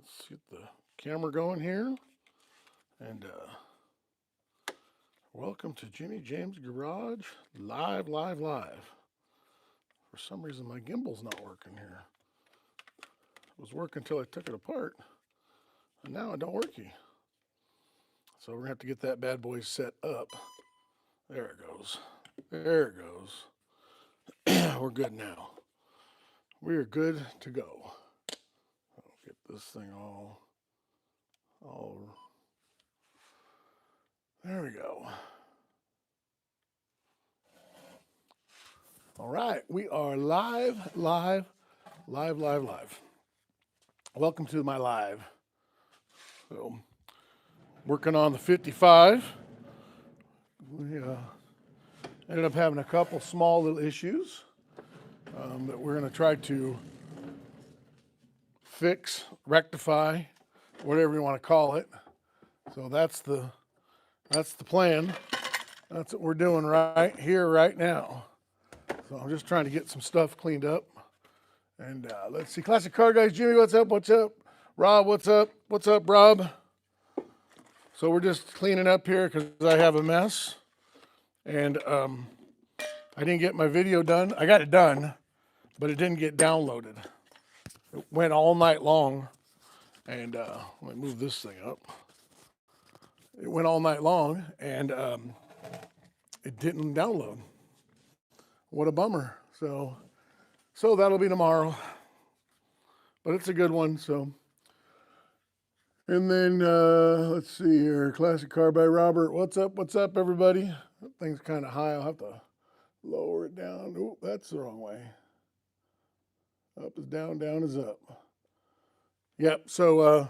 Let's get the camera going here. And welcome to Jimmy James Garage, live. For some reason, my gimbal's not working here. It was working until I took it apart, and now it don't worky. So we're gonna have to get that bad boy set up. There it goes. There it goes. We're good now. We are good to go. I'll get this thing all. There we go. All right, we are live. Welcome to my live. So, working on the 55. We ended up having a couple small little issues that we're going to try to fix, rectify, whatever you want to call it. So that's the plan. That's what we're doing right here, right now. So I'm just trying to get some stuff cleaned up. And let's see, Classic Car Guys, Jimmy, what's up? Rob, what's up? What's up, Rob? So we're just cleaning up here because I have a mess. And I didn't get my video done. I got it done, but it didn't get downloaded. It went all night long. And let me move this thing up. It went all night long, and it didn't download. What a bummer. So that'll be tomorrow. But it's a good one, so. And then, let's see here. Classic Car by Robert. What's up, everybody? That thing's kind of high. I'll have to lower it down. Oh, that's the wrong way. Up is down, down is up. Yep, so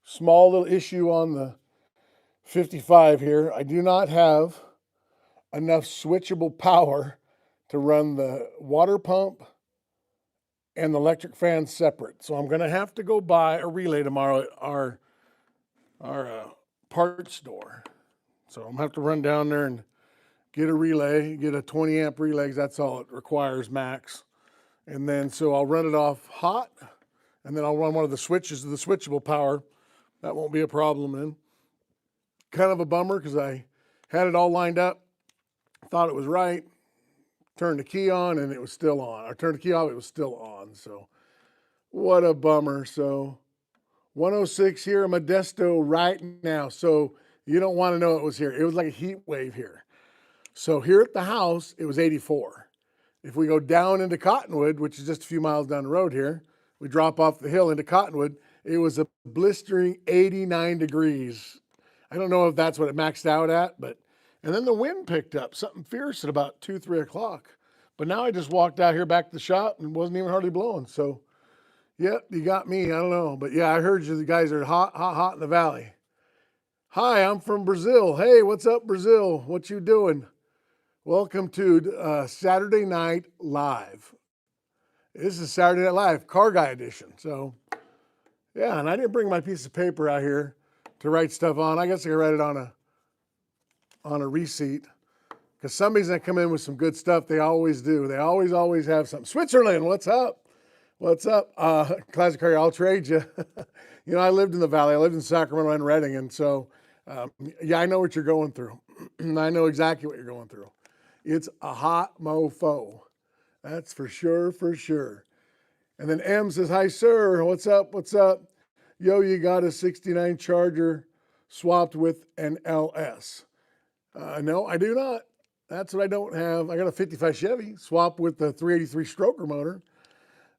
small little issue on the 55 here. I do not have enough switchable power to run the water pump and the electric fan separate. So I'm going to have to go buy a relay tomorrow at our parts store. So I'm going to have to run down there and get a relay, get a 20 amp relay, 'cause that's all it requires max. And then so I'll run it off hot, and then I'll run one of the switches to the switchable power. That won't be a problem then. Kind of a bummer because I had it all lined up, thought it was right, turned the key on and it was still on. I turned the key off, it was still on. So what a bummer. So 106 here in Modesto right now. So you don't want to know it was here. It was like a heat wave here. So here at the house, it was 84. If we go down into Cottonwood, which is just a few miles down the road here, we drop off the hill into Cottonwood, it was a blistering 89 degrees. I don't know if that's what it maxed out at, but, and then the wind picked up, something fierce at about 2, 3 o'clock. But now I just walked out here back to the shop and it wasn't even hardly blowing. So, yep, you got me. I don't know. But yeah, I heard you guys are hot in the valley. Hi, I'm from Brazil. Hey, what's up, Brazil? What you doing? Welcome to Saturday Night Live. This is Saturday Night Live, Car Guy edition. So, yeah, and I didn't bring my piece of paper out here to write stuff on. I guess I can write it on a receipt, because somebody's gonna come in with some good stuff. They always do. They always have something. Switzerland, what's up? What's up? Classic Car, I'll trade you. You know, I lived in the valley. I lived in Sacramento and Redding, and so yeah, I know what you're going through. I know exactly what you're going through. It's a hot mofo. That's for sure. And then M says, hi, sir. What's up? Yo, you got a 69 Charger swapped with an LS. No, I do not. That's what I don't have. I got a 55 Chevy swapped with the 383 stroker motor.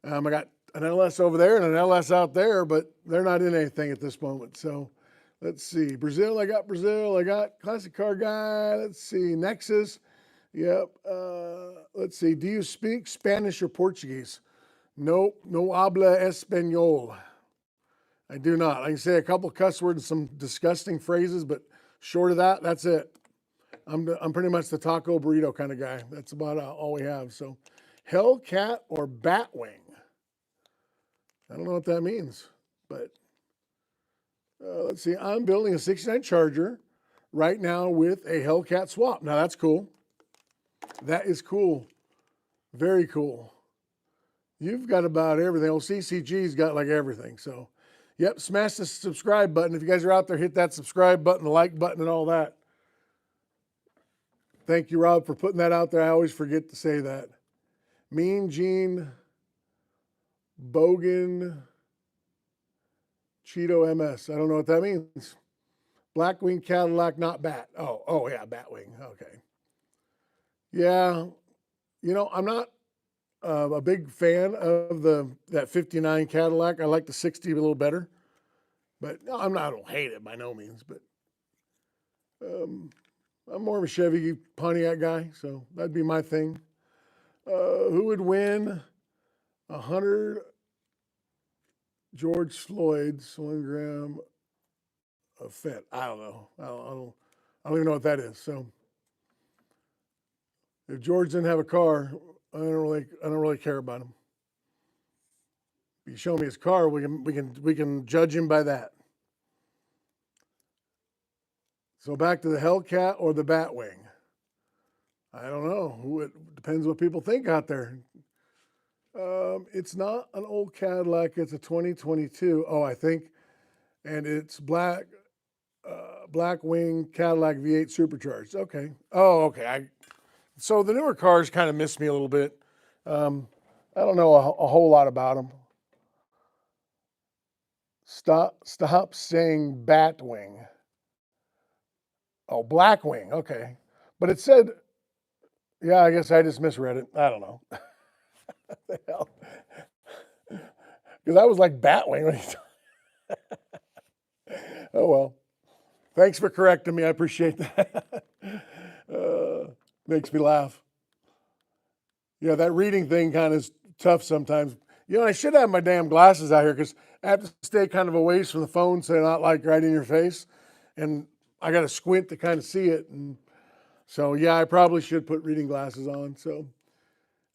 I got an LS over there and an LS out there, but they're not in anything at this moment. So let's see. Brazil, I got Classic Car Guy. Let's see. Nexus. Yep. Let's see. Do you speak Spanish or Portuguese? Nope. No habla español. I do not. I can say a couple cuss words and some disgusting phrases, but short of that, that's it. I'm pretty much the taco burrito kind of guy. That's about all we have. So, Hellcat or Batwing? I don't know what that means, but let's see. I'm building a 69 Charger right now with a Hellcat swap. Now, that's cool. That is cool. Very cool. You've got about everything. Old CCG's got like everything. So, Yep, smash the subscribe button. If you guys are out there, hit that subscribe button, the like button, and all that. Thank you, Rob, for putting that out there. I always forget to say that. Mean Gene Bogan Cheeto MS. I don't know what that means. Blackwing Cadillac, not bat. Oh yeah, Batwing. Okay. Yeah, I'm not a big fan of that 59 Cadillac. I like the 60 a little better. But no, I don't hate it by no means. But I'm more of a Chevy Pontiac guy, so that'd be my thing. Who would win 100 George Floyd's 1 gram of fent? I don't know. I don't even know what that is. So if George didn't have a car, I don't really care about him. If you show me his car, we can judge him by that. So back to the Hellcat or the Batwing. I don't know. It depends what people think out there. It's not an old Cadillac. It's a 2022. Oh, I think, and it's Blackwing Cadillac V8 supercharged. Okay. Oh, okay. So the newer cars kind of miss me a little bit. I don't know a whole lot about them. Stop saying Batwing. Oh, Blackwing. Okay. But it said, yeah, I guess I just misread it. I don't know. What the hell? Because I was like Batwing. Oh, well. Thanks for correcting me. I appreciate that. Makes me laugh. Yeah, that reading thing kind of is tough sometimes. I should have my damn glasses out here because I have to stay kind of a ways from the phone so they're not like right in your face. And I got to squint to kind of see it. And so, yeah, I probably should put reading glasses on. So,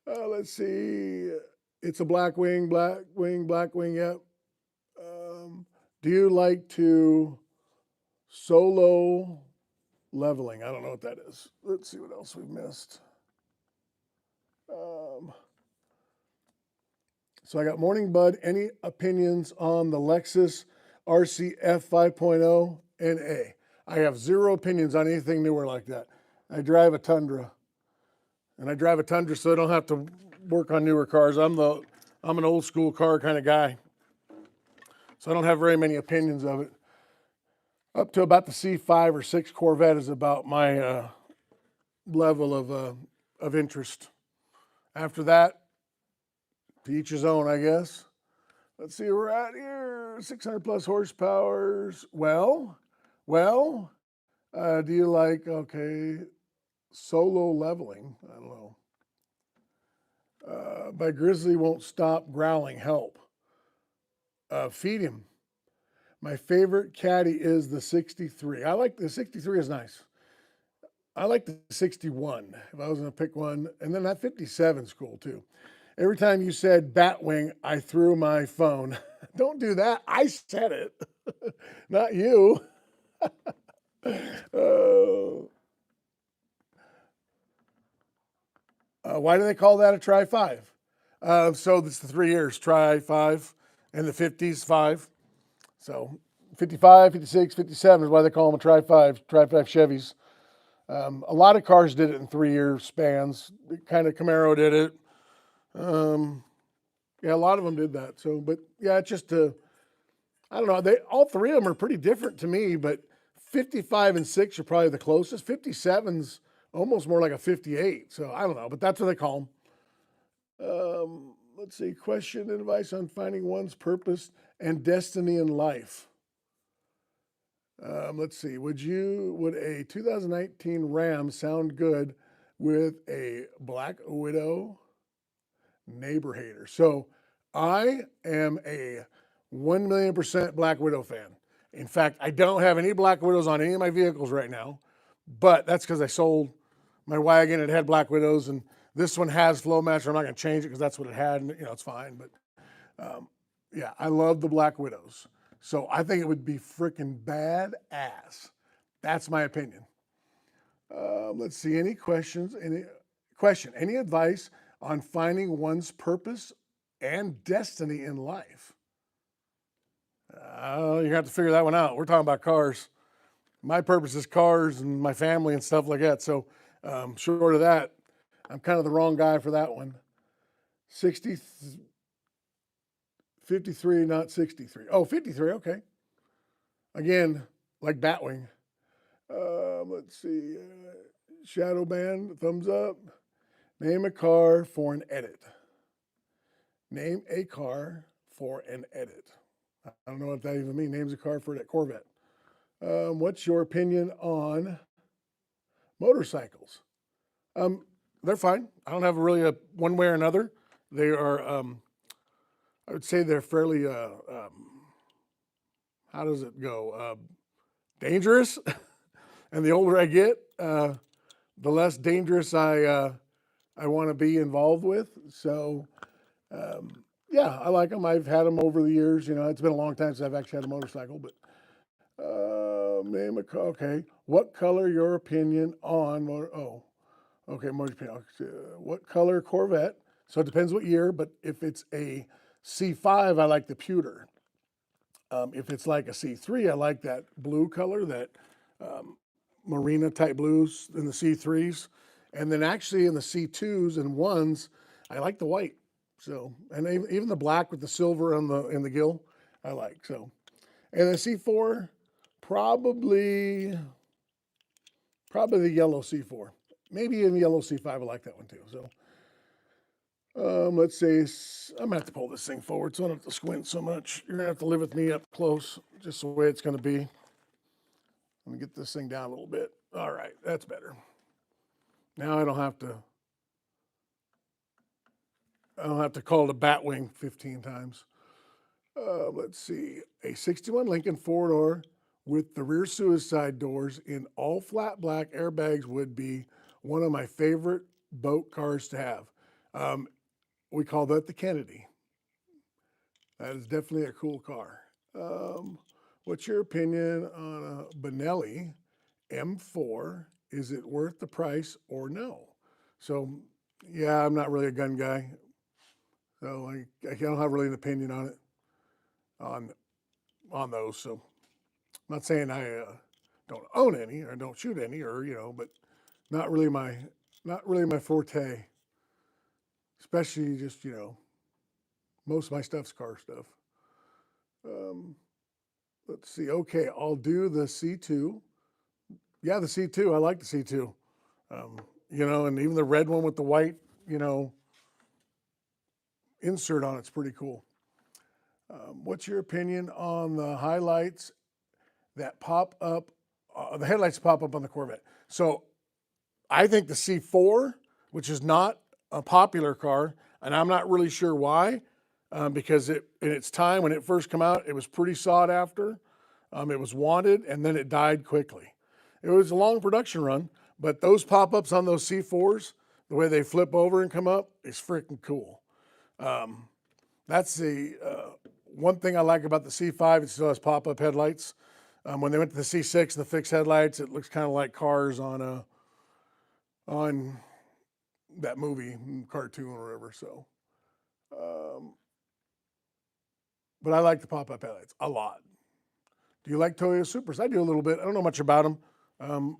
let's see. It's a Blackwing, yep. Do you like to solo leveling? I don't know what that is. Let's see what else we've missed. So I got Morning Bud. Any opinions on the Lexus RCF 5.0 NA? I have zero opinions on anything newer like that. I drive a Tundra. And I drive a Tundra so I don't have to work on newer cars. I'm an old school car kind of guy. So I don't have very many opinions of it. Up to about the C5 or 6 Corvette is about my level of interest. After that, to each his own, I guess. Let's see where we're at here. 600 plus horsepowers. Well, do you like, solo leveling? I don't know. By Grizzly won't stop growling. Help. Feed him. My favorite caddy is the 63. I like the 63 is nice. I like the 61 if I was going to pick one. And then that 57 is cool too. Every time you said Batwing, I threw my phone. Don't do that. I said it, not you. Why do they call that a Tri-5? So it's the 3 years, Tri-5, and the 50s 5. So 55, 56, 57 is why they call them a Tri-5 Chevys. A lot of cars did it in 3-year spans. Kind of Camaro did it. Yeah, a lot of them did that. So, but yeah, it's just I don't know. All three of them are pretty different to me, but 55 and 6 are probably the closest. 57's almost more like a 58. So I don't know, but that's what they call them. Let's see. Question and advice on finding one's purpose and destiny in life. Let's see. Would a 2019 Ram sound good with a Black Widow neighbor hater? So I am a 1,000,000% Black Widow fan. In fact, I don't have any Black Widows on any of my vehicles right now, but that's because I sold my wagon. It had Black Widows, and this one has flow match. I'm not going to change it because that's what it had, and it's fine. But yeah, I love the Black Widows. So I think it would be freaking badass. That's my opinion. Let's see. Any questions? Any advice on finding one's purpose and destiny in life? you're gonna have to figure that one out. We're talking about cars. My purpose is cars and my family and stuff like that. So short of that, I'm kind of the wrong guy for that one. 60, 53, not 63. Oh, 53, okay. Again, like Batwing. Let's see. Shadow Band, thumbs up. Name a car for an edit. Name a car for an edit. I don't know what that even means. Names a car for a Corvette. What's your opinion on motorcycles? They're fine. I don't have really a one way or another. They are, I would say they're fairly, how does it go? Dangerous. And the older I get, the less dangerous I want to be involved with. So, yeah, I like them. I've had them over the years. You know, it's been a long time since I've actually had a motorcycle, but name a car. Okay. What color, your opinion on okay, more opinion. What color Corvette? So it depends what year, but if it's a C5, I like the pewter. If it's like a C3, I like that blue color, that marina type blues in the C3s. And then actually in the C2s and ones, I like the white. So, and even the black with the silver on in the gill, I like. So, and the C4, probably the yellow C4. Maybe in the yellow C5, I like that one too. So, let's say, I'm gonna have to pull this thing forward so I don't have to squint so much. You're gonna have to live with me up close, just the way it's gonna be. Let me get this thing down a little bit. All right, that's better. Now I don't have to call it a Batwing 15 times. Let's see, a 61 Lincoln 4-door with the rear suicide doors in all flat black airbags would be one of my favorite boat cars to have. We call that the Kennedy. That is definitely a cool car. What's your opinion on a Benelli M4? Is it worth the price or no? So, yeah, I'm not really a gun guy. So I don't have really an opinion on it, on those. So I'm not saying I don't own any or don't shoot any, or but not really my forte. Especially just most of my stuff's car stuff. Let's see. Okay, I'll do the C2. Yeah, the C2. I like the C2. And even the red one with the white, insert on it's pretty cool. What's your opinion on the highlights that pop up, the headlights pop up on the Corvette? So I think the C4, which is not a popular car, and I'm not really sure why, because in its time when it first came out, it was pretty sought after. It was wanted, and then it died quickly. It was a long production run, but those pop-ups on those C4s, the way they flip over and come up, is freaking cool. That's the one thing I like about the C5. It still has pop-up headlights. When they went to the C6 and the fixed headlights, it looks kind of like cars on that movie, cartoon or whatever. So, but I like the pop-up headlights a lot. Do you like Toyota Supras? I do a little bit. I don't know much about them. I'm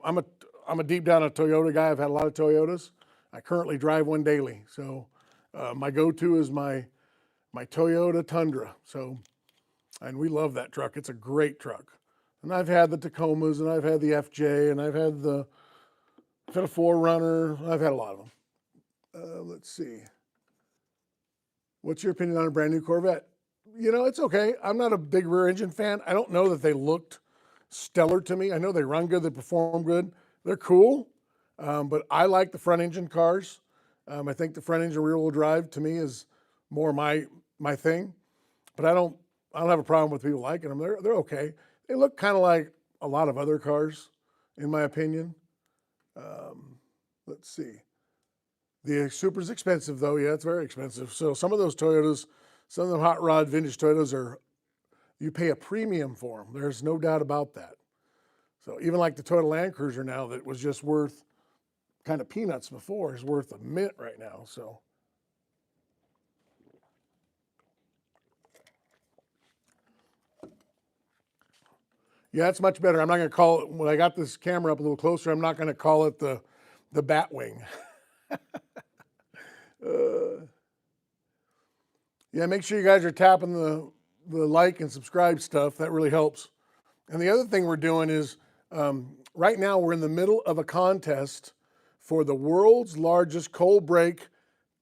a deep down a Toyota guy. I've had a lot of Toyotas. I currently drive one daily. So my go-to is my Toyota Tundra. So, and we love that truck. It's a great truck. And I've had the Tacomas, and I've had the FJ, and I've had a 4Runner. I've had a lot of them. Let's see. What's your opinion on a brand new Corvette? It's okay. I'm not a big rear engine fan. I don't know that they looked stellar to me. I know they run good, they perform good. They're cool, but I like the front engine cars. I think the front engine rear wheel drive to me is more my thing. But I don't have a problem with people liking them. They're okay. They look kind of like a lot of other cars, in my opinion. Let's see. The Supra's expensive though. Yeah, it's very expensive. So some of those Toyotas, some of them hot rod vintage Toyotas you pay a premium for them. There's no doubt about that. So even like the Toyota Land Cruiser now that was just worth kind of peanuts before is worth a mint right now. So Yeah, it's much better. I'm not going to call it, when I got this camera up a little closer, I'm not going to call it the Batwing. Yeah, make sure you guys are tapping the like and subscribe stuff. That really helps. And the other thing we're doing is right now we're in the middle of a contest for the world's largest cold break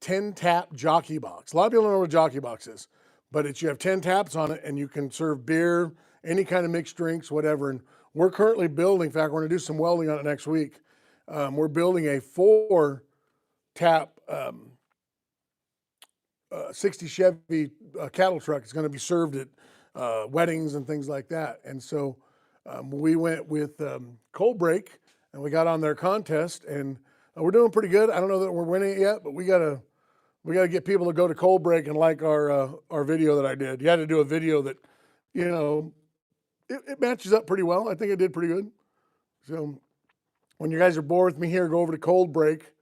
10 tap jockey box. A lot of people don't know what a jockey box is, but you have 10 taps on it and you can serve beer, any kind of mixed drinks, whatever. And we're currently building, in fact, we're going to do some welding on it next week. We're building a 4 tap 60 Chevy cattle truck. It's going to be served at weddings and things like that. And so we went with cold break and we got on their contest and we're doing pretty good. I don't know that we're winning it yet, but we gotta get people to go to cold break and like our video that I did. You had to do a video that, you know, it matches up pretty well. I think it did pretty good. So when you guys are bored with me here, go over to cold break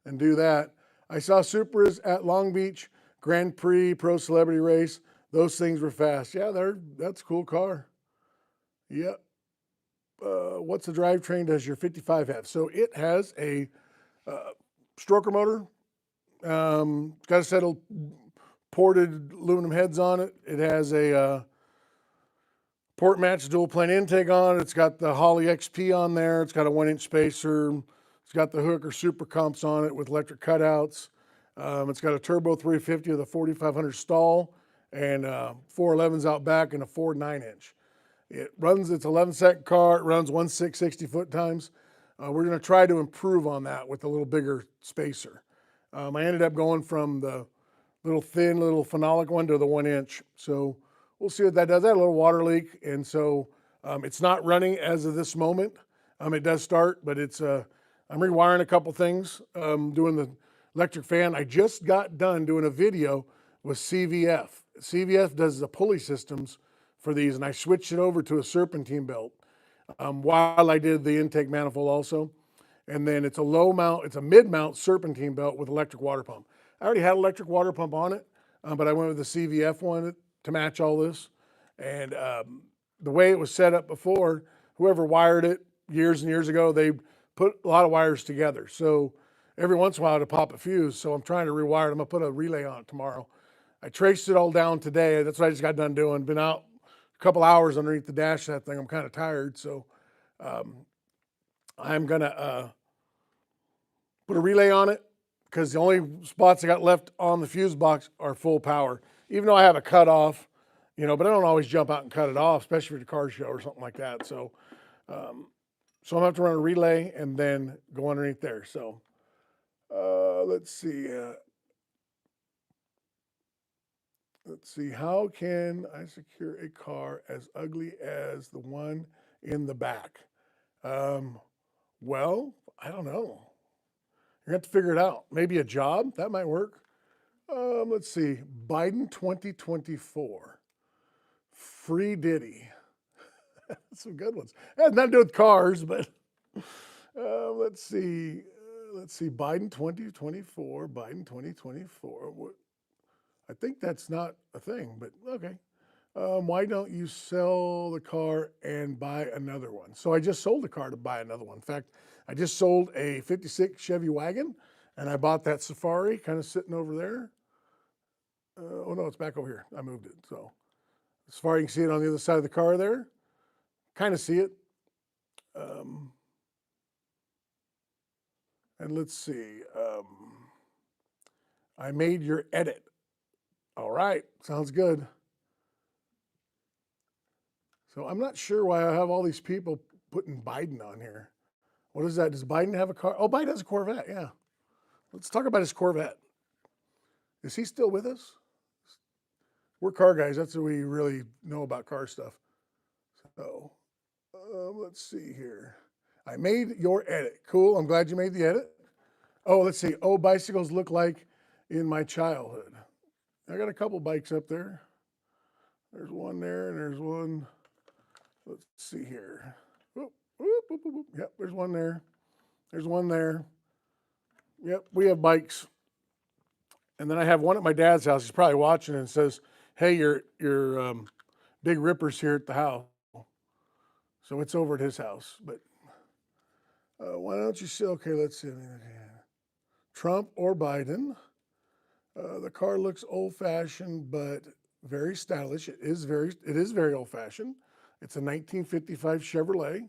and do that. I saw Supras at Long Beach Grand Prix Pro Celebrity Race. Those things were fast. Yeah, that's a cool car. Yep. What's the drivetrain does your 55 have? So it has a stroker motor. It's got a set of ported aluminum heads on it. It has a port match dual plane intake on it. It's got the Holley XP on there. It's got a 1-inch spacer. It's got the Hooker Super Comps on it with electric cutouts. It's got a turbo 350 with a 4500 stall and 411s out back and a Ford 9-inch. It runs, it's 11-second car. It runs 1/6 60-foot times. We're going to try to improve on that with a little bigger spacer. I ended up going from the little thin, little phenolic one to the 1-inch. So we'll see what that does. I had a little water leak, and so it's not running as of this moment. It does start, but it's I'm rewiring a couple things, doing the electric fan. I just got done doing a video with CVF. CVF does the pulley systems for these, and I switched it over to a serpentine belt while I did the intake manifold also. And then it's a mid-mount serpentine belt with electric water pump. I already had electric water pump on it, but I went with the CVF one to match all this. And the way it was set up before, whoever wired it years and years ago, they put a lot of wires together. So every once in a while to pop a fuse. So I'm trying to rewire it. I'm gonna put a relay on it tomorrow. I traced it all down today. That's what I just got done doing. Been out a couple hours underneath the dash of that thing. I'm kind of tired. So I'm gonna put a relay on it because the only spots I got left on the fuse box are full power. Even though I have a cutoff, you know, but I don't always jump out and cut it off, especially for the car show or something like that. So, I'm gonna have to run a relay and then go underneath there. So, let's see. Let's see. How can I secure a car as ugly as the one in the back? Well, I don't know. You're gonna have to figure it out. Maybe a job that might work. Let's see. Biden 2024. Free Diddy. Some good ones. It has nothing to do with cars, but let's see. Let's see. Biden 2024. Biden 2024. What? I think that's not a thing, but okay. Why don't you sell the car and buy another one? So I just sold the car to buy another one. In fact, I just sold a 56 Chevy wagon and I bought that Safari kind of sitting over there. Oh no, it's back over here. I moved it. So Safari, you can see it on the other side of the car there. Kind of see it. And let's see. I made your edit. All right, sounds good. So I'm not sure why I have all these people putting Biden on here. What is that? Does Biden have a car? Oh, Biden has a Corvette, yeah. Let's talk about his Corvette. Is he still with us? We're car guys. That's what we really know about car stuff. So let's see here. I made your edit. Cool. I'm glad you made the edit. Oh, let's see. Oh, bicycles look like in my childhood. I got a couple bikes up there. There's one there and there's one. Let's see here. Whoop, whoop, whoop, whoop. Yep, there's one there. There's one there. Yep, we have bikes. And then I have one at my dad's house. He's probably watching and says, "Hey, your Big Ripper's here at the house." So it's over at his house. But why don't you say, okay, let's see. Trump or Biden. The car looks old-fashioned, but very stylish. It is very old-fashioned. It's a 1955 Chevrolet.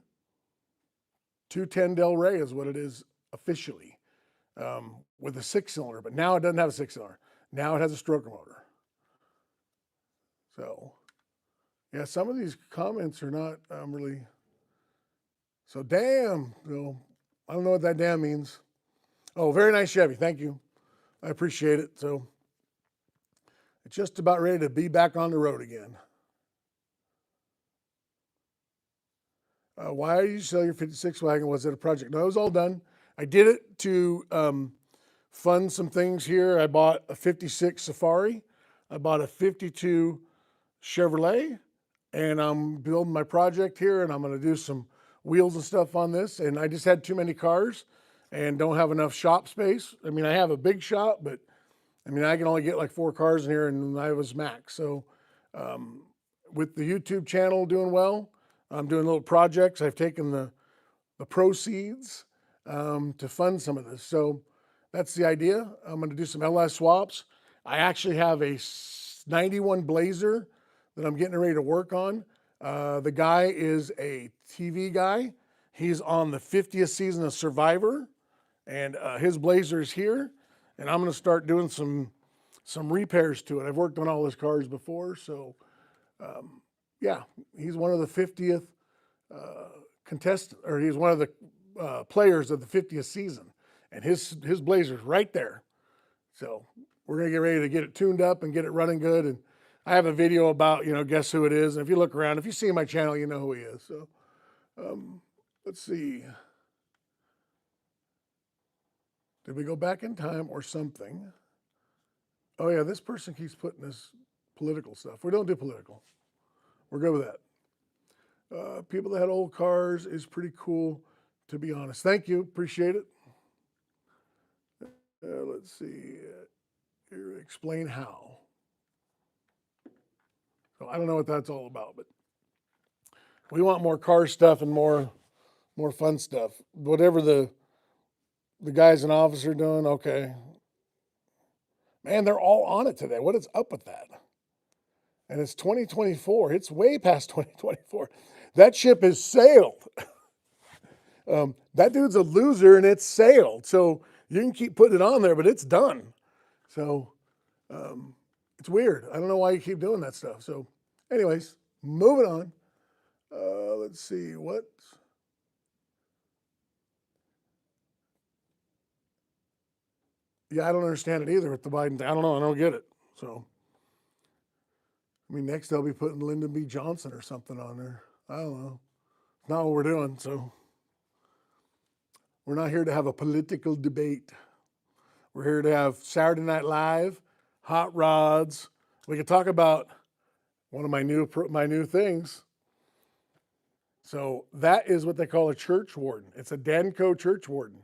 210 Del Rey is what it is officially, with a 6-cylinder. But now it doesn't have a 6-cylinder. Now it has a stroker motor. So, yeah, some of these comments are not really. So, damn. So, I don't know what that damn means. Oh, very nice Chevy. Thank you. I appreciate it. So, it's just about ready to be back on the road again. Why did you sell your 56 wagon? Was it a project? No, it was all done. I did it to fund some things here. I bought a 56 Safari. I bought a 52 Chevrolet, and I'm building my project here, and I'm going to do some wheels and stuff on this. And I just had too many cars and don't have enough shop space. I mean, I have a big shop, but I mean, I can only get like 4 cars in here, and I was max. So with the YouTube channel doing well, I'm doing little projects. I've taken the proceeds to fund some of this. So that's the idea. I'm going to do some LS swaps. I actually have a 91 Blazer that I'm getting ready to work on. The guy is a TV guy. He's on the 50th season of Survivor, and his Blazer is here. And I'm going to start doing some repairs to it. I've worked on all his cars before, so yeah, he's one of the 50th contestant, or he's one of the players of the 50th season, and his Blazer's right there. So we're gonna get ready to get it tuned up and get it running good. And I have a video about, guess who it is. And if you look around, if you see my channel, you know who he is. So let's see. Did we go back in time or something? Oh yeah, this person keeps putting this political stuff. We don't do political. We're good with that. People that had old cars is pretty cool, to be honest. Thank you. Appreciate it. Let's see. Here, explain how. So I don't know what that's all about, but we want more car stuff and more fun stuff. Whatever the guys in office are doing, okay. Man, they're all on it today. What is up with that? And it's 2024. It's way past 2024. That ship has sailed. That dude's a loser and it's sailed. So you can keep putting it on there, but it's done. So it's weird. I don't know why you keep doing that stuff. So anyways, moving on. Let's see what. Yeah, I don't understand it either with the Biden thing. I don't know. I don't get it. So, I mean, next they'll be putting Lyndon B. Johnson or something on there. I don't know. It's not what we're doing. So, we're not here to have a political debate. We're here to have Saturday Night Live, hot rods. We can talk about one of my new things. So that is what they call a church warden. It's a Danco church warden.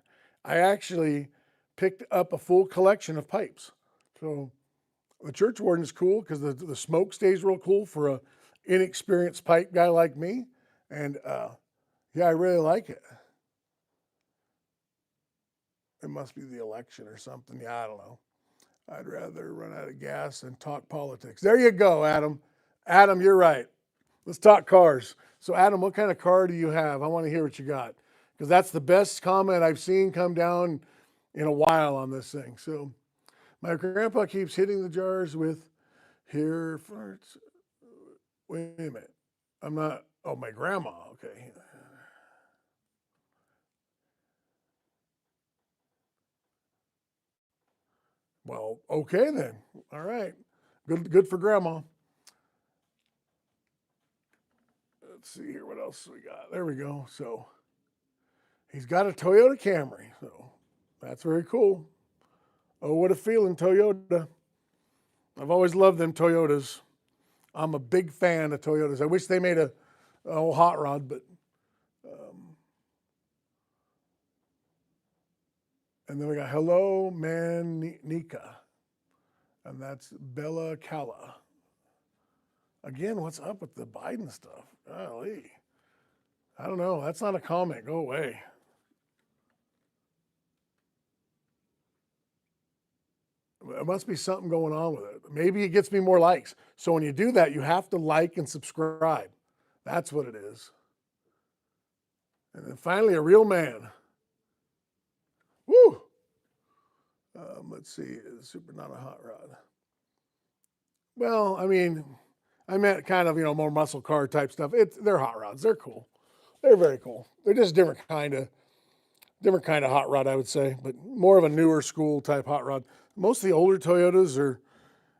I actually picked up a full collection of pipes. So the church warden is cool because the smoke stays real cool for a inexperienced pipe guy like me. And yeah, I really like it. It must be the election or something. Yeah, I don't know. I'd rather run out of gas than talk politics. There you go, Adam. Adam, you're right. Let's talk cars. So, Adam, what kind of car do you have? I want to hear what you got, because that's the best comment I've seen come down in a while on this thing. So, my grandpa keeps hitting the jars with here farts. Wait a minute. I'm not. Oh, my grandma. Okay. Well, okay then. All right. Good for grandma. Let's see here. What else we got? There we go. So he's got a Toyota Camry. So that's very cool. Oh, what a feeling, Toyota. I've always loved them Toyotas. I'm a big fan of Toyotas. I wish they made a hot rod, but and then we got Hello Man Nika. And that's Bella Calla. Again, what's up with the Biden stuff? Golly. I don't know. That's not a comment. Go away. There must be something going on with it. Maybe it gets me more likes. So when you do that, you have to like and subscribe. That's what it is. And then finally, a real man. Woo! Let's see. Super not a hot rod. Well, I mean, I meant kind of, more muscle car type stuff. They're hot rods. They're cool. They're very cool. They're just different kind of hot rod, I would say, but more of a newer school type hot rod. Most of the older Toyotas are,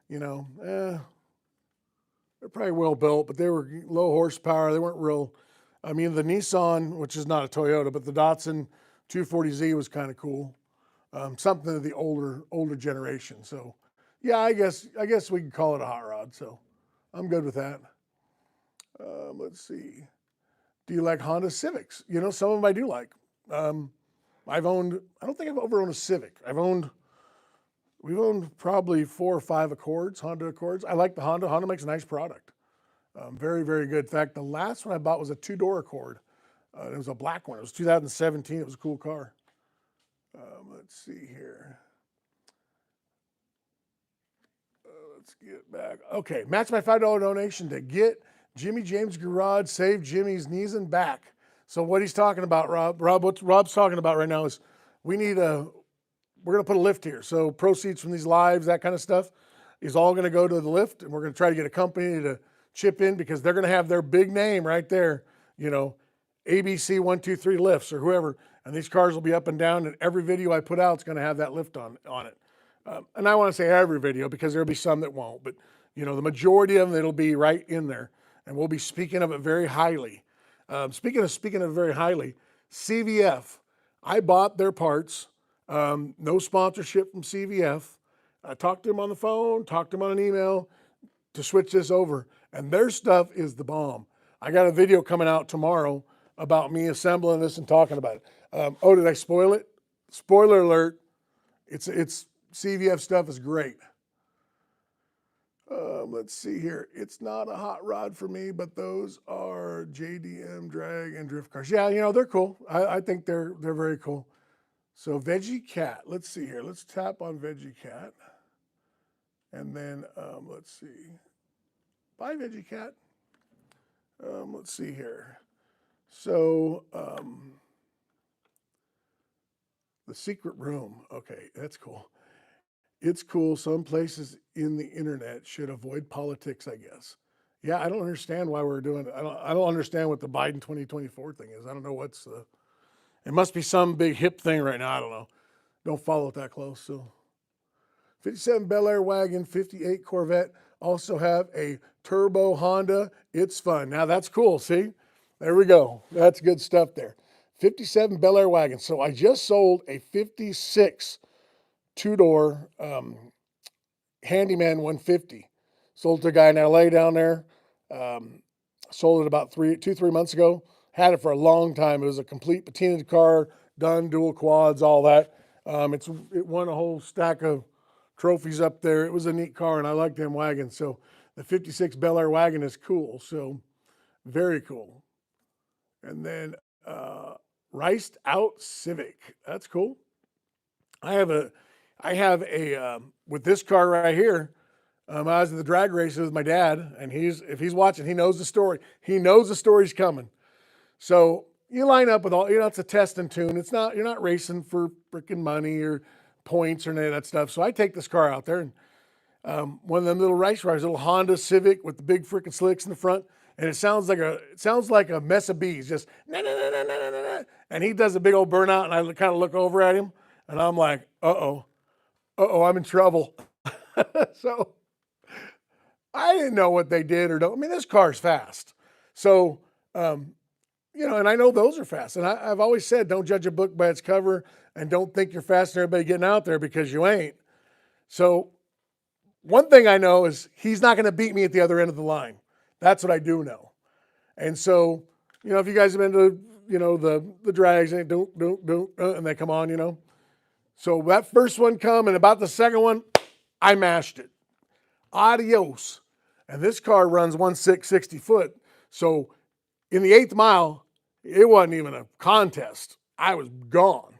they're probably well built, but they were low horsepower. They weren't real. I mean, the Nissan, which is not a Toyota, but the Datsun 240Z was kind of cool. Something of the older generation. So, yeah, I guess we can call it a hot rod. So, I'm good with that. Let's see. Do you like Honda Civics? Some of them I do like. I don't think I've ever owned a Civic. We've owned probably 4 or 5 Accords, Honda Accords. I like the Honda. Honda makes a nice product. Very, very good. In fact, the last one I bought was a 2-door Accord. It was a black one. It was 2017. It was a cool car. Let's see here. Let's get back. Okay, match my $5 donation to get Jimmy James Garage, save Jimmy's knees and back. So what he's talking about, Rob, what Rob's talking about right now is we're going to put a lift here. So proceeds from these lives, that kind of stuff, is all going to go to the lift, and we're going to try to get a company to chip in because they're going to have their big name right there, ABC 123 lifts or whoever, and these cars will be up and down, and every video I put out is going to have that lift on it. And I want to say every video because there'll be some that won't, but the majority of them, it'll be right in there, and we'll be speaking of it very highly. Speaking of very highly, CVF, I bought their parts. No sponsorship from CVF. I talked to them on the phone, talked to them on an email to switch this over, and their stuff is the bomb. I got a video coming out tomorrow about me assembling this and talking about it. Did I spoil it? Spoiler alert. It's CVF stuff is great. Let's see here. It's not a hot rod for me, but those are JDM drag and drift cars. Yeah, they're cool. I think they're very cool. So Veggie Cat, let's see here. Let's tap on Veggie Cat. And then, let's see. Bye, Veggie Cat. Let's see here. So, the secret room. Okay, that's cool. It's cool. Some places in the internet should avoid politics, I guess. Yeah, I don't understand why we're doing it. I don't understand what the Biden 2024 thing is. I don't know it must be some big hip thing right now. I don't know. Don't follow it that close. So 57 Bel Air wagon, 58 Corvette. Also have a turbo Honda. It's fun. Now that's cool. See, there we go. That's good stuff there. 57 Bel Air wagon. So I just sold a 56 2-door Handyman 150. Sold to a guy in LA down there. Sold it about 3 months ago. Had it for a long time. It was a complete patinaed car, done, dual quads, all that. It won a whole stack of trophies up there. It was a neat car, and I like them wagons. So the 56 Bel Air wagon is cool. So very cool. And then Riced Out Civic. That's cool. I have a with this car right here. I was at the drag races with my dad, and if he's watching, he knows the story. He knows the story's coming. So you line up with all, it's a test and tune. You're not racing for freaking money or points or any of that stuff. So I take this car out there, and one of them little race cars, little Honda Civic with the big freaking slicks in the front, and it sounds like a mess of bees, just na na na na na na na. And he does a big old burnout, and I kind of look over at him, and I'm like, I'm in trouble. So I didn't know what they did or don't. I mean, this car's fast. So, and I know those are fast. And I've always said, don't judge a book by its cover and don't think you're faster than everybody getting out there because you ain't. So one thing I know is he's not going to beat me at the other end of the line. That's what I do know. And so, if you guys have been to, the drags, and and they come on, So that first one come, and about the second one, I mashed it. Adios. And this car runs 1.660 foot. So in the 8th mile, It wasn't even a contest. I was gone.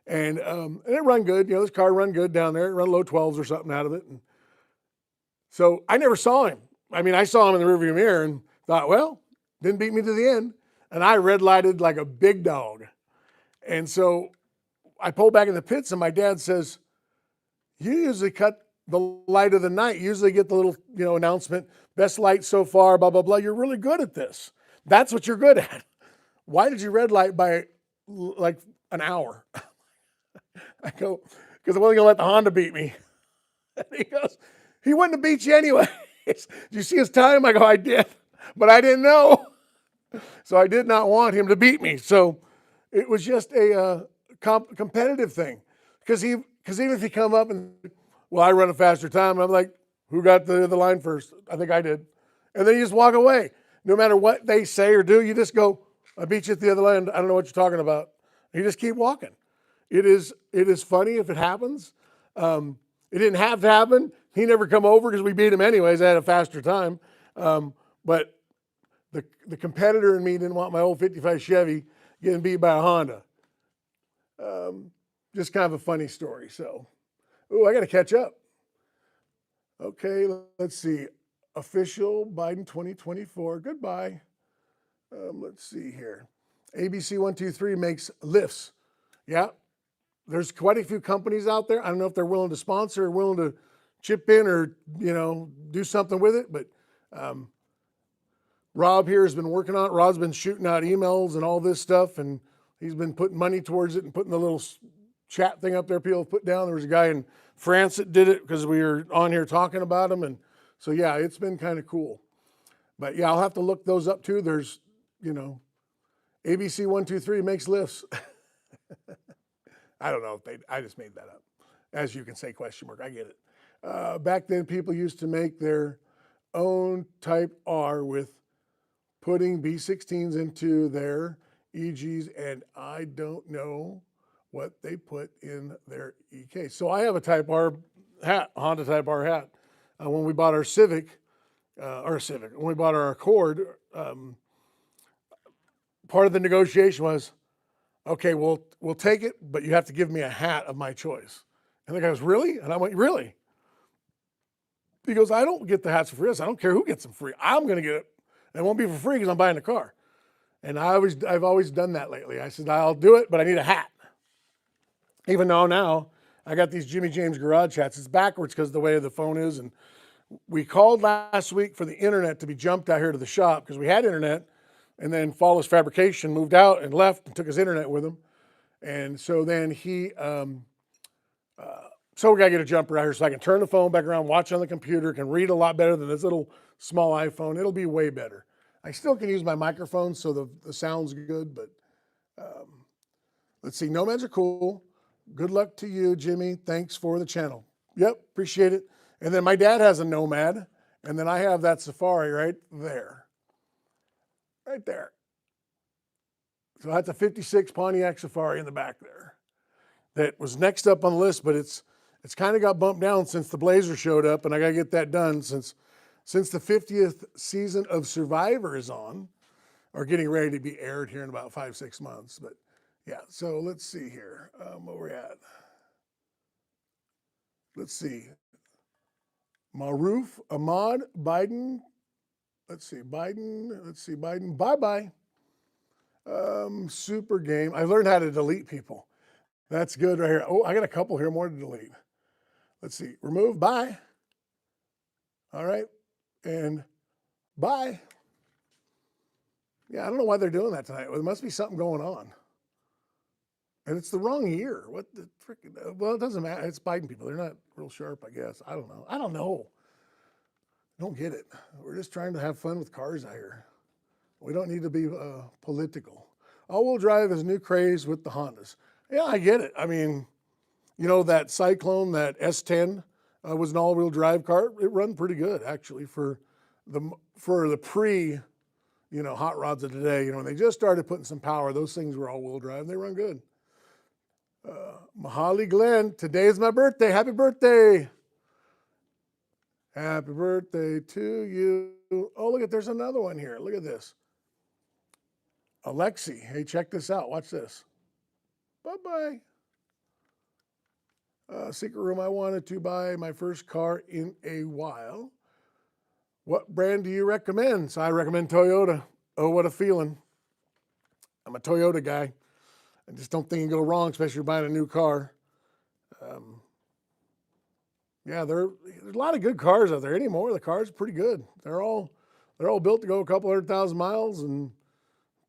And it run good. You know, this car run good down there. It run low 12s or something out of it. And so I never saw him. I mean, I saw him in the rearview mirror and thought, well, didn't beat me to the end. And I red lighted like a big dog. And so I pulled back in the pits and my dad says, you usually cut the light of the night. You usually get the little, announcement, best light so far, blah, blah, blah. You're really good at this. That's what you're good at. Why did you red light by like an hour? I go, because I wasn't going to let the Honda beat me. And he goes, he wouldn't have beat you anyway. Did you see his time? I go, I did, but I didn't know. So I did not want him to beat me. So it was just a competitive thing. Because even if he come up and, well, I run a faster time, and I'm like, who got the line first? I think I did. And then you just walk away. No matter what they say or do, you just go, I beat you at the other end. I don't know what you're talking about. You just keep walking. It is funny if it happens. It didn't have to happen. He never come over because we beat him anyways. I had a faster time. But the competitor in me didn't want my old 55 Chevy getting beat by a Honda. Just kind of a funny story. So, I got to catch up. Okay, let's see. Official Biden 2024. Goodbye. Let's see here. ABC123 makes lifts. Yeah, there's quite a few companies out there. I don't know if they're willing to sponsor or willing to chip in or, do something with it. But Rob here has been working on it. Rob's been shooting out emails and all this stuff, and he's been putting money towards it and putting the little chat thing up there people put down. There was a guy in France that did it because we were on here talking about him. And so, yeah, it's been kind of cool. But, yeah, I'll have to look those up, too. There's, ABC123 makes lifts. I don't know if I just made that up. As you can say, question mark, I get it. Back then, people used to make their own Type R with putting B16s into their EGs, and I don't know what they put in their EK. So I have a Type R hat, Honda Type R hat. When we bought our when we bought our Accord, part of the negotiation was, okay, we'll take it, but you have to give me a hat of my choice. And the guy goes, really? And I went, really? He goes, I don't get the hats for free. I don't care who gets them free. I'm going to get it. And it won't be for free because I'm buying the car. And I've always done that lately. I said, I'll do it, but I need a hat. Even though now I got these Jimmy James garage hats. It's backwards because of the way the phone is. And we called last week for the internet to be jumped out here to the shop because we had internet. And then Flawless Fabrication moved out and left and took his internet with him. And so then so we got to get a jumper out here so I can turn the phone back around, watch on the computer, can read a lot better than this little small iPhone. It'll be way better. I still can use my microphone so the sound's good, but let's see. Nomads are cool. Good luck to you, Jimmy. Thanks for the channel. Yep, appreciate it. And then my dad has a Nomad, and then I have that Safari right there. Right there. So that's a 56 Pontiac Safari in the back there. That was next up on the list, but it's kind of got bumped down since the Blazer showed up, and I got to get that done since the 50th season of Survivor is on, or getting ready to be aired here in about 5-6 months. But yeah, so let's see here where we're at. Let's see. Maruf, Ahmad, Biden. Let's see, Biden. Bye-bye. Super game. I learned how to delete people. That's good right here. Oh, I got a couple here more to delete. Let's see. Remove. Bye. All right. And bye. Yeah, I don't know why they're doing that tonight. Well, there must be something going on. And it's the wrong year. What the freaking? Well, it doesn't matter. It's Biden people. They're not real sharp, I guess. I don't know. I don't get it. We're just trying to have fun with cars out here. We don't need to be political. All-wheel drive is a new craze with the Hondas. Yeah, I get it. I mean, that Cyclone, that S10 was an all-wheel drive car. It run pretty good, actually, for the pre, hot rods of today. When they just started putting some power, those things were all-wheel drive. They run good. Mahali Glenn, today is my birthday. Happy birthday. Happy birthday to you. Oh, look there's another one here. Look at this. Alexi, hey, check this out. Watch this. Bye-bye. Secret room, I wanted to buy my first car in a while. What brand do you recommend? So I recommend Toyota. Oh, what a feeling. I'm a Toyota guy. I just don't think you go wrong, especially if you're buying a new car. Yeah, there's a lot of good cars out there anymore. The cars are pretty good. They're all built to go a couple 100,000 miles and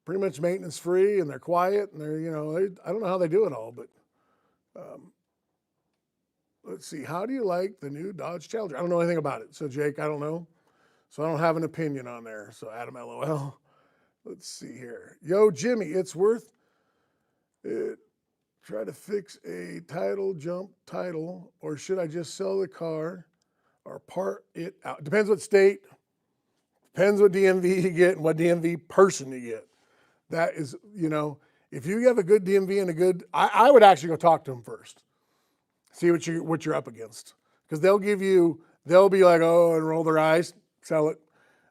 pretty much maintenance free, and they're quiet, and I don't know how they do it all, but let's see. How do you like the new Dodge Challenger? I don't know anything about it. So Jake, I don't know. So I don't have an opinion on there. So Adam, LOL. Let's see here. Yo, Jimmy, it's worth it. Try to fix a jump title, or should I just sell the car or part it out? Depends what state, depends what DMV you get and what DMV person you get. That is, if you have a good DMV and I would actually go talk to them first. See what you're up against. Because they'll be like, oh, and roll their eyes, sell it.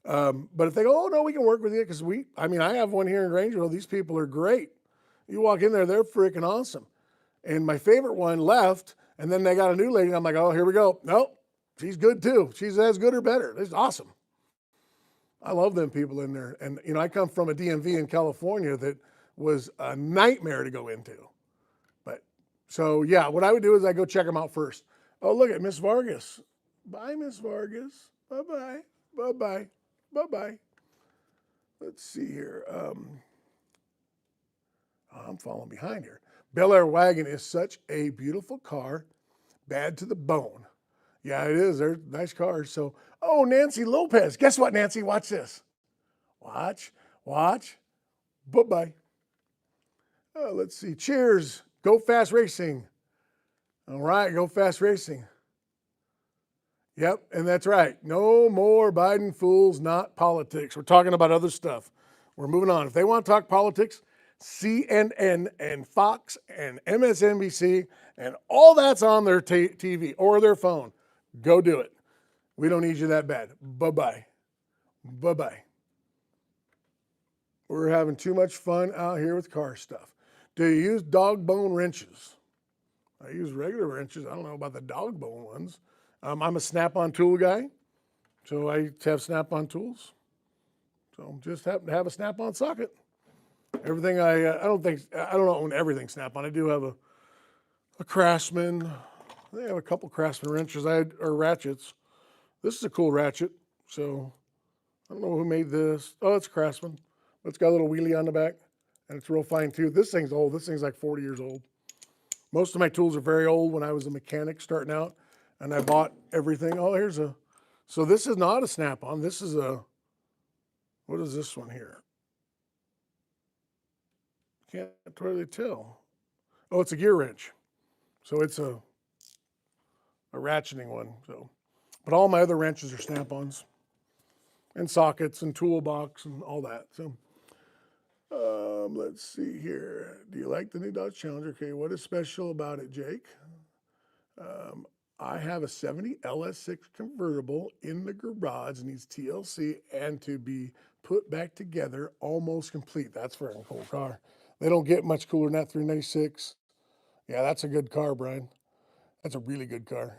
But if they go, oh no, we can work with you, because I have one here in Grangeville. These people are great. You walk in there, they're freaking awesome. And my favorite one left, and then they got a new lady, and I'm like, oh, here we go. Nope, she's good too. She's as good or better. It's awesome. I love them people in there. And, I come from a DMV in California that was a nightmare to go into. But, so yeah, what I would do is I go check them out first. Oh, look at Miss Vargas. Bye, Miss Vargas. Bye-bye. Bye-bye. Bye-bye. Let's see here. I'm falling behind here. Bel Air Wagon is such a beautiful car, bad to the bone. Yeah, it is. They're nice cars. So, oh, Nancy Lopez. Guess what, Nancy? Watch this. Watch. Bye-bye. Let's see. Cheers. Go Fast Racing. All right, Go Fast Racing. Yep, and that's right. No more Biden fools, not politics. We're talking about other stuff. We're moving on. If they want to talk politics, CNN and Fox and MSNBC and all that's on their TV or their phone. Go do it. We don't need you that bad. Bye-bye. Bye-bye. We're having too much fun out here with car stuff. Do you use dog bone wrenches? I use regular wrenches. I don't know about the dog bone ones. I'm a snap-on tool guy, so I have snap-on tools. So just happen to have a snap-on socket. Everything I don't own everything snap-on. I do have a Craftsman. I have a couple Craftsman wrenches or ratchets. This is a cool ratchet. So I don't know who made this. Oh, it's Craftsman. But it's got a little wheelie on the back, and it's real fine too. This thing's old. This thing's like 40 years old. Most of my tools are very old when I was a mechanic starting out, and I bought everything. Oh, so this is not a snap-on. This is what is this one here? Can't really tell. Oh, it's a gear wrench. So it's a ratcheting one. So, but all my other wrenches are snap-ons and sockets and toolbox and all that. So, let's see here. Do you like the new Dodge Challenger? Okay, what is special about it, Jake? I have a 70 LS6 convertible in the garage. It needs TLC and to be put back together almost complete. That's a very cool car. They don't get much cooler than that 396. Yeah, that's a good car, Brian. That's a really good car.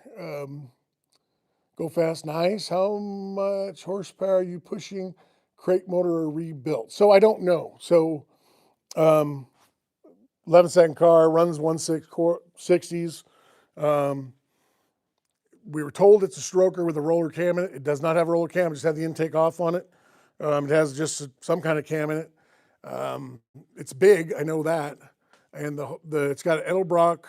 Go Fast, nice. How much horsepower are you pushing? Crate motor or rebuilt? So I don't know. So 11-second car, runs 160s. We were told it's a stroker with a roller cam in it. It does not have a roller cam. It just has the intake off on it. It has just some kind of cam in it. It's big, I know that. And it's got Edelbrock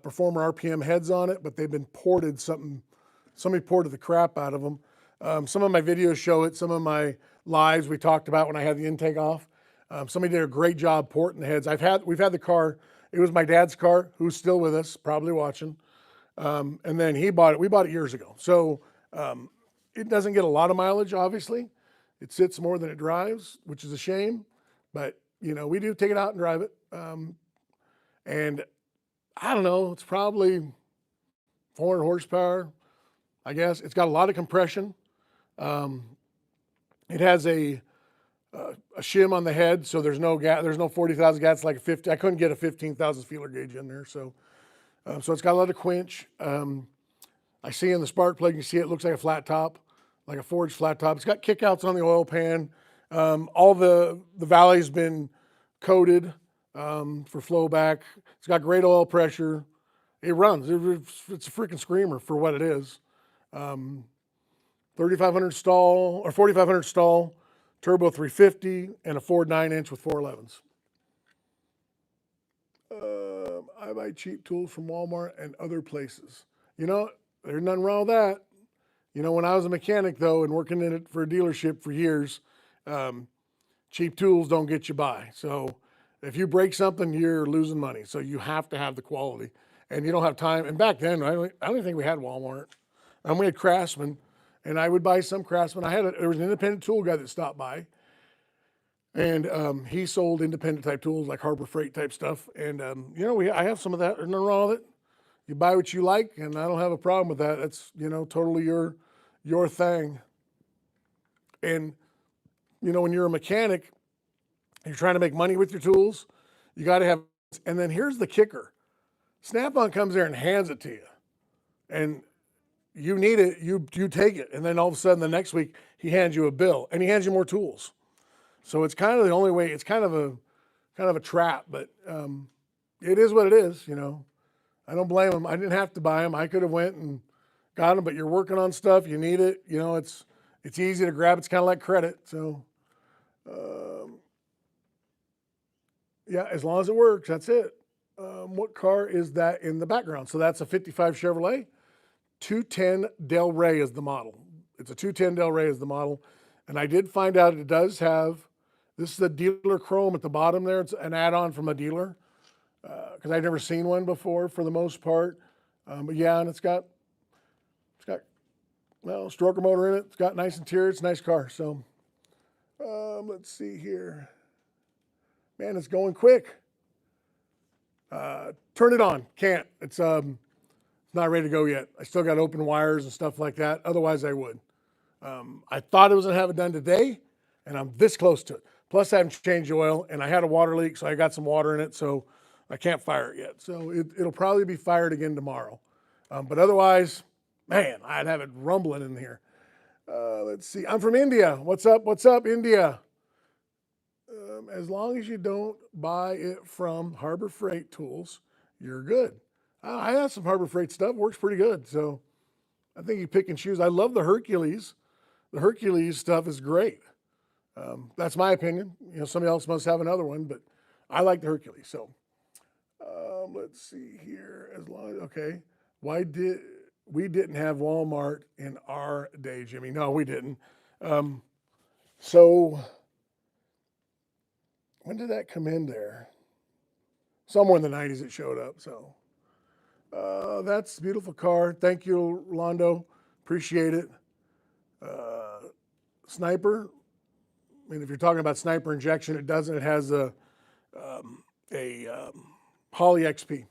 Performer RPM heads on it, but they've been ported somebody ported the crap out of them. Some of my videos show it. Some of my lives we talked about when I had the intake off. Somebody did a great job porting the heads. We've had the car. It was my dad's car, who's still with us, probably watching. And then we bought it years ago. So it doesn't get a lot of mileage, obviously. It sits more than it drives, which is a shame. But, we do take it out and drive it. And I don't know, it's probably 400 horsepower, I guess. It's got a lot of compression. It has a a shim on the head, so there's no 40,000 gallons like a 50. I couldn't get a 15,000 feeler gauge in there, so so it's got a lot of quench. I see in the spark plug, you see it looks like a flat top, like a forged flat top. It's got kickouts on the oil pan. All the valley's been coated for flow back. It's got great oil pressure. It runs. It's a freaking screamer for what it is. 3,500 stall or 4,500 stall, turbo 350, and a Ford 9-inch with 411s. I buy cheap tools from Walmart and other places. You know, there's nothing wrong with that. You know, when I was a mechanic, though, and working in it for a dealership for years, cheap tools don't get you by. So if you break something, you're losing money. So you have to have the quality. And you don't have time. And back then, I don't think we had Walmart. We had Craftsman, and I would buy some Craftsman. There was an independent tool guy that stopped by, and he sold independent type tools like Harbor Freight type stuff. And you know, I have some of that. There's nothing wrong with it. You buy what you like, and I don't have a problem with that. That's, you know, totally your thing. And you know, when you're a mechanic, you're trying to make money with your tools. You got to have. And then here's the kicker: Snap-on comes there and hands it to you, and you need it. You take it, and then all of a sudden the next week he hands you a bill, and he hands you more tools. So it's kind of the only way. It's kind of a trap, but it is what it is. You know, I don't blame him. I didn't have to buy them. I could have went and got them, but you're working on stuff. You need it. You know, it's easy to grab. It's kind of like credit. So, yeah, as long as it works, that's it. What car is that in the background? So that's a 55 Chevrolet. 210 Del Rey is the model. It's a 210 Del Rey is the model. And I did find out it does have, this is the dealer chrome at the bottom there. It's an add-on from a dealer because I've never seen one before for the most part. But yeah, and it's got well, stroker motor in it. It's got nice interior. It's a nice car. So let's see here. Man, it's going quick. Turn it on. Can't. It's not ready to go yet. I still got open wires and stuff like that. Otherwise, I would. I thought I was going to have it done today, and I'm this close to it. Plus, I haven't changed the oil, and I had a water leak, so I got some water in it, so I can't fire it yet. So it'll probably be fired again tomorrow. But otherwise, man, I'd have it rumbling in here. Let's see. I'm from India. What's up? What's up, India? As long as you don't buy it from Harbor Freight Tools, you're good. I have some Harbor Freight stuff. Works pretty good. So I think you pick and choose. I love the Hercules. The Hercules stuff is great. That's my opinion. You know, somebody else must have another one, but I like the Hercules. So let's see here. Okay. Why we didn't have Walmart in our day, Jimmy? No, we didn't. So when did that come in there? Somewhere in the 90s it showed up. So that's a beautiful car. Thank you, Rolando. Appreciate it. Sniper. I mean, if you're talking about sniper injection, it doesn't. It has a Holly XP.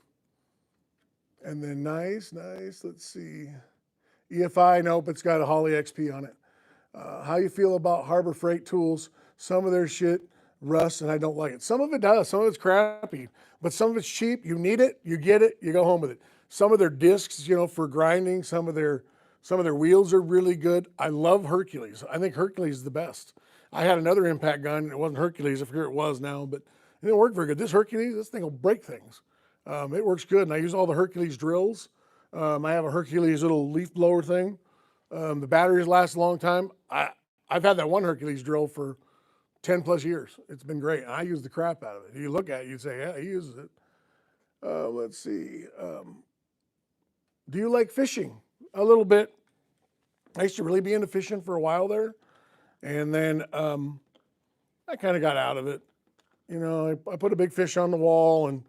And then nice. Let's see. EFI, nope, it's got a Holly XP on it. How you feel about Harbor Freight Tools? Some of their shit rusts, and I don't like it. Some of it does. Some of it's crappy, but some of it's cheap. You need it, you get it, you go home with it. Some of their discs, you know, for grinding. Some of their wheels are really good. I love Hercules. I think Hercules is the best. I had another impact gun. It wasn't Hercules. I forget what it was now, but it didn't work very good. This Hercules, this thing will break things. It works good, and I use all the Hercules drills. I have a Hercules little leaf blower thing. The batteries last a long time. I've had that one Hercules drill for 10 plus years. It's been great. I use the crap out of it. If you look at it, you'd say, yeah, he uses it. Let's see. Do you like fishing? A little bit. I used to really be into fishing for a while there. And then I kind of got out of it. You know, I put a big fish on the wall, and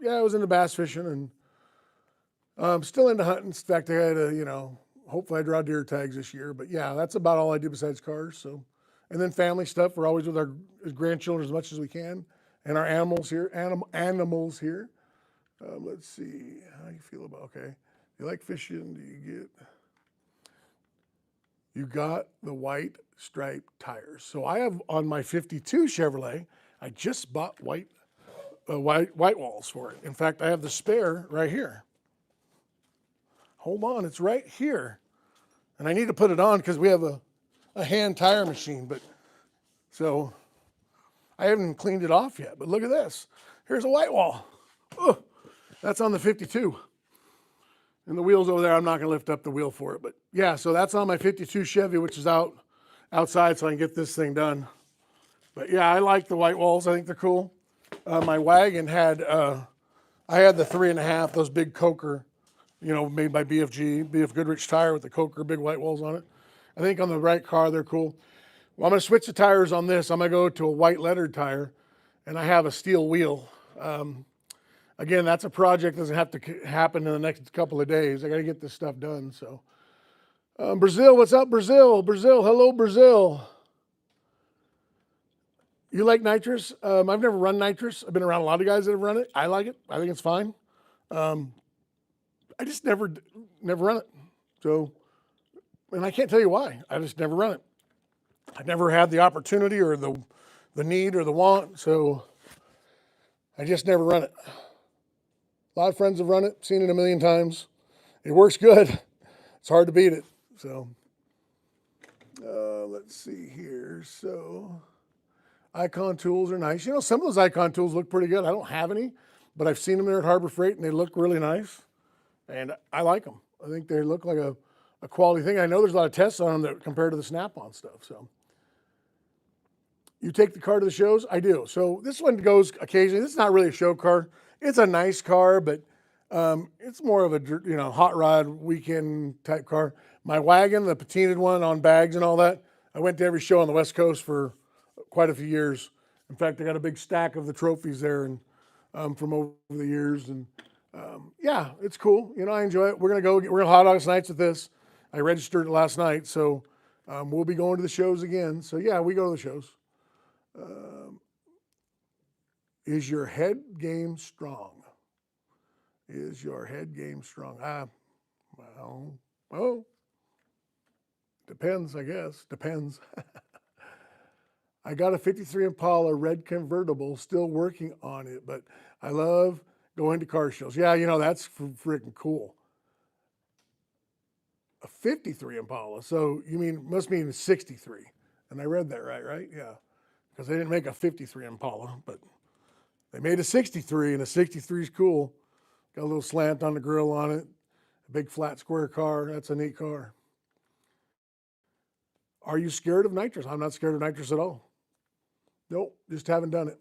yeah, I was into bass fishing, and I'm still into hunting. In fact, I had you know, hopefully I draw deer tags this year. But yeah, that's about all I do besides cars. So, and then family stuff. We're always with our grandchildren as much as we can, and our animals here. Animals here. Let's see. How you feel about? Okay, you like fishing? Do you get? you got the white striped tires. So I have on my 52 Chevrolet, I just bought white walls for it. In fact, I have the spare right here. Hold on, it's right here. And I need to put it on because we have a hand tire machine, but so I haven't cleaned it off yet. But look at this. Here's a white wall. Oh, that's on the 52. And the wheel's over there. I'm not going to lift up the wheel for it. But yeah, so that's on my 52 Chevy, which is outside so I can get this thing done. But yeah, I like the white walls. I think they're cool. My wagon had, I had the 3.5, those big Coker, made by BFG, BF Goodrich tire with the Coker big white walls on it. I think on the right car, they're cool. Well, I'm going to switch the tires on this. I'm going to go to a white lettered tire, and I have a steel wheel. Again, that's a project that doesn't have to happen in the next couple of days. I got to get this stuff done. So, Brazil, what's up, Brazil? Brazil, hello, Brazil. You like nitrous? I've never run nitrous. I've been around a lot of guys that have run it. I like it. I think it's fine. I just never run it. So, and I can't tell you why. I just never run it. I never had the opportunity or the need or the want. So, I just never run it. A lot of friends have run it, seen it a million times. It works good. It's hard to beat it. So, let's see here. So, Icon tools are nice. Some of those Icon tools look pretty good. I don't have any, but I've seen them there at Harbor Freight, and they look really nice. And I like them. I think they look like a quality thing. I know there's a lot of tests on them that compared to the Snap-on stuff. So, you take the car to the shows? I do. So, this one goes occasionally. This is not really a show car. It's a nice car, but it's more of a hot rod weekend type car. My wagon, the patinaed one on bags and all that, I went to every show on the West Coast for quite a few years. In fact, I got a big stack of the trophies there and from over the years. And yeah, it's cool. I enjoy it. We're gonna hot dogs nights with this. I registered it last night, so we'll be going to the shows again. So yeah, we go to the shows. Is your head game strong? Is your head game strong? Well, depends, I guess. Depends. I got a 53 Impala red convertible, still working on it, but I love going to car shows. Yeah, that's freaking cool. A 53 Impala, so must mean 63. And I read that right? Yeah, because they didn't make a 53 Impala, but they made a 63, and a 63 is cool. Got a little slant on the grill on it, a big flat square car. That's a neat car. Are you scared of nitrous? I'm not scared of nitrous at all. Nope, just haven't done it.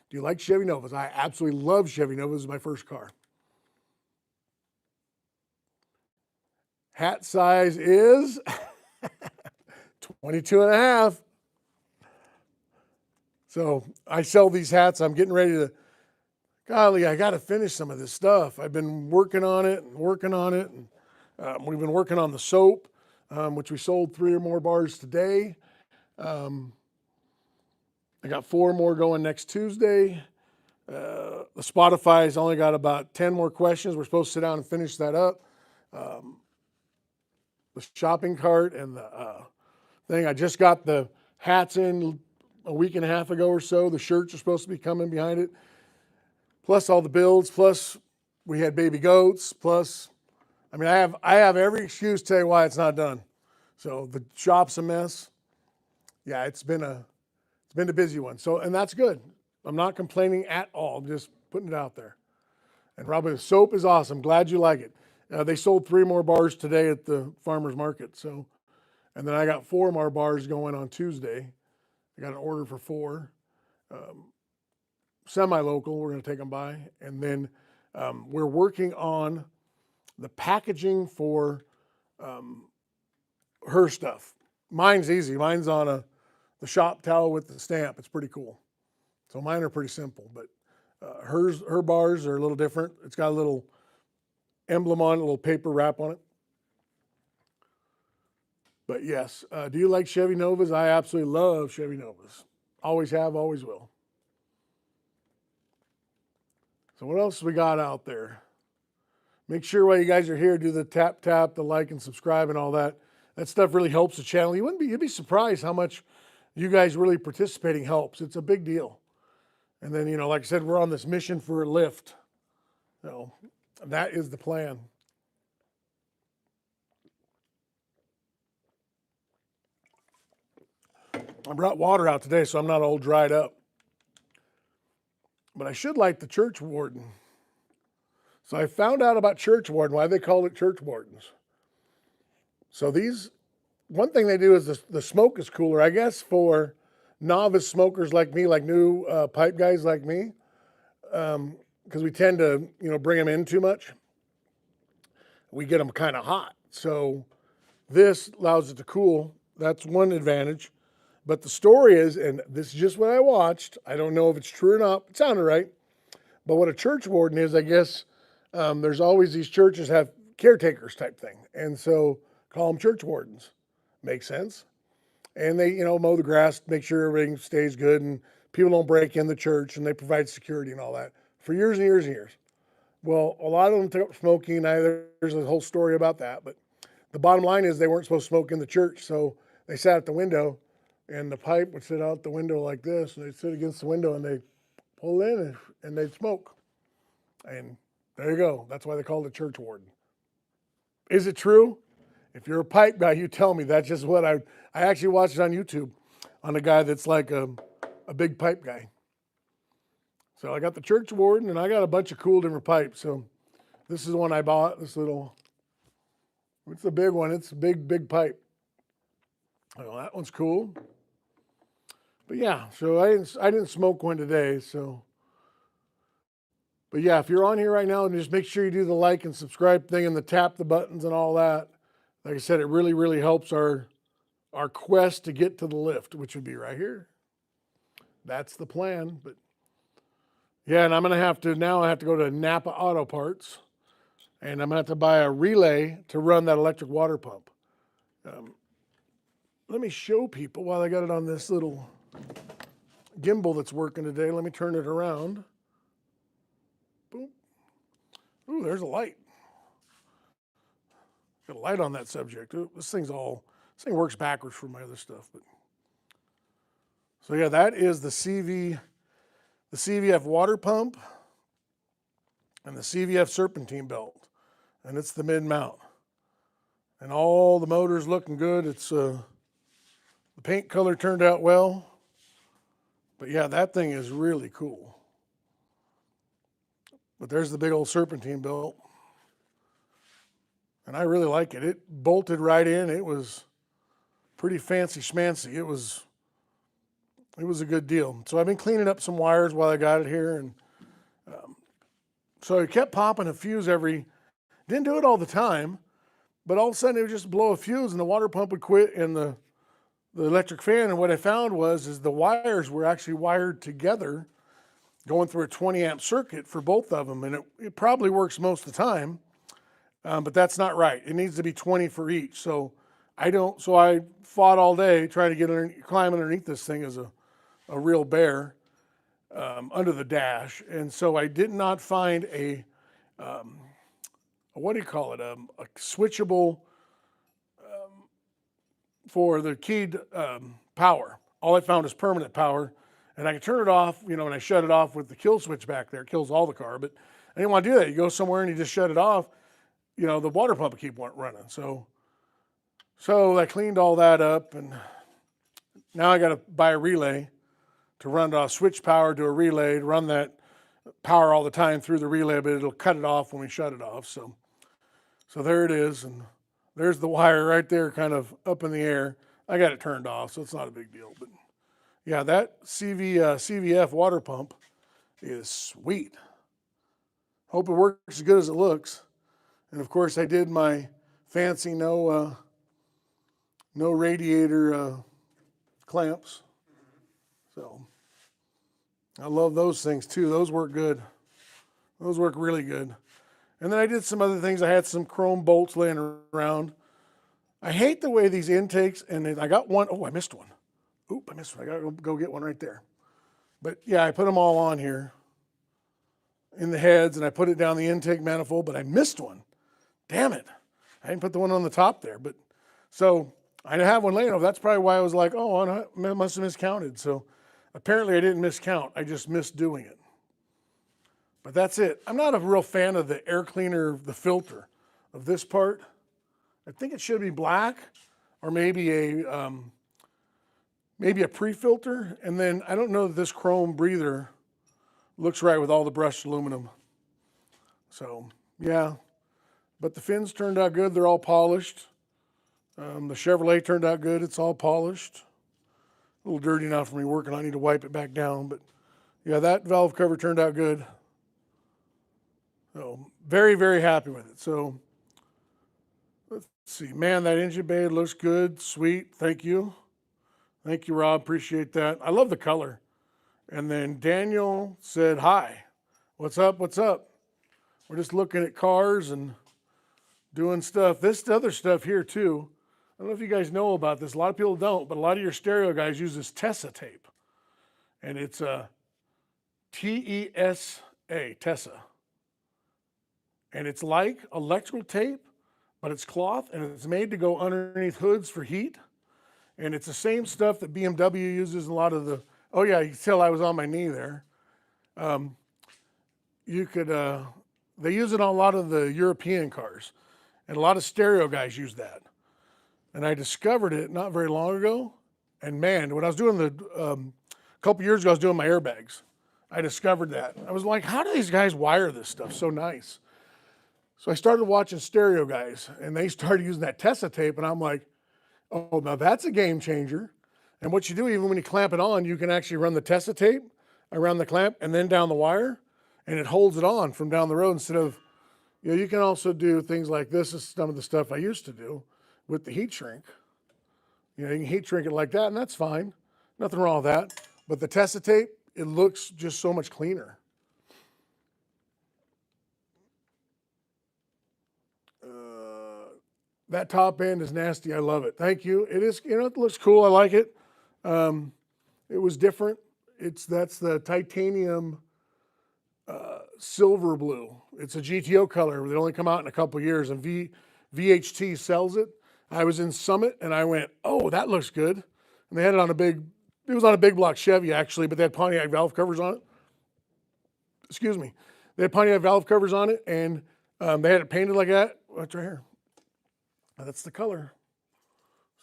Do you like Chevy Novas? I absolutely love Chevy Novas. It's my first car. Hat size is 22.5. So I sell these hats. I'm getting ready to, golly, I got to finish some of this stuff. I've been working on it. And we've been working on the soap, which we sold 3 or more bars today. I got 4 more going next Tuesday. The Spotify's only got about 10 more questions. We're supposed to sit down and finish that up. The shopping cart and the thing. I just got the hats in a week and a half ago or so. The shirts are supposed to be coming behind it. Plus all the builds. Plus we had baby goats. Plus, I have every excuse to tell you why it's not done. So the shop's a mess. Yeah, it's been a busy one. So, and that's good. I'm not complaining at all. I'm just putting it out there. And Robin, the soap is awesome. Glad you like it. They sold 3 more bars today at the farmer's market. So, and then I got 4 more bars going on Tuesday. I got an order for 4. Semi-local, we're going to take them by. And then we're working on the packaging for her stuff. Mine's easy. Mine's on the shop towel with the stamp. It's pretty cool. So mine are pretty simple, but her bars are a little different. It's got a little emblem on it, a little paper wrap on it. But yes, do you like Chevy Novas? I absolutely love Chevy Novas. Always have, always will. So what else we got out there? Make sure while you guys are here, do the tap, the like, and subscribe and all that. that stuff really helps the channel. You'd be surprised how much you guys really participating helps. It's a big deal. And then, like I said, we're on this mission for a lift. So that is the plan. I brought water out today, so I'm not all dried up. But I should like the church warden. So I found out about church warden, why they call it church wardens. So one thing they do is the smoke is cooler, I guess, for novice smokers like me, like new pipe guys like me, because we tend to, bring them in too much. We get them kind of hot. So this allows it to cool. That's one advantage. But the story is, and this is just what I watched, I don't know if it's true or not, it sounded right, but what a church warden is, I guess, there's always these churches have caretakers type thing. And so call them church wardens. Makes sense. And they, mow the grass, make sure everything stays good and people don't break in the church, and they provide security and all that for years and years and years. Well, a lot of them took up smoking. There's a whole story about that. But the bottom line is they weren't supposed to smoke in the church. So they sat at the window, and the pipe would sit out the window like this, and they'd sit against the window, and they'd pull in, and they'd smoke. And there you go. That's why they call it a church warden. Is it true? If you're a pipe guy, you tell me. That's just what I actually watched it on YouTube on a guy that's like a big pipe guy. So I got the church warden, and I got a bunch of cool different pipes. So this is the one I bought, it's the big one. It's a big pipe. Oh, that one's cool. But yeah, so I didn't smoke one today, so. But yeah, if you're on here right now, and just make sure you do the like and subscribe thing and tap the buttons and all that. Like I said, it really, really helps our quest to get to the lift, which would be right here. That's the plan. But yeah, and I have to go to Napa Auto Parts, and I'm going to have to buy a relay to run that electric water pump. Let me show people while I got it on this little gimbal that's working today. Let me turn it around. Boom. Ooh, there's a light. Got a light on that subject. Ooh, this thing works backwards for my other stuff. But so yeah, that is the CVF water pump and the CVF serpentine belt, and it's the mid mount. And all the motors looking good. It's the paint color turned out well. But yeah, that thing is really cool. But there's the big old serpentine belt. And I really like it. It bolted right in. It was pretty fancy schmancy. It was a good deal. So I've been cleaning up some wires while I got it here. And so it kept popping a fuse didn't do it all the time, but all of a sudden it would just blow a fuse and the water pump would quit and the electric fan. And what I found is the wires were actually wired together going through a 20 amp circuit for both of them. And it probably works most of the time, but that's not right. It needs to be 20 for each. So I fought all day trying to climb underneath this thing as a real bear under the dash. And so I did not find a switchable for the keyed power. All I found is permanent power. And I can turn it off, and I shut it off with the kill switch back there. It kills all the car, but I didn't want to do that. You go somewhere and you just shut it off, the water pump will keep running. So I cleaned all that up, and now I got to buy a relay to run switch power to a relay to run that power all the time through the relay, but it'll cut it off when we shut it off. So there it is, and there's the wire right there kind of up in the air. I got it turned off, so it's not a big deal, but yeah, that CVF water pump is sweet. Hope it works as good as it looks. And of course, I did my fancy no radiator clamps. So I love those things too. Those work good. Those work really good. And then I did some other things. I had some chrome bolts laying around. I hate the way these intakes, and I got one. Oh, I missed one. Oop, I missed one. I got to go get one right there. But yeah, I put them all on here in the heads, and I put it down the intake manifold, but I missed one. Damn it. I didn't put the one on the top there. But So I have one laying over. That's probably why I was like, oh, I must have miscounted. So apparently I didn't miscount. I just missed doing it. But that's it. I'm not a real fan of the air cleaner, the filter of this part. I think it should be black or maybe a pre-filter. And then I don't know that this chrome breather looks right with all the brushed aluminum. So yeah, but the fins turned out good. They're all polished. The Chevrolet turned out good. It's all polished. A little dirty now for me working. I need to wipe it back down. But yeah, that valve cover turned out good. So very, very happy with it. So let's see. Man, that engine bay looks good. Sweet. Thank you. Thank you, Rob. Appreciate that. I love the color. And then Daniel said, hi. What's up? What's up? We're just looking at cars and doing stuff. This other stuff here too. I don't know if you guys know about this. A lot of people don't, but a lot of your stereo guys use this Tessa tape. And it's a T-E-S-A, Tessa. And it's like electrical tape, but it's cloth, and it's made to go underneath hoods for heat. And it's the same stuff that BMW uses in a lot of the, oh yeah, you can tell I was on my knee there. They use it on a lot of the European cars. And a lot of stereo guys use that. And I discovered it not very long ago. And man, when I was doing a couple years ago, I was doing my airbags. I discovered that. I was like, how do these guys wire this stuff so nice? So I started watching stereo guys, and they started using that Tessa tape, and I'm like, oh, now that's a game changer. And what you do, even when you clamp it on, you can actually run the Tessa tape around the clamp and then down the wire, and it holds it on from down the road instead of, you can also do things like this is some of the stuff I used to do with the heat shrink. You can heat shrink it like that, and that's fine. Nothing wrong with that. But the Tessa tape, it looks just so much cleaner. That top end is nasty. I love it. Thank you. It is, it looks cool. I like it. It was different. That's the titanium silver blue. It's a GTO color. They only come out in a couple years, and VHT sells it. I was in Summit, and I went, oh, that looks good. And they had it on it was on a big block Chevy, actually, but they had Pontiac valve covers on it. Excuse me. They had Pontiac valve covers on it, and they had it painted like that. What's right here? That's the color.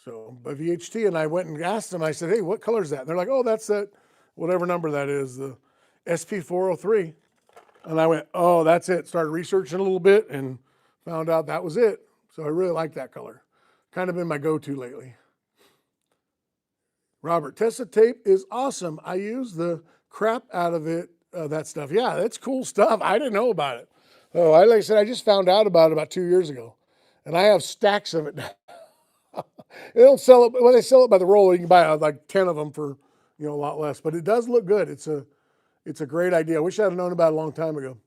So by VHT, and I went and asked them, I said, hey, what color is that? And they're like, oh, that's that, whatever number that is, the SP403. And I went, oh, that's it. Started researching a little bit and found out that was it. So I really like that color. Kind of been my go-to lately. Robert, Tessa tape is awesome. I use the crap out of it, that stuff. Yeah, that's cool stuff. I didn't know about it. Oh, like I said, I just found out about it about 2 years ago. And I have stacks of it now. They don't sell it, well, they sell it by the roll. You can buy like 10 of them for, a lot less. But it does look good. It's a great idea. I wish I'd have known about it a long time ago.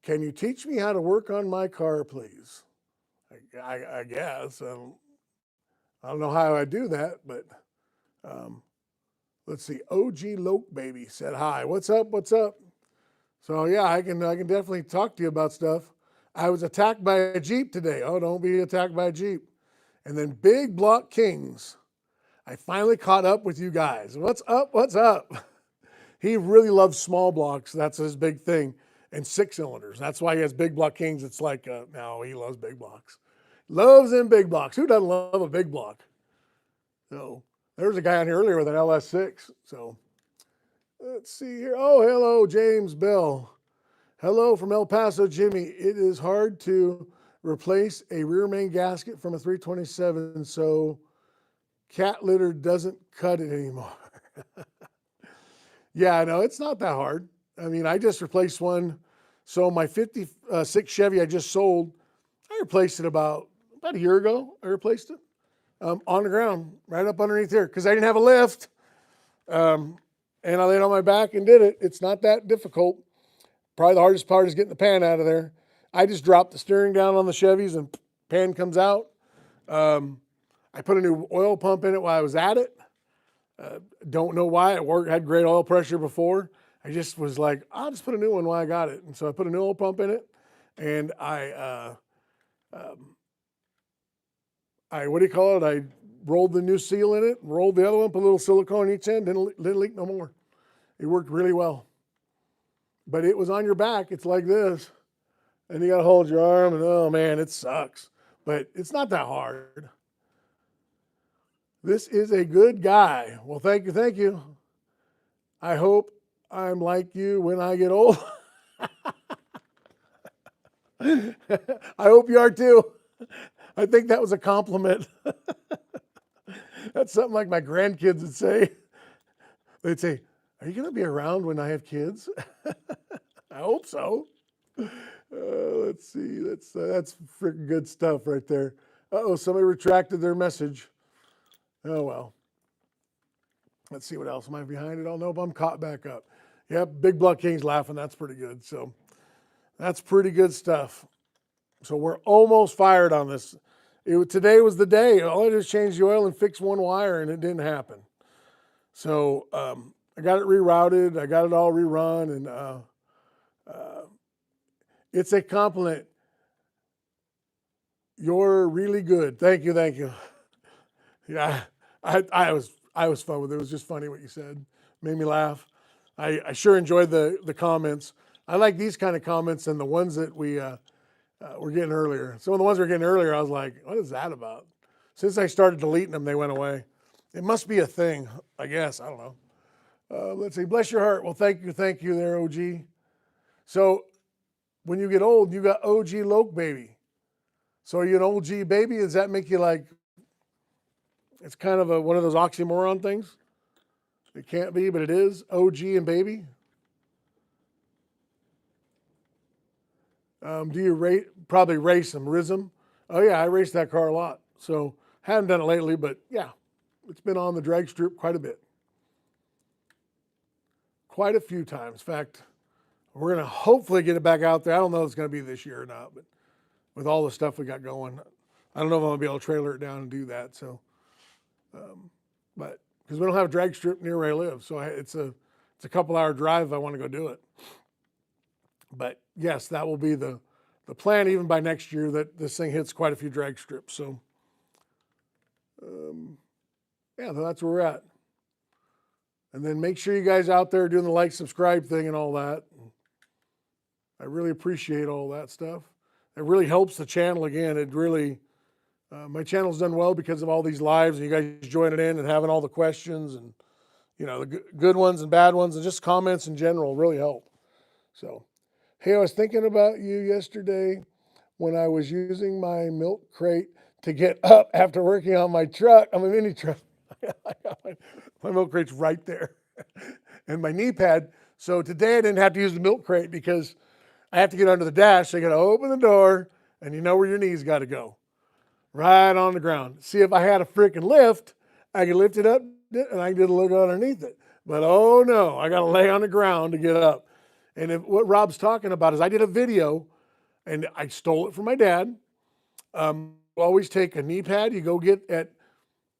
Can you teach me how to work on my car, please? I guess. I don't know how I do that, but let's see. OG Loke Baby said hi. What's up? What's up? So yeah, I can definitely talk to you about stuff. I was attacked by a Jeep today. Oh, don't be attacked by a Jeep. And then Big Block Kings. I finally caught up with you guys. What's up? What's up? He really loves small blocks. That's his big thing. And 6-cylinders. That's why he has Big Block Kings. It's like, no, he loves big blocks. Loves them big blocks. Who doesn't love a big block? So there was a guy on here earlier with an LS6. So let's see here. Oh, hello, James Bell. Hello from El Paso, Jimmy. It is hard to replace a rear main gasket from a 327, so cat litter doesn't cut it anymore. Yeah, no, it's not that hard. I mean, I just replaced one. So my 56 Chevy I just sold, I replaced it about a year ago. I replaced it on the ground, right up underneath here, because I didn't have a lift. And I laid on my back and did it. It's not that difficult. Probably the hardest part is getting the pan out of there. I just dropped the steering down on the Chevys and pan comes out. I put a new oil pump in it while I was at it. Don't know why. It worked, had great oil pressure before. I just was like, I'll just put a new one while I got it. And so I put a new oil pump in it, and I what do you call it? I rolled the new seal in it, rolled the other one, put a little silicone on each end, didn't leak no more. It worked really well. But it was on your back. It's like this. And you got to hold your arm, and oh man, it sucks. But it's not that hard. This is a good guy. Well, thank you, thank you. I hope I'm like you when I get old. I hope you are too. I think that was a compliment. That's something like my grandkids would say. They'd say, "Are you going to be around when I have kids?" I hope so. Let's see. That's freaking good stuff right there. Uh-oh, somebody retracted their message. Oh, well. Let's see what else. Am I behind it? Oh, nope, I'm caught back up. Yep, Big Block King's laughing. That's pretty good. So that's pretty good stuff. So we're almost fired on this. Today was the day. All I did is change the oil and fix one wire, and it didn't happen. So I got it rerouted. I got it all rerun, and it's a compliment. You're really good. Thank you, thank you. Yeah, I was fun with it. It was just funny what you said. Made me laugh. I sure enjoyed the comments. I like these kind of comments and the ones that we were getting earlier. Some of the ones we were getting earlier, I was like, what is that about? Since I started deleting them, they went away. It must be a thing, I guess. I don't know. Let's see. Bless your heart. Well, thank you there, OG. So when you get old, you got OG Loke baby. So are you an OG baby? Does that make you like, it's kind of one of those oxymoron things? It can't be, but it is. OG and baby. Do you probably race them? RISM? Oh yeah, I raced that car a lot. So haven't done it lately, but yeah, it's been on the drag strip quite a bit. Quite a few times. In fact, we're going to hopefully get it back out there. I don't know if it's going to be this year or not, but with all the stuff we got going, I don't know if I'm going to be able to trailer it down and do that. So, but because we don't have a drag strip near where I live, so it's a couple-hour drive if I want to go do it. But yes, that will be the plan even by next year, that this thing hits quite a few drag strips. So, yeah, that's where we're at. And then make sure you guys out there are doing the like, subscribe thing and all that. I really appreciate all that stuff. It really helps the channel. Again, it really, my channel's done well because of all these lives and you guys joining in and having all the questions and, you know, the good ones and bad ones and just comments in general really help. So, hey, I was thinking about you yesterday when I was using my milk crate to get up after working on my truck. I'm a mini truck. My milk crate's right there. And my knee pad. So today I didn't have to use the milk crate because I have to get under the dash. So I got to open the door and you know where your knees got to go. Right on the ground. See, if I had a freaking lift, I could lift it up and I could look underneath it. But oh no, I got to lay on the ground to get up. And what Rob's talking about is I did a video and I stole it from my dad. Always take a knee pad. You go get at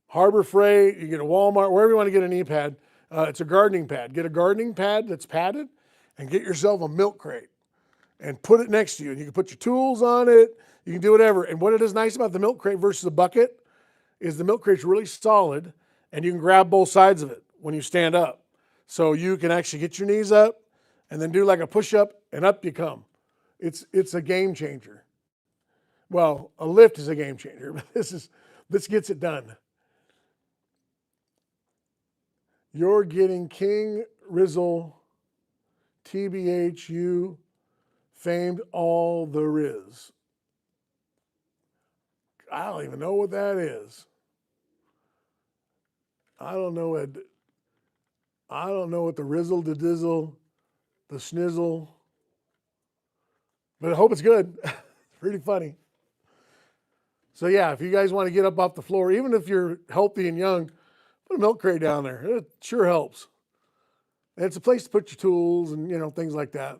Harbor Freight, you get a Walmart, wherever you want to get a knee pad. It's a gardening pad. Get a gardening pad that's padded and get yourself a milk crate and put it next to you. And you can put your tools on it. You can do whatever. And what it is nice about the milk crate versus a bucket is the milk crate's really solid and you can grab both sides of it when you stand up. So you can actually get your knees up and then do like a push-up and up you come. It's a game changer. Well, a lift is a game changer, but this gets it done. You're getting King Rizzle, TBHU, famed all there is. I don't even know what that is. I don't know what the Rizzle, the Dizzle, the Snizzle, but I hope it's good. It's pretty funny. So yeah, if you guys want to get up off the floor, even if you're healthy and young, put a milk crate down there. It sure helps. And it's a place to put your tools and, you know, things like that.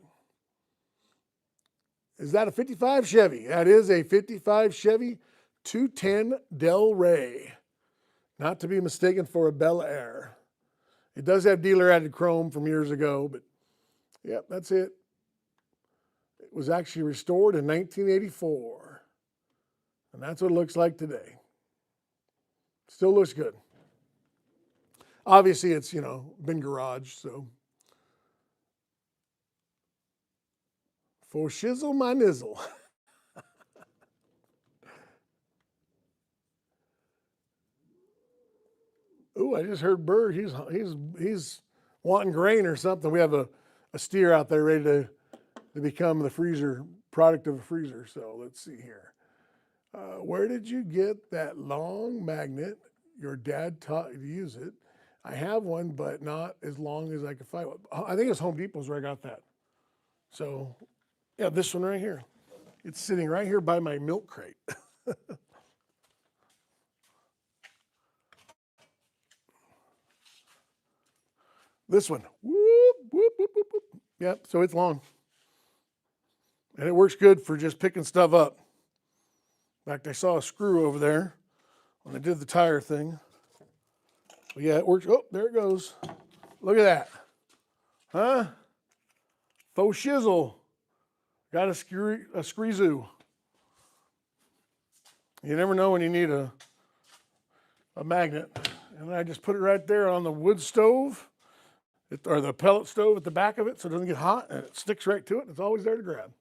Is that a 55 Chevy? That is a 55 Chevy 210 Del Rey. Not to be mistaken for a Bel Air. It does have dealer added chrome from years ago, but yep, that's it. It was actually restored in 1984. And that's what it looks like today. Still looks good. Obviously, it's, you know, been garaged, so. For shizzle my nizzle. Ooh, I just heard Bird. He's wanting grain or something. We have a steer out there ready to become the freezer product of a freezer. So let's see here. Where did you get that long magnet? Your dad taught you to use it. I have one, but not as long as I could find one. I think it's Home Depot's where I got that. So, yeah, this one right here. It's sitting right here by my milk crate. This one. Whoop, whoop, whoop, whoop, whoop. Yep, so it's long. And it works good for just picking stuff up. In fact, I saw a screw over there when I did the tire thing. But yeah, it works. Oh, there it goes. Look at that. Huh? Faux shizzle. Got a screezoo. You never know when you need a magnet. And I just put it right there on the wood stove, or the pellet stove at the back of it so it doesn't get hot, and it sticks right to it. It's always there to grab.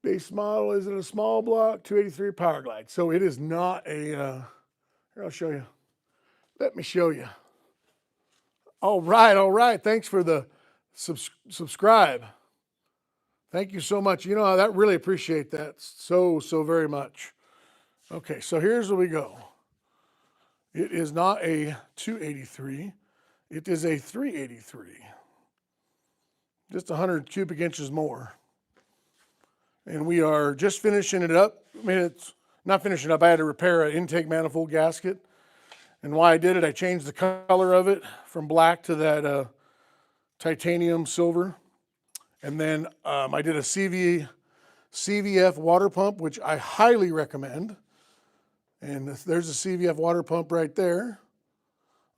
Base model is in a small block, 283 Power Glide. So it is not a, here, I'll show you. Let me show you. All right. Thanks for the subscribe. Thank you so much. You know, I really appreciate that so very much. Okay, so here's where we go. It is not a 283. It is a 383. Just 100 cubic inches more. And we are just finishing it up. I mean, it's not finishing up. I had to repair an intake manifold gasket. And why I did it, I changed the color of it from black to that titanium silver. And then I did a CVF water pump, which I highly recommend. And there's a CVF water pump right there.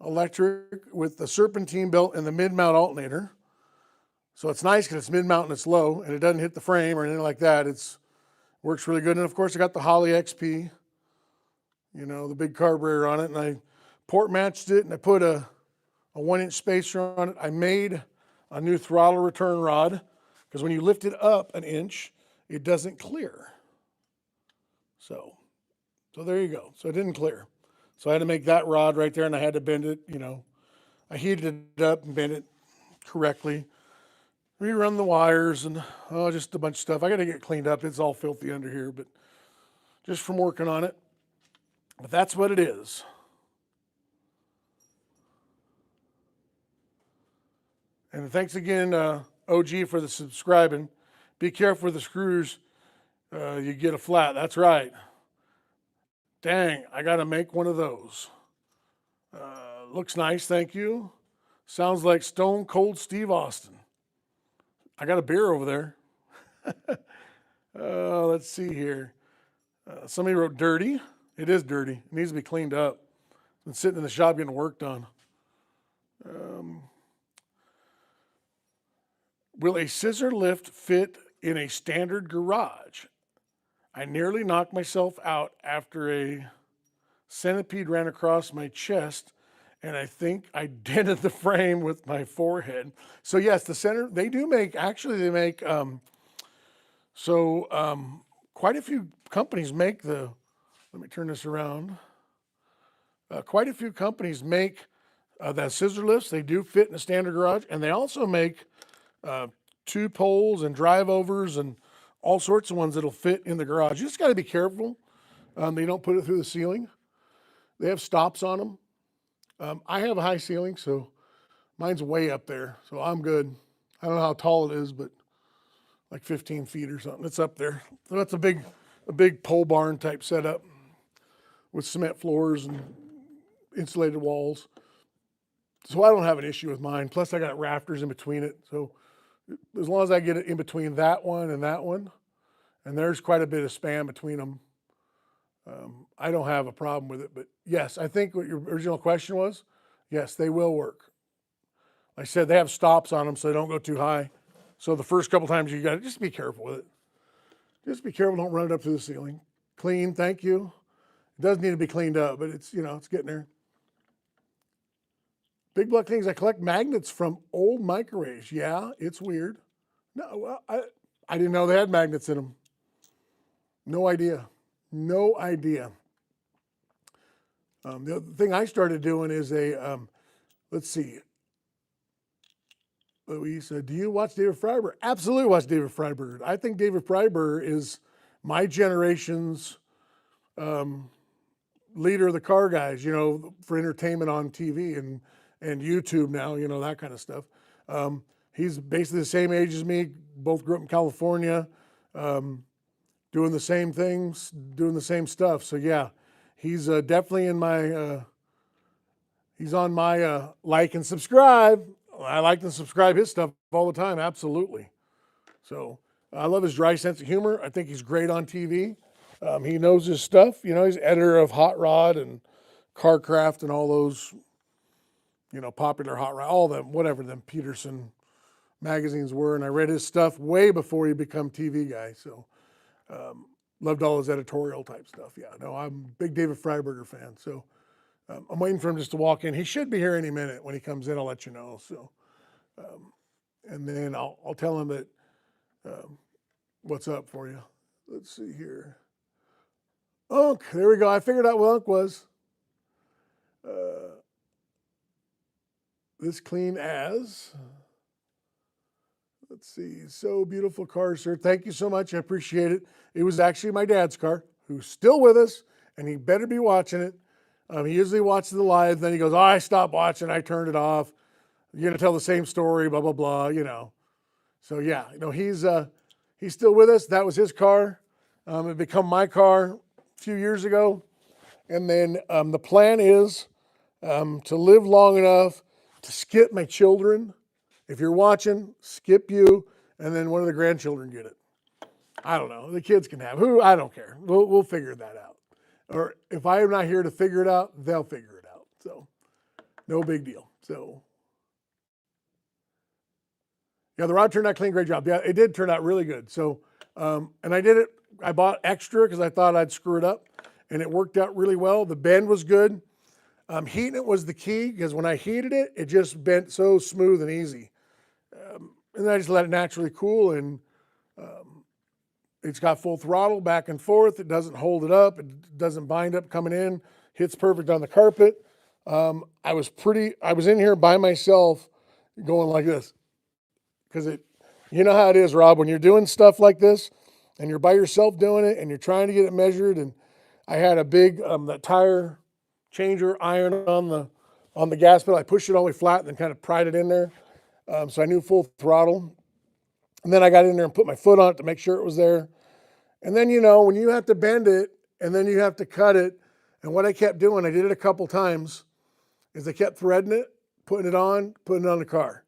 Electric with the serpentine belt and the mid-mount alternator. So it's nice because it's mid-mount and it's low, and it doesn't hit the frame or anything like that. It works really good. And of course, I got the Holley XP, you know, the big carburetor on it, and I port matched it, and I put a 1-inch spacer on it. I made a new throttle return rod because when you lift it up 1 inch, it doesn't clear. So there you go. So it didn't clear. So I had to make that rod right there, and I had to bend it, you know. I heated it up and bent it correctly. Rerun the wires and just a bunch of stuff. I got to get cleaned up. It's all filthy under here, but just from working on it. But that's what it is. And thanks again, OG, for the subscribing. Be careful with the screws. You get a flat. That's right. Dang, I got to make one of those. Looks nice, thank you. Sounds like Stone Cold Steve Austin. I got a beer over there. Let's see here. Somebody wrote dirty. It is dirty. It needs to be cleaned up. It's been sitting in the shop getting work done. Will a scissor lift fit in a standard garage? I nearly knocked myself out after a centipede ran across my chest, and I think I dented the frame with my forehead. So yes, the center, they do make, actually they make, quite a few companies make the, let me turn this around. Quite a few companies make that scissor lifts. They do fit in a standard garage, and they also make 2 poles and drive overs and all sorts of ones that'll fit in the garage. You just got to be careful. They don't put it through the ceiling. They have stops on them. I have a high ceiling, so mine's way up there, so I'm good. I don't know how tall it is, but like 15 feet or something. It's up there. So that's a big pole barn type setup with cement floors and insulated walls. So I don't have an issue with mine. Plus I got rafters in between it. So as long as I get it in between that one, and there's quite a bit of span between them, I don't have a problem with it. But yes, I think what your original question was, yes, they will work. Like I said, they have stops on them so they don't go too high. So the first couple times you got to just be careful with it. Just be careful, don't run it up to the ceiling. Clean, thank you. It does need to be cleaned up, but it's, it's getting there. Big Block Kings, I collect magnets from old microwaves. Yeah, it's weird. No, well, I didn't know they had magnets in them. No idea. No idea. The other thing I started doing is let's see. Louise said, do you watch David Freiberg? Absolutely watch David Freiberg. I think David Freiberg is my generation's leader of the car guys, for entertainment on TV and YouTube now, that kind of stuff. He's basically the same age as me, both grew up in California, doing the same things, doing the same stuff. So yeah, he's definitely in my, he's on my like and subscribe. I like to subscribe his stuff all the time, absolutely. So I love his dry sense of humor. I think he's great on TV. He knows his stuff. He's editor of Hot Rod and CarCraft and all those, popular Hot Rod, all them, whatever them Peterson magazines were. And I read his stuff way before he became TV guy. So loved all his editorial type stuff. Yeah, no, I'm a big David Freiberger fan. So I'm waiting for him just to walk in. He should be here any minute. When he comes in, I'll let you know. So, and then I'll tell him that what's up for you. Let's see here. Unk, there we go. I figured out what Unk was. This clean as. Let's see. So beautiful car, sir. Thank you so much. I appreciate it. It was actually my dad's car, who's still with us, and he better be watching it. He usually watches the live. Then he goes, I stopped watching. I turned it off. You're going to tell the same story, blah, blah, blah, So yeah, he's still with us. That was his car. It became my car a few years ago. And then the plan is to live long enough to skip my children. If you're watching, skip you, and then one of the grandchildren get it. I don't know. The kids can have who. I don't care. We'll figure that out. Or if I am not here to figure it out, they'll figure it out. So no big deal. So yeah, the rod turned out clean. Great job. Yeah, it did turn out really good. So, and I did it. I bought extra because I thought I'd screw it up, and it worked out really well. The bend was good. Heating it was the key because when I heated it, it just bent so smooth and easy. And then I just let it naturally cool, and it's got full throttle back and forth. It doesn't hold it up. It doesn't bind up coming in. Hits perfect on the carpet. I was in here by myself going like this because you know how it is, Rob, when you're doing stuff like this and you're by yourself doing it and you're trying to get it measured. And I had a big, that tire changer iron on the gas pedal. I pushed it all the way flat and then kind of pried it in there. So I knew full throttle. And then I got in there and put my foot on it to make sure it was there. And then, when you have to bend it and then you have to cut it, and what I kept doing, I did it a couple times, is I kept threading it, putting it on the car,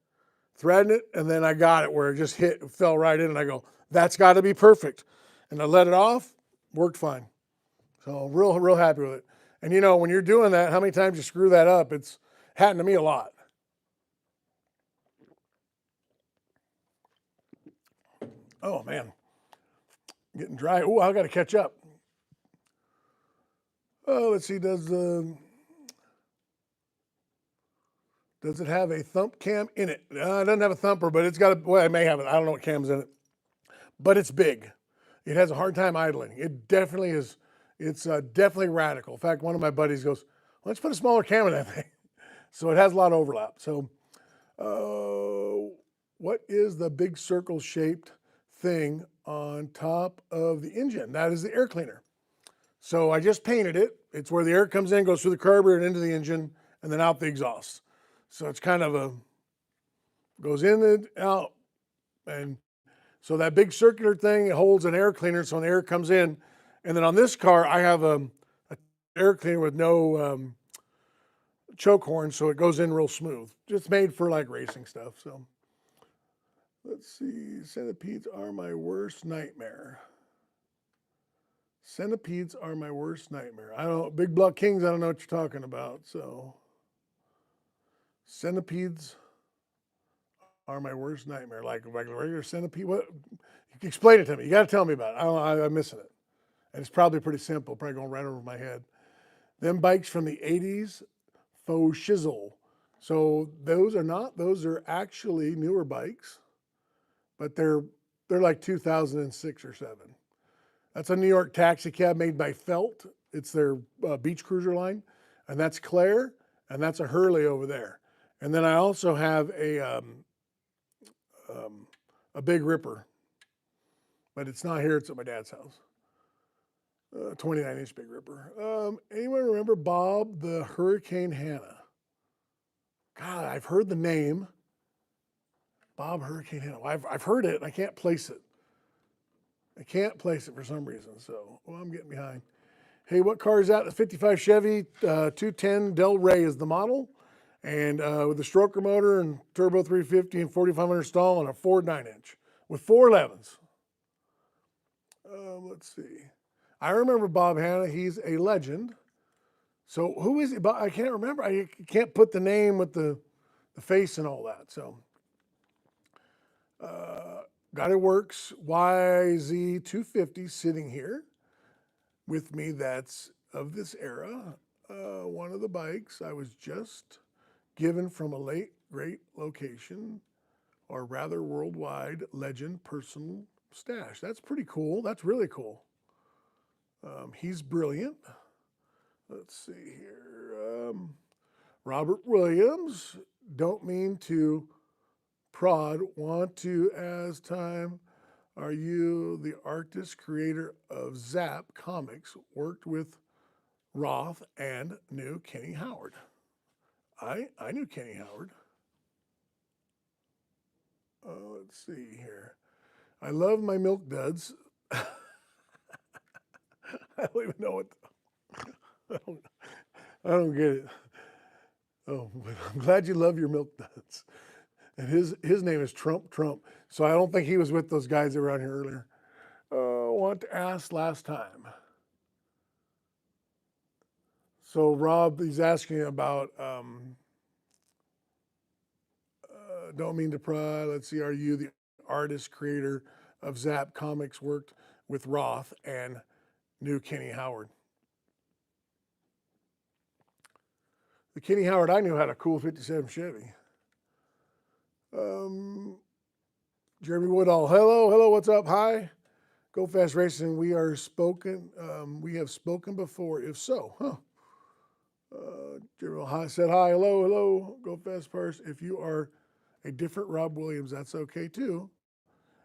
threading it, and then I got it where it just fell right in, and I go, that's got to be perfect. And I let it off, worked fine. So real happy with it. And when you're doing that, how many times you screw that up? It's happened to me a lot. Oh man, getting dry. Oh, I got to catch up. Oh, let's see. Does it have a thump cam in it? It doesn't have a thumper, but it's got well, it may have it. I don't know what cam's in it, but it's big. It has a hard time idling. It definitely is. It's definitely radical. In fact, one of my buddies goes, let's put a smaller cam in that thing. So it has a lot of overlap. So what is the big circle shaped thing on top of the engine? That is the air cleaner. So I just painted it. It's where the air comes in, goes through the carburetor and into the engine, and then out the exhaust. So it's kind of goes in and out. And so that big circular thing holds an air cleaner, so when the air comes in. And then on this car, I have a air cleaner with no choke horn, so it goes in real smooth. Just made for like racing stuff. So let's see. Centipedes are my worst nightmare. Centipedes are my worst nightmare. I don't, Big Block Kings, I don't know what you're talking about. So centipedes are my worst nightmare. Like a regular centipede. What? Explain it to me. You got to tell me about it. I'm missing it. And it's probably pretty simple, probably going right over my head. Them bikes from the 80s, faux shizzle. So those are actually newer bikes, but they're like 2006 or 7. That's a New York taxi cab made by Felt. It's their beach cruiser line, and that's Claire, and that's a Hurley over there. And then I also have a Big Ripper, but it's not here. It's at my dad's house. 29-inch Big Ripper. Anyone remember Bob the Hurricane Hannah? God, I've heard the name. Bob Hurricane Hannah. I've heard it, and I can't place it. I can't place it for some reason, so I'm getting behind. Hey, what car is that? The 55 Chevy 210 Del Rey is the model, and with a stroker motor and turbo 350 and 4,500 stall and a Ford 9-inch with 411s. Let's see. I remember Bob Hanna. He's a legend. So who is he? I can't remember. I can't put the name with the face and all that. So Got It Works YZ250 sitting here with me. That's of this era. One of the bikes I was just given from a late great location, or rather worldwide legend personal stash. That's pretty cool. That's really cool. He's brilliant. Let's see here. Robert Williams, don't mean to prod, want to as time. Are you the artist creator of Zap Comics? Worked with Roth and knew Kenny Howard. I knew Kenny Howard. Let's see here. I love my milk duds. I don't even know what. I don't get it. Oh, but I'm glad you love your milk duds. And his name is Trump. So I don't think he was with those guys that were out here earlier. Want to ask last time. So Rob, he's asking about, don't mean to pry. Let's see, are you the artist creator of Zap Comics? Worked with Roth and knew Kenny Howard. The Kenny Howard I knew had a cool 57 Chevy. Jeremy Woodall, hello, what's up? Hi, Go Fast Racing. We have spoken before. If so, huh? Jeremy said hi, hello, Go Fast Purse. If you are a different Rob Williams, that's okay too.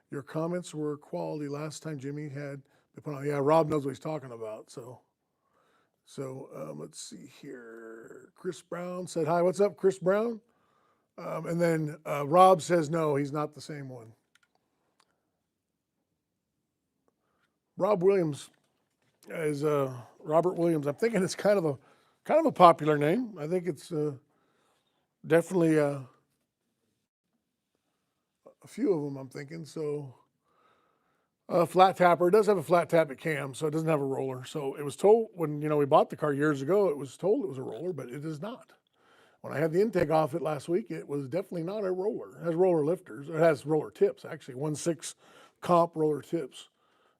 Your comments were quality last time Jimmy had the put on. Yeah, Rob knows what he's talking about. So let's see here. Chris Brown said hi. What's up, Chris Brown? And then Rob says no, he's not the same one. Rob Williams is Robert Williams. I'm thinking it's kind of a popular name. I think it's definitely a few of them. I'm thinking so. Flat tapper. It does have a flat tappet cam, so it doesn't have a roller. So it was told when we bought the car years ago, it was told it was a roller, but it is not. When I had the intake off it last week, it was definitely not a roller. It has roller lifters. It has roller tips, actually, 1/6 comp roller tips.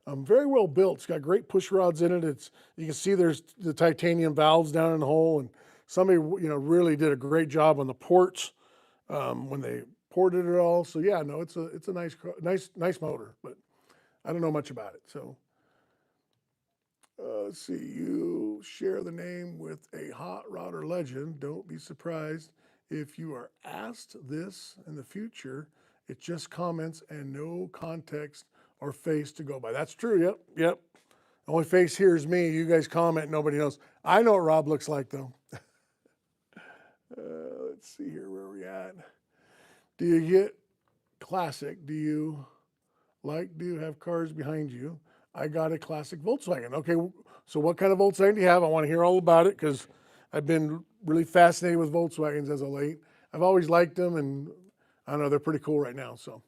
Very well built. It's got great push rods in it. You can see there's the titanium valves down in the hole, and somebody really did a great job on the ports when they ported it all. So yeah, no, it's a nice motor, but I don't know much about it. So let's see. You share the name with a hot rodder legend. Don't be surprised if you are asked this in the future. It's just comments and no context or face to go by. That's true. Yep. The only face here is me. You guys comment, nobody knows. I know what Rob looks like, though. Let's see here where we at. Do you get classic? Do you have cars behind you? I got a classic Volkswagen. Okay, so what kind of Volkswagen do you have? I want to hear all about it because I've been really fascinated with Volkswagens as of late. I've always liked them, and I don't know, they're pretty cool right now. So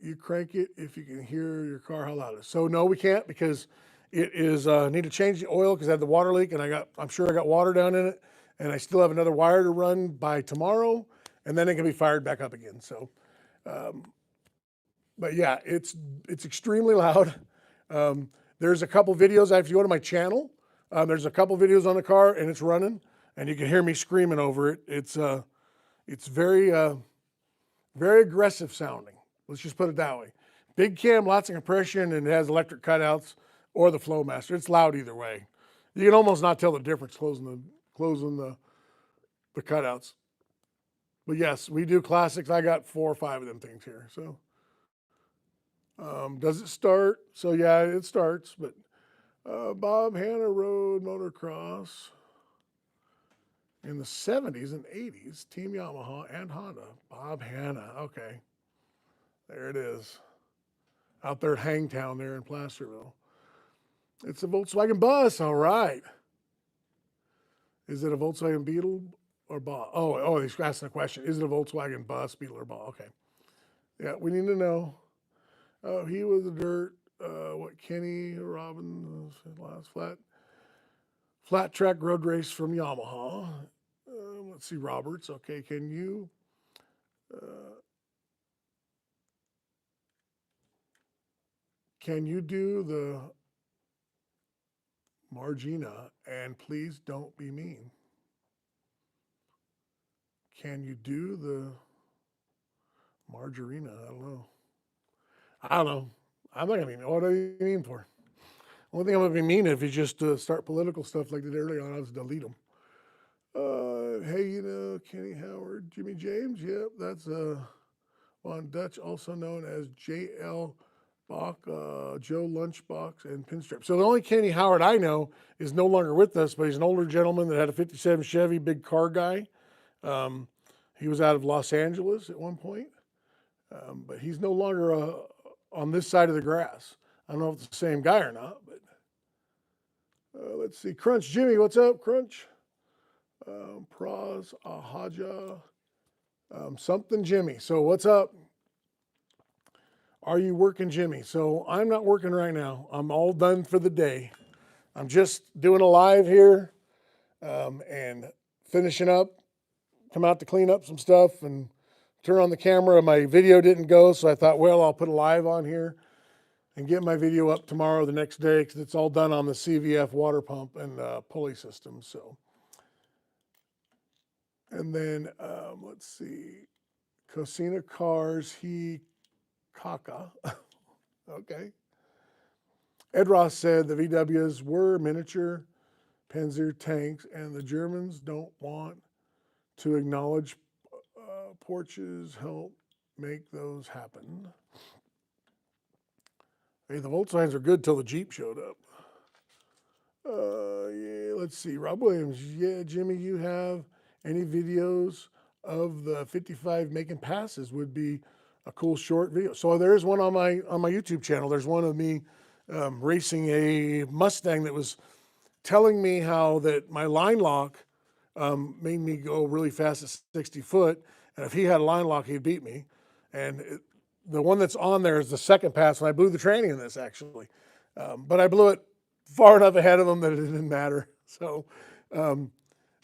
you crank it if you can hear your car how loud it is. So no, we can't because it is need to change the oil because I had the water leak, and I'm sure I got water down in it, and I still have another wire to run by tomorrow, and then it can be fired back up again. So, but yeah, it's extremely loud. There's a couple videos. If you go to my channel, There's a couple videos on the car, and it's running, and you can hear me screaming over it. It's very very aggressive sounding. Let's just put it that way. Big cam, lots of compression, and it has electric cutouts or the Flowmaster. It's loud either way. You can almost not tell the difference closing the cutouts. But yes, we do classics. I got 4 or 5 of them things here. So, does it start? So yeah, it starts. But Bob Hanna rode motocross in the 70s and 80s. Team Yamaha and Honda. Bob Hanna. Okay, there it is. Out there at Hangtown there in Placerville. It's a Volkswagen bus. All right. Is it a Volkswagen Beetle or Ball? Oh, he's asking a question. Is it a Volkswagen bus, Beetle, or Ball? Okay. Yeah, we need to know. Oh, he was a dirt. What Kenny Robbins last flat track road race from Yamaha. Let's see, Roberts. Okay, can you do the Margina and please don't be mean? Can you do the Margarina? I don't know. I'm not gonna be mean. What are you mean for? Only thing I'm gonna be mean if you just start political stuff like they did earlier on. I'll just delete them. Hey, Kenny Howard, Jimmy James. Yep, that's Von Dutch, also known as J.L. Bach, Joe Lunchbox, and Pinstripe. So the only Kenny Howard I know is no longer with us, but he's an older gentleman that had a 57 Chevy, big car guy. He was out of Los Angeles at one point, but he's no longer on this side of the grass. I don't know if it's the same guy or not, but let's see. Crunch Jimmy, what's up, Crunch? Praz Ahaja, something Jimmy. So what's up? Are you working, Jimmy? So I'm not working right now. I'm all done for the day. I'm just doing a live here and finishing up. Come out to clean up some stuff and turn on the camera. My video didn't go, so I thought, well, I'll put a live on here and get my video up tomorrow, the next day, because it's all done on the CVF water pump and pulley system. So, and then let's see, Cosina Cars, Kaka. Okay. Ed Ross said the VWs were miniature Panzer tanks, and the Germans don't want to acknowledge Porsches help make those happen. Hey, the Volkswagens are good till the Jeep showed up. Yeah, let's see. Rob Williams. Yeah, Jimmy, you have any videos of the 55 making passes? Would be a cool short video. So there's one on my YouTube channel. There's one of me racing a Mustang that was telling me how that my line lock made me go really fast at 60 foot. And if he had a line lock, he'd beat me. And the one that's on there is the second pass, and I blew the tranny in this actually. But I blew it far enough ahead of him that it didn't matter. So, and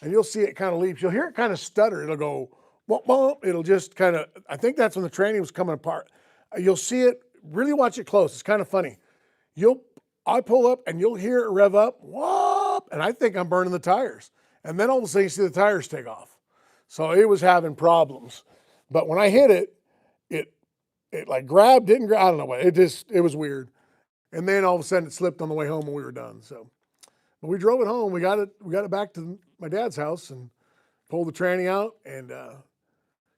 you'll see it kind of leaps. You'll hear it kind of stutter. It'll go, womp, womp. It'll just kind of, I think that's when the tranny was coming apart. You'll see it, really watch it close. It's kind of funny. I pull up and you'll hear it rev up, whoop, and I think I'm burning the tires. And then all of a sudden you see the tires take off. So it was having problems. But when I hit it, it like grabbed, didn't grab, I don't know what, it was weird. And then all of a sudden it slipped on the way home when we were done. So, but we drove it home. We got it back to my dad's house and pulled the tranny out. And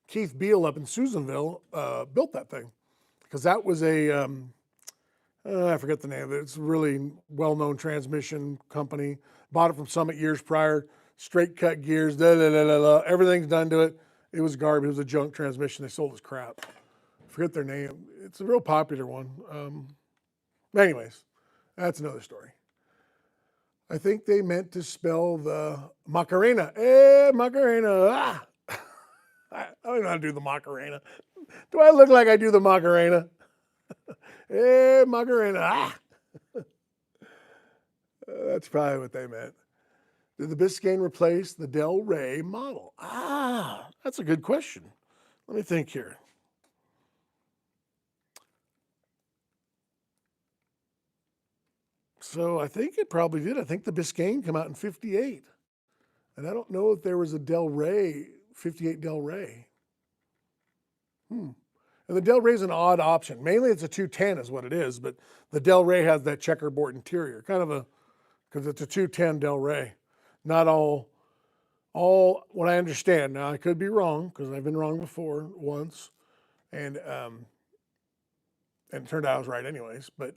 Keith Beal up in Susanville built that thing because that was a I forget the name of it. It's a really well-known transmission company. Bought it from Summit years prior. Straight cut gears, everything's done to it. It was garbage. It was a junk transmission. They sold as crap. I forget their name. It's a real popular one. Anyways, that's another story. I think they meant to spell the Macarena. Hey, Macarena. Ah. I don't know how to do the Macarena. Do I look like I do the Macarena? Hey, Macarena. Ah. That's probably what they meant. Did the Biscayne replace the Del Rey model? Ah, that's a good question. Let me think here. So I think it probably did. I think the Biscayne came out in 58. And I don't know if there was a Del Rey, 58 Del Rey. And the Del Rey is an odd option. Mainly it's a 210 is what it is, but the Del Rey has that checkerboard interior, kind of because it's a 210 Del Rey. Not all what I understand. Now I could be wrong because I've been wrong before once, and it turned out I was right anyways. But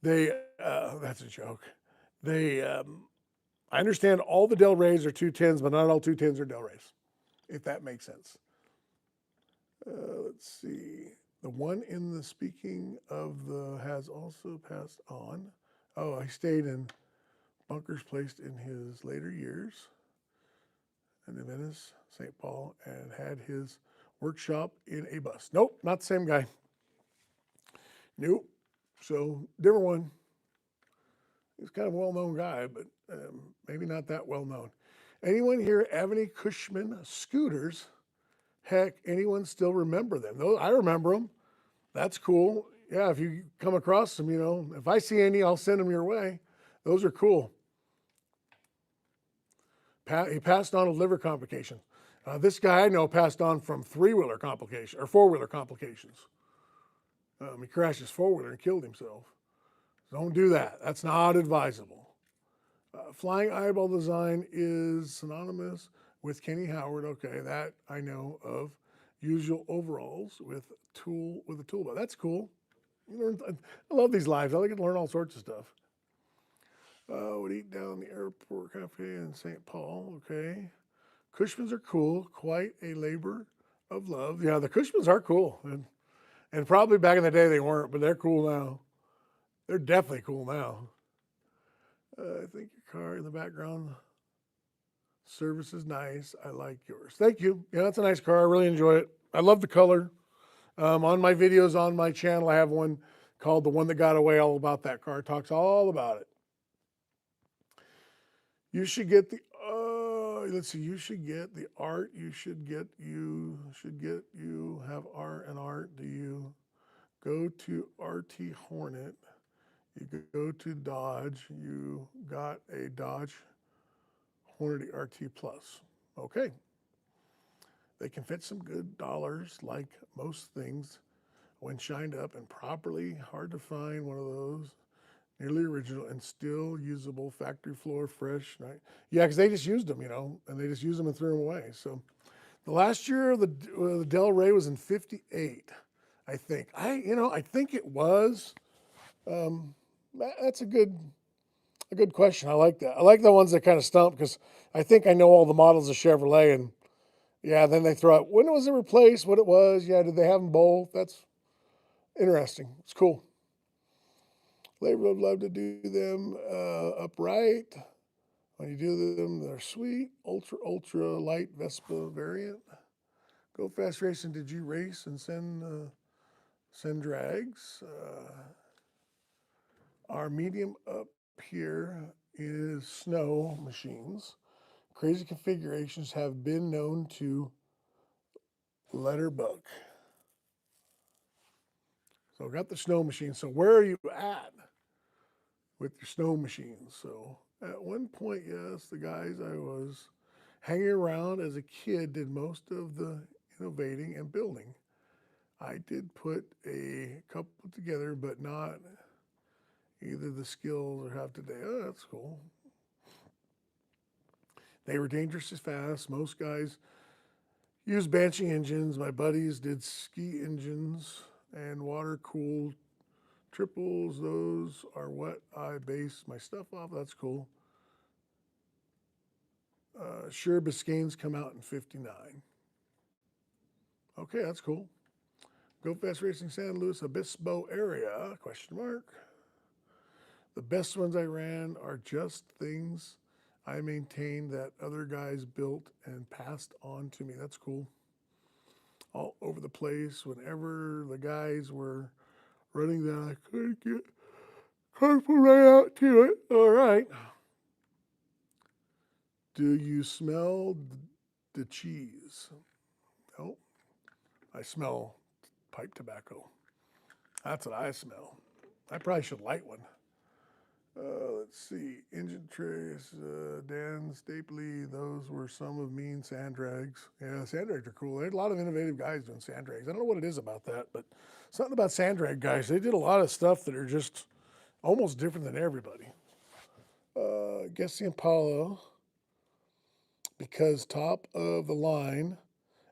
they that's a joke. They I understand all the Del Reys are 210s, but not all 210s are Del Reys, if that makes sense. Let's see. The one in the speaking of the has also passed on. Oh, he stayed in bunkers placed in his later years in Venice, St. Paul, and had his workshop in a bus. Nope, not the same guy. Nope. So, different one. He's kind of a well-known guy, but maybe not that well-known. Anyone here have any Cushman scooters? Heck, anyone still remember them? Those, I remember them. That's cool. Yeah, if you come across them, if I see any, I'll send them your way. Those are cool. He passed on with liver complications. This guy I know passed on from three-wheeler complications or four-wheeler complications. He crashed his four-wheeler and killed himself. Don't do that. That's not advisable. Flying eyeball design is synonymous with Kenny Howard. Okay, that I know of. Usual overalls with a toolbar. That's cool. I love these lives. I like to learn all sorts of stuff. Would eat down the airport cafe in St. Paul. Okay. Cushmans are cool. Quite a labor of love. Yeah, the Cushmans are cool. And probably back in the day they weren't, but they're cool now. They're definitely cool now. I think your car in the background service is nice. I like yours. Thank you. Yeah, that's a nice car. I really enjoy it. I love the color. On my videos on my channel, I have one called The One That Got Away, all about that car. It talks all about it. You should get the, let's see, you should get the art. You have art and art. Do you go to RT Hornet? You go to Dodge. You got a Dodge Hornet RT Plus. Okay. They can fit some good dollars like most things when shined up and properly. Hard to find one of those. Nearly original and still usable, factory floor, fresh. Right? Yeah, because they just used them, and they just used them and threw them away. So the last year the Del Rey was in 58, I think. I think it was. That's a good question. I like that. I like the ones that kind of stump because I think I know all the models of Chevrolet, and yeah, then they throw out when was it replaced, what it was. Yeah, did they have them both? That's interesting. It's cool. Labor would love to do them upright. When you do them, they're sweet. Ultra light Vespa variant. Go Fast Racing. Did you race and send drags? Our medium up here is snow machines. Crazy configurations have been known to letterbuck. So got the snow machine. So where are you at with your snow machines? So at one point, yes, the guys I was hanging around as a kid did most of the innovating and building. I did put a couple together, but not either the skills or have today. Oh, that's cool. They were dangerously fast. Most guys used Banshee engines. My buddies did ski engines and water-cooled triples. Those are what I base my stuff off. That's cool. Sure, Biscaynes come out in 59. Okay, that's cool. Go Fast Racing San Luis Obispo area, question mark. The best ones I ran are just things I maintained that other guys built and passed on to me. That's cool. All over the place. Whenever the guys were running that, I couldn't get careful right out to it. All right. Do you smell the cheese? No. I smell pipe tobacco. That's what I smell. I probably should light one. Let's see. Engine trays, Dan Stapley. Those were some of mean sand drags. Yeah, sand drags are cool. There's a lot of innovative guys doing sand drags. I don't know what it is about that, but something about sand drag guys. They did a lot of stuff that are just almost different than everybody. I guess the Impala, because top of the line,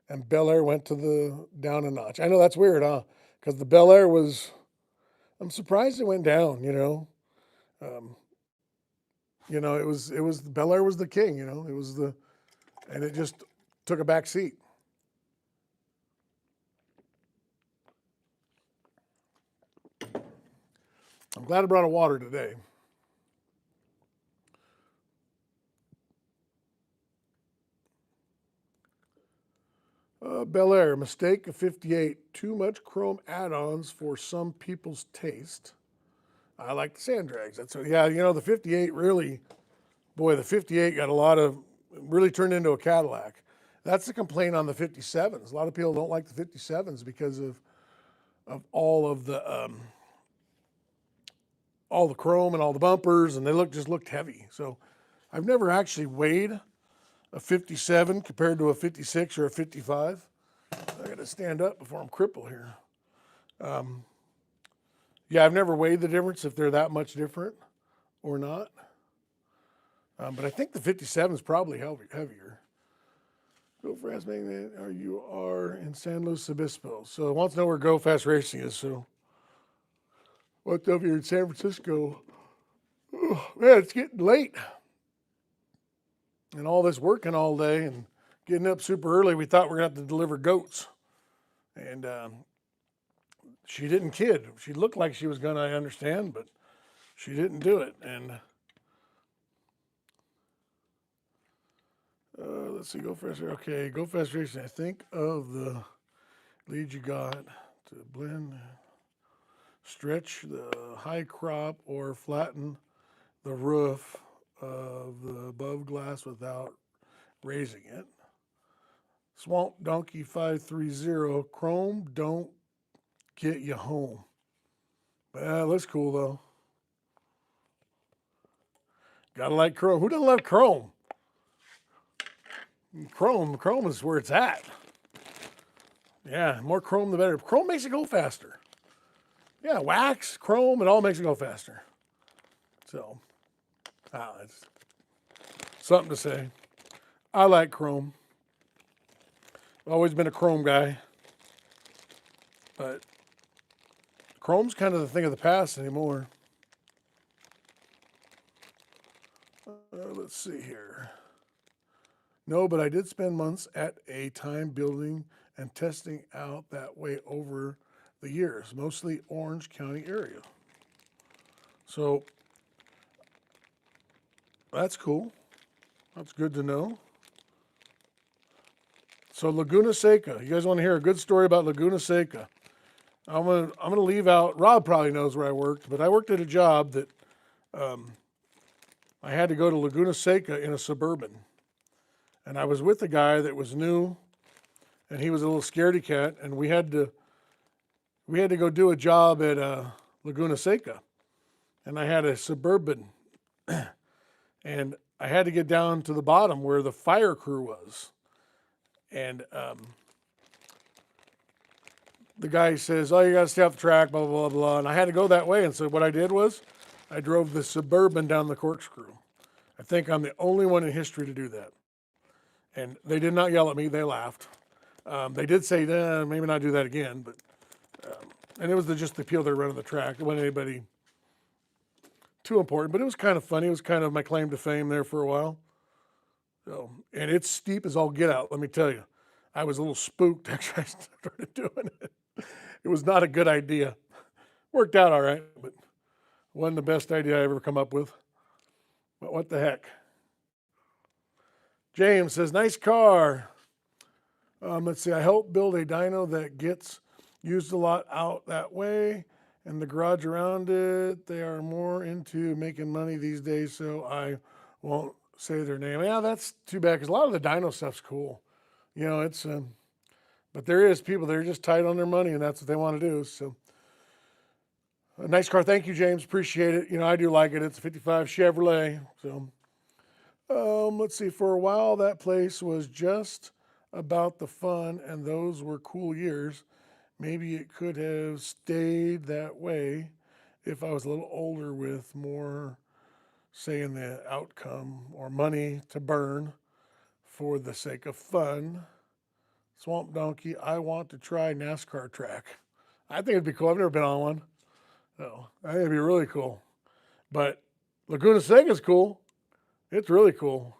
and Bel Air went to the down a notch. I know that's weird, huh? Because the Bel Air was, I'm surprised it went down. Um, it was Bel Air was the king. It was and it just took a back seat. I'm glad I brought a water today. Bel Air, mistake of 58. Too much chrome add-ons for some people's taste. I like the sand drags. The 58 really, boy, the 58 got really turned into a Cadillac. That's the complaint on the 57s. A lot of people don't like the 57s because of all of all the chrome and all the bumpers, and they just looked heavy. So I've never actually weighed a 57 compared to a 56 or a 55. I got to stand up before I'm crippled here. I've never weighed the difference if they're that much different or not. But I think the 57 is probably heavier. Go Fast Magnet, you are in San Luis Obispo. So I want to know where Go Fast Racing is. So what's up here in San Francisco? Oh, man, it's getting late. And all this working all day and getting up super early, we thought we were going to have to deliver goats. And she didn't kid. She looked like she was going to, I understand, but she didn't do it. And let's see, Go Fast Racing. Okay, Go Fast Racing. I think of the lead you got to blend, stretch the high crop, or flatten the roof of the above glass without raising it. Swamp Donkey 530, chrome don't get you home. Well, looks cool though. Gotta like chrome. Who doesn't love chrome? Chrome is where it's at. Yeah, more chrome the better. Chrome makes it go faster. Yeah, wax, chrome, it all makes it go faster. So, it's something to say. I like chrome. Always been a chrome guy. But chrome's kind of the thing of the past anymore. Let's see here. No, but I did spend months at a time building and testing out that way over the years, mostly Orange County area. So that's cool. That's good to know. So Laguna Seca. You guys want to hear a good story about Laguna Seca? I'm gonna leave out. Rob probably knows where I worked, but I worked at a job that I had to go to Laguna Seca in a Suburban, and I was with a guy that was new, and he was a little scaredy cat, and we had to go do a job at Laguna Seca, and I had a Suburban, and I had to get down to the bottom where the fire crew was, and the guy says, "Oh, you got to stay off the track, blah, blah, blah, blah." And I had to go that way. And so what I did was I drove the Suburban down the corkscrew. I think I'm the only one in history to do that. And they did not yell at me. They laughed. They did say, maybe not do that again. But and it was just the people that were running the track. It wasn't anybody too important. But it was kind of funny. It was kind of my claim to fame there for a while. So, and it's steep as all get out, let me tell you. I was a little spooked after I started doing it. It was not a good idea. Worked out all right, but wasn't the best idea I ever come up with. But what the heck? James says, nice car. Let's see, I helped build a dyno that gets used a lot out that way, and the garage around it. They are more into making money these days, so I won't say their name. Yeah, that's too bad, because a lot of the dyno stuff's cool. It's but there is people that are just tight on their money, and that's what they want to do. So A nice car. Thank you, James. Appreciate it. You know, I do like it. It's a 55 Chevrolet. So, let's see. For a while, that place was just about the fun, and those were cool years. Maybe it could have stayed that way if I was a little older with more say in the outcome or money to burn for the sake of fun. Swamp Donkey, I want to try NASCAR track. I think it'd be cool. I've never been on one. So I think it'd be really cool. But Laguna Seca's cool. It's really cool.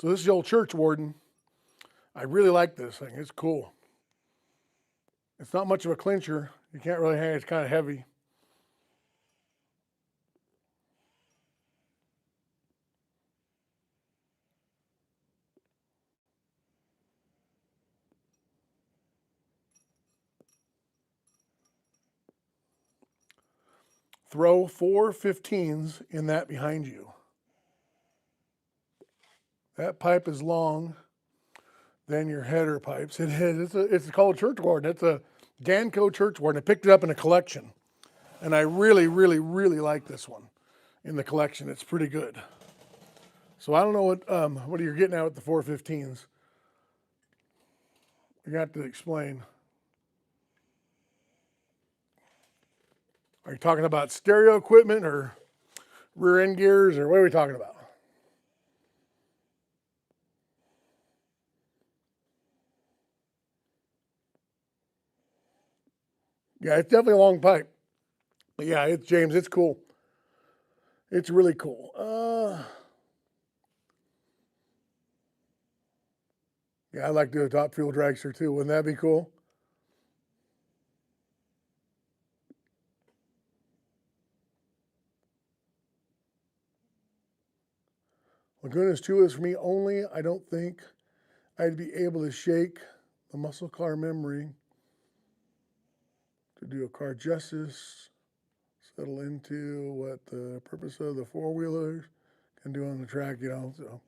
So this is the old church warden. I really like this thing. It's cool. It's not much of a clincher. You can't really hang it. It's kind of heavy. Throw 4 15s in that behind you. That pipe is long than your header pipes. It is. It's called a church warden. It's a Danco church warden. I picked it up in a collection, and I really, really, really like this one in the collection. It's pretty good. So I don't know what you're getting at with the 4 15s. You got to explain. Are you talking about stereo equipment or rear end gears, or what are we talking about? Yeah, it's definitely a long pipe. But yeah, it's James. It's cool. It's really cool. Yeah, I'd like to do a top fuel dragster too. Wouldn't that be cool? Laguna's too is for me only. I don't think I'd be able to shake the muscle car memory to do a car justice, settle into what the purpose of the four wheelers can do on the track, you know. So,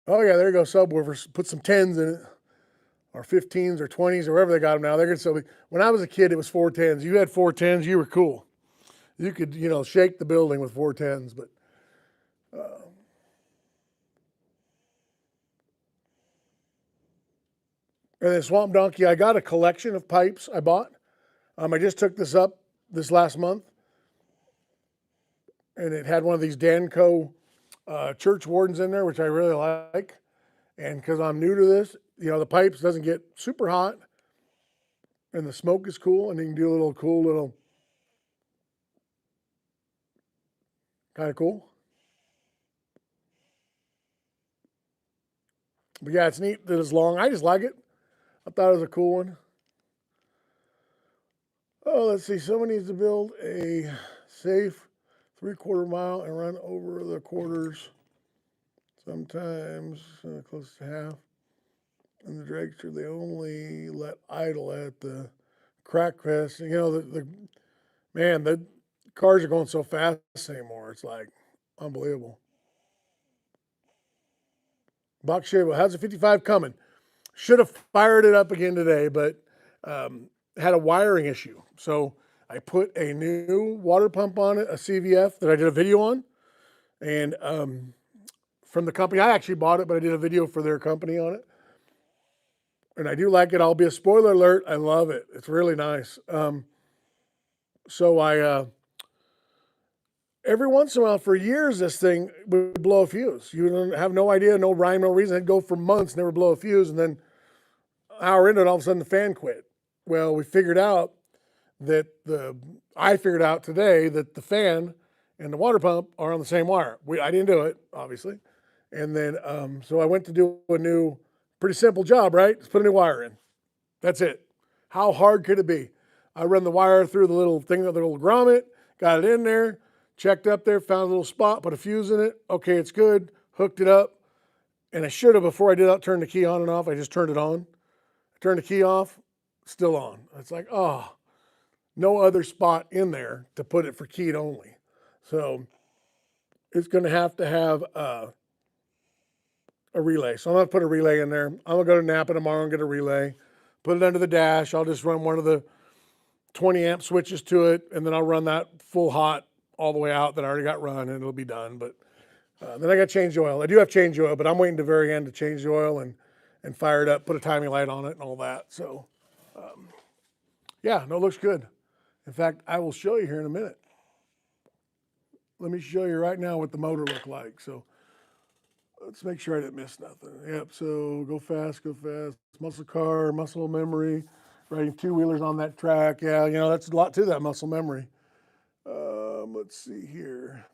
oh yeah, there you go, subwoofers. Put some 10s in it, or 15s, or 20s, or wherever they got them now. They're gonna still be. When I was a kid, it was 410s. You had 410s, you were cool. You could, you know, shake the building with 410s, but. And then Swamp Donkey, I got a collection of pipes I bought. I just took this up this last month, and it had one of these Danco church wardens in there, which I really like. And because I'm new to this, you know, the pipes doesn't get super hot, and the smoke is cool, and you can do a little cool little, kind of cool. But yeah, it's neat that it's long. I just like it. I thought it was a cool one. Oh, let's see. Someone needs to build a safe 3/4 mile and run over the quarters. Sometimes close to half. And the dragster, they only let idle at the crack fest. You know, man, the cars are going so fast anymore. It's like unbelievable. Box Chevy, how's the 55 coming? Should have fired it up again today, but had a wiring issue. So I put a new water pump on it, a CVF that I did a video on. And from the company, I actually bought it, but I did a video for their company on it. And I do like it. I'll be a spoiler alert. I love it. It's really nice. So I, every once in a while, for years, this thing would blow a fuse. You would have no idea, no rhyme, no reason. It'd go for months, never blow a fuse. And then an hour into it, all of a sudden the fan quit. Well, we figured out that I figured out today that the fan and the water pump are on the same wire. I didn't do it, obviously. And then, so I went to do a new, pretty simple job, right? Just put a new wire in. That's it. How hard could it be? I run the wire through the little thing, the little grommet, got it in there, checked up there, found a little spot, put a fuse in it. Okay, it's good. Hooked it up. And I should have, before I did that, turn the key on and off. I just turned it on. I turned the key off, still on. It's like, oh, no other spot in there to put it for keyed only. So it's going to have a relay. So I'm going to put a relay in there. I'm going to go to Napa tomorrow and get a relay. Put it under the dash. I'll just run one of the 20 amp switches to it, and then I'll run that full hot all the way out that I already got run, and it'll be done. But then I got to change the oil. I do have change oil, but I'm waiting to the very end to change the oil and fire it up, put a timing light on it and all that. So, yeah, no, it looks good. In fact, I will show you here in a minute. Let me show you right now what the motor looked like. So let's make sure I didn't miss nothing. Yep, so go fast, go fast. Muscle car, muscle memory, riding two-wheelers on that track. Yeah, you know, that's a lot to that muscle memory. Let's see here.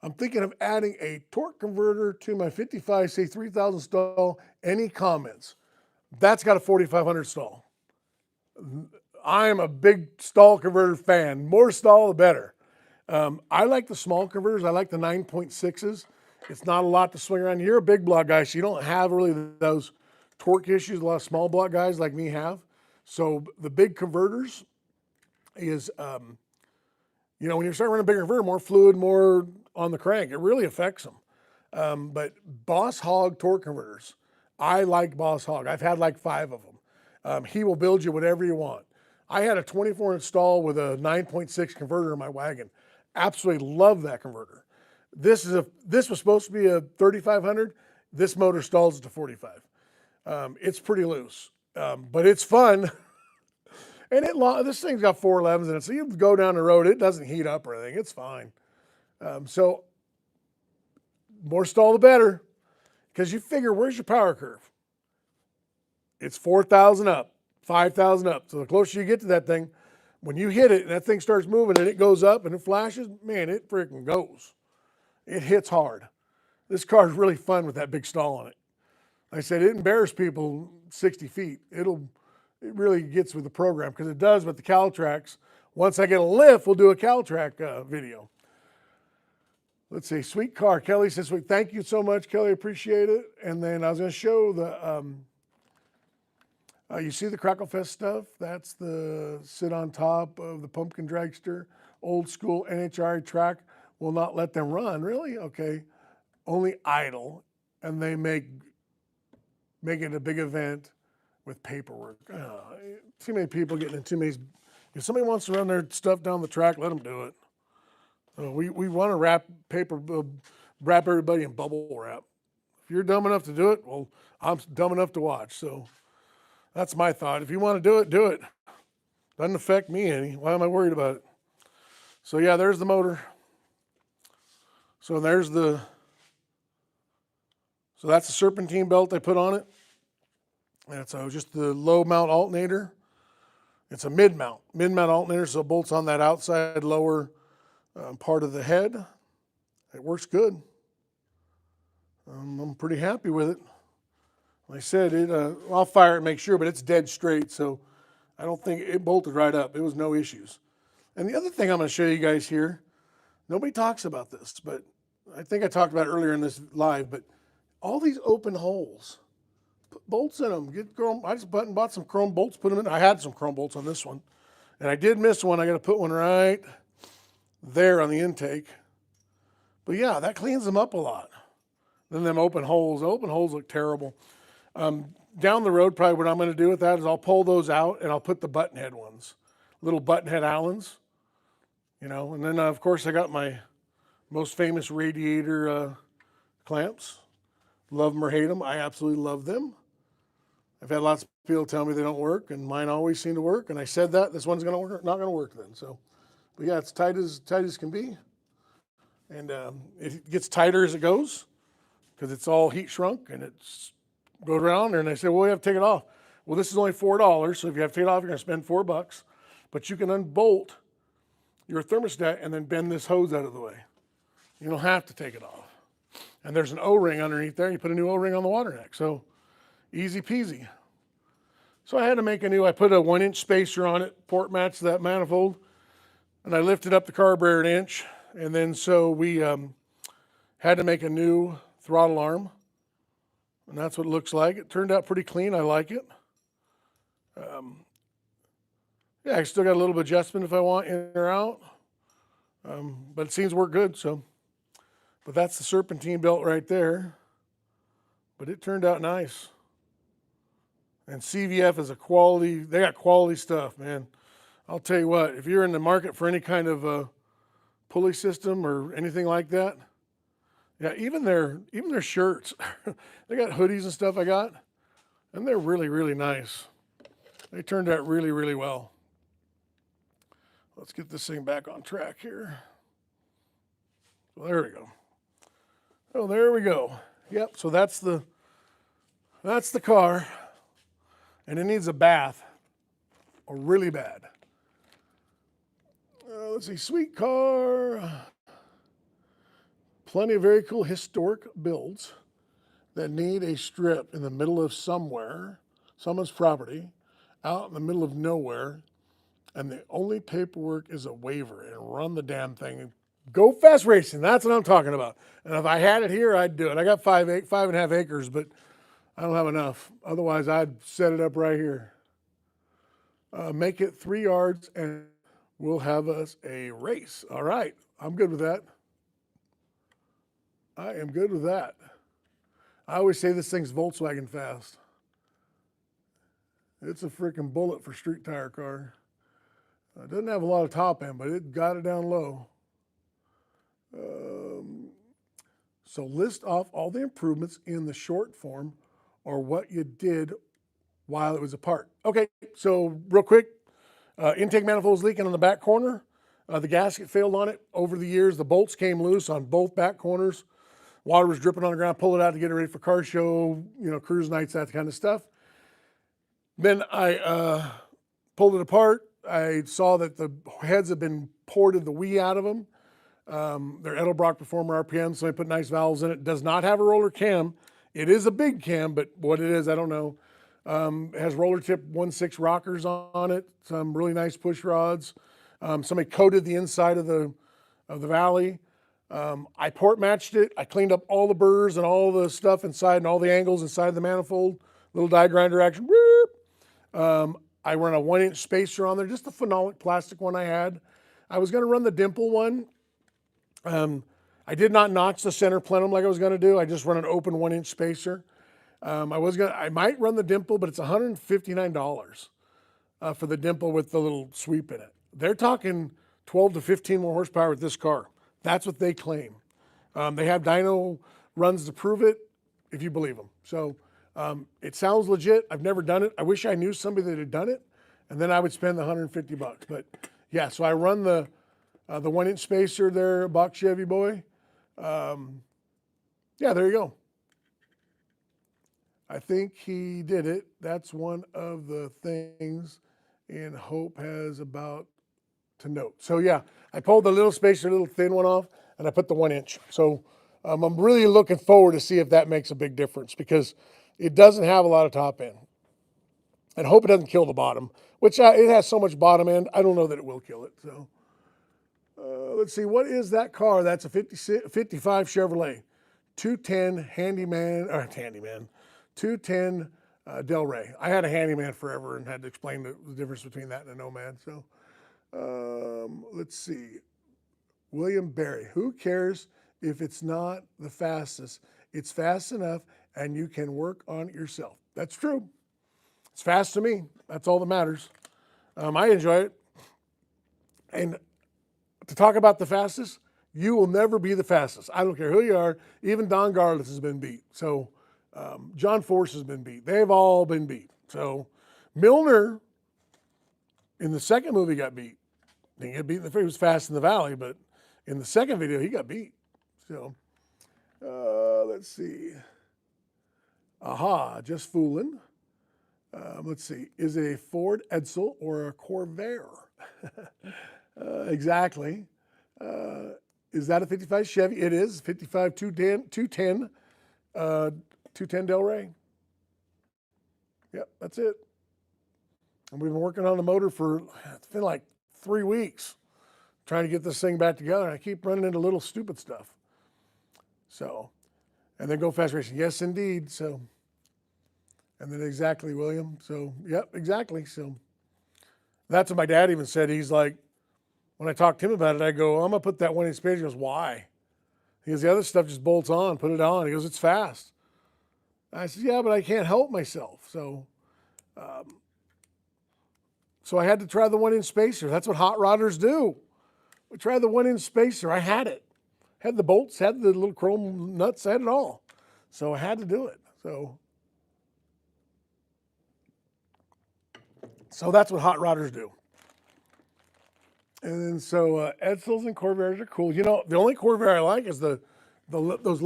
I'm thinking of adding a torque converter to my 55, say 3,000 stall. Any comments? That's got a 4,500 stall. I am a big stall converter fan. More stall, the better. I like the small converters. I like the 9.6s. It's not a lot to swing around. You're a big block guy, so you don't have really those torque issues a lot of small block guys like me have. So the big converters is, you know, when you start running a bigger converter, more fluid, more on the crank, it really affects them. But Boss Hog torque converters, I like Boss Hog. I've had like 5 of them. He will build you whatever you want. I had a 24-inch stall with a 9.6 converter in my wagon. Absolutely love that converter. This was supposed to be a 3,500. This motor stalls it to 45. It's pretty loose, but it's fun. And this thing's got 411s in it, so you go down the road, it doesn't heat up or anything. It's fine. So more stall the better, because you figure, where's your power curve? It's 4,000 up, 5,000 up. So the closer you get to that thing, when you hit it and that thing starts moving and it goes up and it flashes, man, it freaking goes. It hits hard. This car is really fun with that big stall on it. Like I said, it embarrasses people 60 feet. It really gets with the program, because it does with the Caltracs. Once I get a lift, we'll do a Caltrac video. Let's see, sweet car. Kelly says, sweet. Thank you so much, Kelly. Appreciate it. And then I was going to show you see the Cracklefest stuff? That's the sit on top of the pumpkin dragster, old school NHRA track. Will not let them run. Really? Okay. Only idle. And they make it a big event with paperwork. Too many people getting in too many. If somebody wants to run their stuff down the track, let them do it. We want to wrap everybody in bubble wrap. If you're dumb enough to do it, well, I'm dumb enough to watch. So that's my thought. If you want to do it, do it. Doesn't affect me any. Why am I worried about it? So yeah, there's the motor. So that's the serpentine belt they put on it. And it's just the low mount alternator. It's a mid mount alternator, so it bolts on that outside lower part of the head. It works good. I'm pretty happy with it. Like I said, I'll fire it and make sure, but it's dead straight, so I don't think it bolted right up. It was no issues. And the other thing I'm going to show you guys here, nobody talks about this, but I think I talked about it earlier in this live, but all these open holes, put bolts in them. I just bought some chrome bolts, put them in. I had some chrome bolts on this one, and I did miss one. I got to put one right there on the intake. But yeah, that cleans them up a lot. Then them open holes look terrible. Down the road, probably what I'm going to do with that is I'll pull those out and I'll put the button head ones, little button head Allens, you know. And then of course I got my most famous radiator clamps. Love them or hate them, I absolutely love them. I've had lots of people tell me they don't work, and mine always seem to work. And I said that this one's going to work, not going to work then. So, but yeah, it's tight as can be, and it gets tighter as it goes because it's all heat shrunk and it's goes around there. And they say, well, we have to take it off. Well, this is only $4, so if you have to take it off, you're going to spend $4. but you can unbolt your thermostat and then bend this hose out of the way. You don't have to take it off. And there's an O-ring underneath there. You put a new O-ring on the water neck. So easy peasy. So I had to make I put a 1-inch spacer on it, port matched that manifold, and I lifted up the carburetor an inch. And then so we had to make a new throttle arm. And that's what it looks like. It turned out pretty clean. I like it. Yeah, I still got a little bit of adjustment if I want in or out. But it seems to work good. But that's the serpentine belt right there. But it turned out nice. And CVF is they got quality stuff, man. I'll tell you what, if you're in the market for any kind of pulley system or anything like that, yeah, even their shirts, they got hoodies and stuff I got, and they're really, really nice. They turned out really, really well. Let's get this thing back on track here. So there we go. Oh, there we go. Yep, so that's the car. And it needs a bath, really bad. Let's see, sweet car. Plenty of very cool historic builds that need a strip in the middle of someone's property, out in the middle of nowhere, and the only paperwork is a waiver, and run the damn thing. Go fast racing, that's what I'm talking about. And if I had it here, I'd do it. I got 5.5 acres, but I don't have enough. Otherwise, I'd set it up right here. Make it 3 yards and we'll have us a race. All right, I'm good with that. I am good with that. I always say this thing's Volkswagen fast. It's a freaking bullet for street tire car. It doesn't have a lot of top end, but it got it down low. So list off all the improvements in the short form or what you did while it was apart. Okay, so real quick, intake manifold was leaking on the back corner. The gasket failed on it. Over the years, the bolts came loose on both back corners. Water was dripping on the ground, pulled it out to get it ready for car show, cruise nights, that kind of stuff. Then I pulled it apart. I saw that the heads had been ported the wee out of them. They're Edelbrock Performer RPM, so I put nice valves in it. It does not have a roller cam. It is a big cam, but what it is, I don't know. It has roller tip 1/6 rockers on it, some really nice push rods. Somebody coated the inside of the valley. I port matched it. I cleaned up all the burrs and all the stuff inside and all the angles inside the manifold. Little die grinder action. I run a 1-inch spacer on there, just a phenolic plastic one I had. I was going to run the dimple one. I did not notch the center plenum like I was going to do. I just run an open 1-inch spacer. I might run the dimple, but it's $159 for the dimple with the little sweep in it. They're talking 12 to 15 more horsepower with this car. That's what they claim. They have dyno runs to prove it, if you believe them. So it sounds legit. I've never done it. I wish I knew somebody that had done it, and then I would spend the $150. But yeah, so I run the 1-inch spacer there, box Chevy boy. Yeah, there you go. I think he did it. That's one of the things in Hope has about to note. So yeah, I pulled the little spacer, little thin one off, and I put the 1-inch. So I'm really looking forward to see if that makes a big difference, because it doesn't have a lot of top end. And hope it doesn't kill the bottom, which it has so much bottom end, I don't know that it will kill it. So let's see, what is that car? That's a 55 Chevrolet, 210 handyman, 210 Del Rey. I had a handyman forever and had to explain the difference between that and a Nomad. So let's see, William Berry. Who cares if it's not the fastest? It's fast enough and you can work on it yourself. That's true. It's fast to me. That's all that matters. I enjoy it. And to talk about the fastest, you will never be the fastest. I don't care who you are. Even Don Garlits has been beat. So John Force has been beat. They've all been beat. So Milner in the second movie got beat. He got beat in the first. He was fast in the valley, but in the second video he got beat. So let's see. Aha, just fooling. Let's see. Is it a Ford Edsel or a Corvair? Exactly. Is that a 55 Chevy? It is 55 210 210 Del Rey. Yep, that's it. And we've been working on the motor for, it's been like 3 weeks trying to get this thing back together. And I keep running into little stupid stuff. So, and then Go Fast Racing. Yes, indeed. So, and then exactly, William. So, yep, exactly. So that's what my dad even said. He's like, when I talked to him about it, I go, I'm going to put that 1-inch spacer. He goes, why? He goes, the other stuff just bolts on, put it on. He goes, it's fast. I said, yeah, but I can't help myself. So I had to try the 1-inch spacer. That's what hot rodders do. We tried the 1-inch spacer. I had it. Had the bolts, had the little chrome nuts, had it all. So I had to do it. So that's what hot rodders do. And then so Edsels and Corvairs are cool. You know, the only Corvair I like is those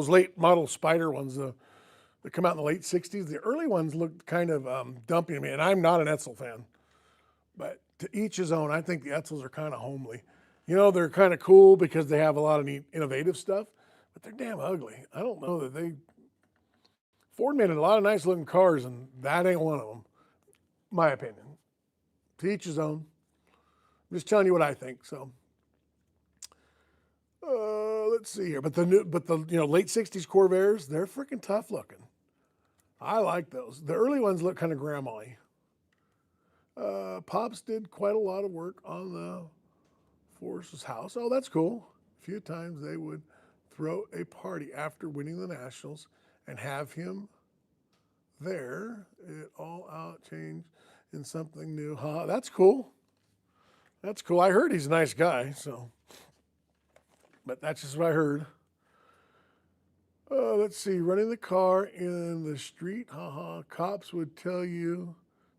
late model Spider ones that come out in the late 60s. The early ones looked kind of dumpy to me, and I'm not an Edsel fan. But to each his own. I think the Edsels are kind of homely. You know, they're kind of cool because they have a lot of neat, innovative stuff, but they're damn ugly. I don't know that Ford made a lot of nice looking cars, and that ain't one of them, my opinion. To each his own. I'm just telling you what I think. So, let's see here. But the late 60s Corvairs, they're freaking tough looking. I like those. The early ones look kind of grandma-y. Pops did quite a lot of work on the Force's house. Oh, that's cool. A few times they would throw a party after winning the Nationals and have him there. It all out changed in something new. Huh? That's cool. That's cool. I heard he's a nice guy, so. But that's just what I heard. Let's see. Running the car in the street. Cops would tell you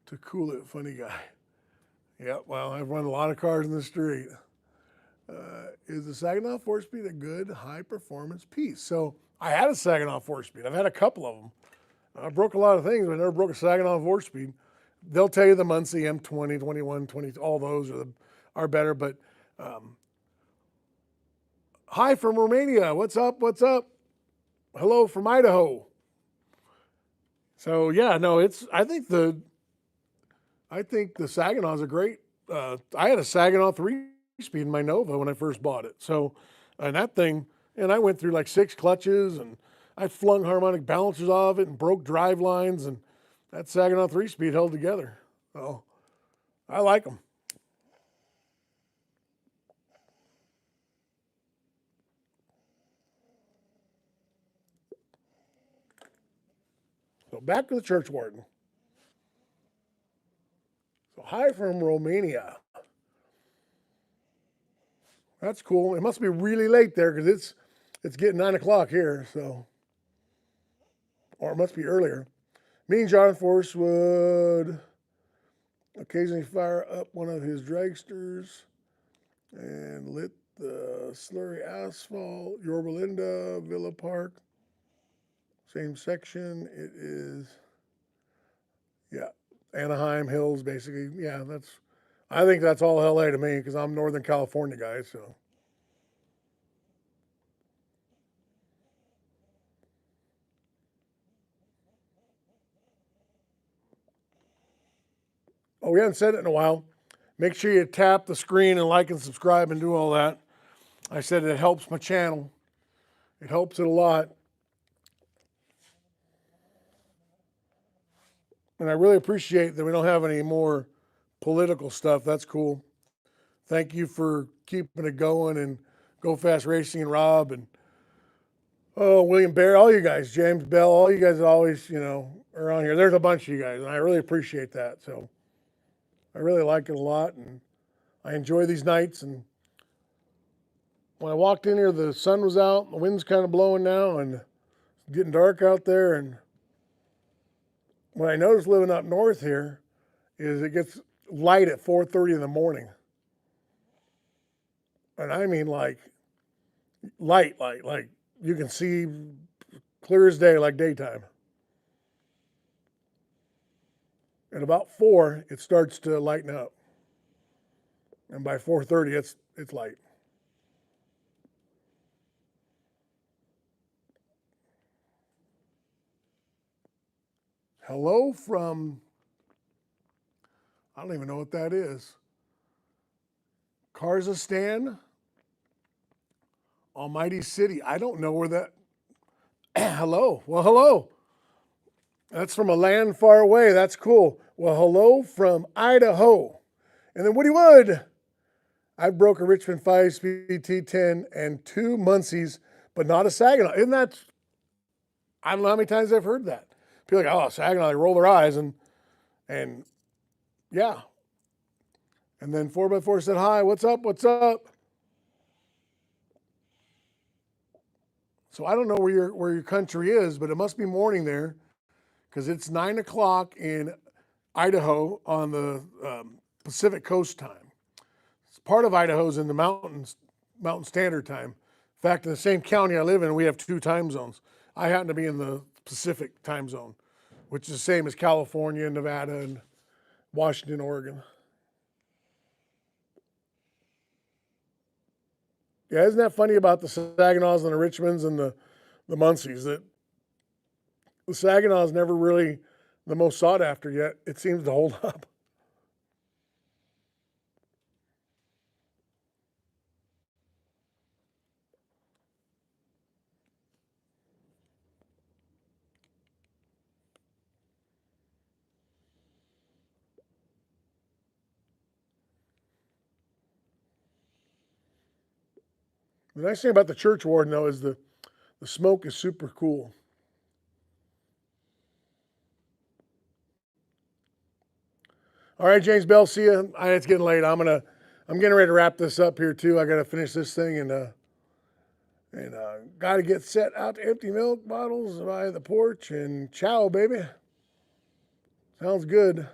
to cool it. Funny guy. Yeah, well, I've run a lot of cars in the street. Is the Saginaw 4-speed a good high-performance piece? So I had a Saginaw 4-speed. I've had a couple of them. I broke a lot of things, but I never broke a Saginaw 4-speed. They'll tell you the Muncie M20, 21, 20, all those are better. But hi from Romania. What's up? What's up? Hello from Idaho. So yeah, no, I think the Saginaw is a great. I had a Saginaw 3-speed in my Nova when I first bought it. So, and that thing, and I went through like 6 clutches, and I flung harmonic balancers off it and broke drive lines, and that Saginaw 3-speed held together. So, I like them. So back to the church warden. So hi from Romania. That's cool. It must be really late there because it's getting 9 o'clock here. So, or it must be earlier. Me and John Force would occasionally fire up one of his dragsters and lit the slurry asphalt, Yorba Linda, Villa Park. Same section. It is, yeah, Anaheim Hills, basically. Yeah, I think that's all LA to me because I'm Northern California guy, so. Oh, we haven't said it in a while. Make sure you tap the screen and like and subscribe and do all that. I said it helps my channel. It helps it a lot. And I really appreciate that we don't have any more political stuff. That's cool. Thank you for keeping it going, and Go Fast Racing and Rob and William Bear, all you guys, James Bell, all you guys always, are on here. There's a bunch of you guys, and I really appreciate that. So I really like it a lot, and I enjoy these nights. And when I walked in here, the sun was out, the wind's kind of blowing now, and it's getting dark out there. And what I noticed living up north here is it gets light at 4:30 in the morning. And I mean like light, like you can see clear as day, like daytime. At about 4, it starts to lighten up. And by 4:30, it's light. Hello from, I don't even know what that is. Kazakhstan, Almighty City. I don't know where that. Hello. Well, hello. That's from a land far away. That's cool. Well, hello from Idaho. And then Woody Wood. I broke a Richmond 5-speed T10 and 2 Muncies, but not a Saginaw. Isn't that, I don't know how many times I've heard that. People are like, oh, Saginaw, they roll their eyes, and yeah. And then 4x4 said, hi, what's up, what's up? So I don't know where your country is, but it must be morning there, because it's 9 o'clock in Idaho on the Pacific Coast time. Part of Idaho's in the Mountain Standard Time. In fact, in the same county I live in, we have 2 time zones. I happen to be in the Pacific time zone, which is the same as California, Nevada, and Washington, Oregon. Yeah, isn't that funny about the Saginaws and the Richmonds and the Muncies, that the Saginaw is never really the most sought after, yet it seems to hold up. The nice thing about the church warden, though, is the smoke is super cool. All right, James Bell, see you. It's getting late. I'm getting ready to wrap this up here too. I got to finish this thing and got to get set out to empty milk bottles by the porch and chow, baby. Sounds good.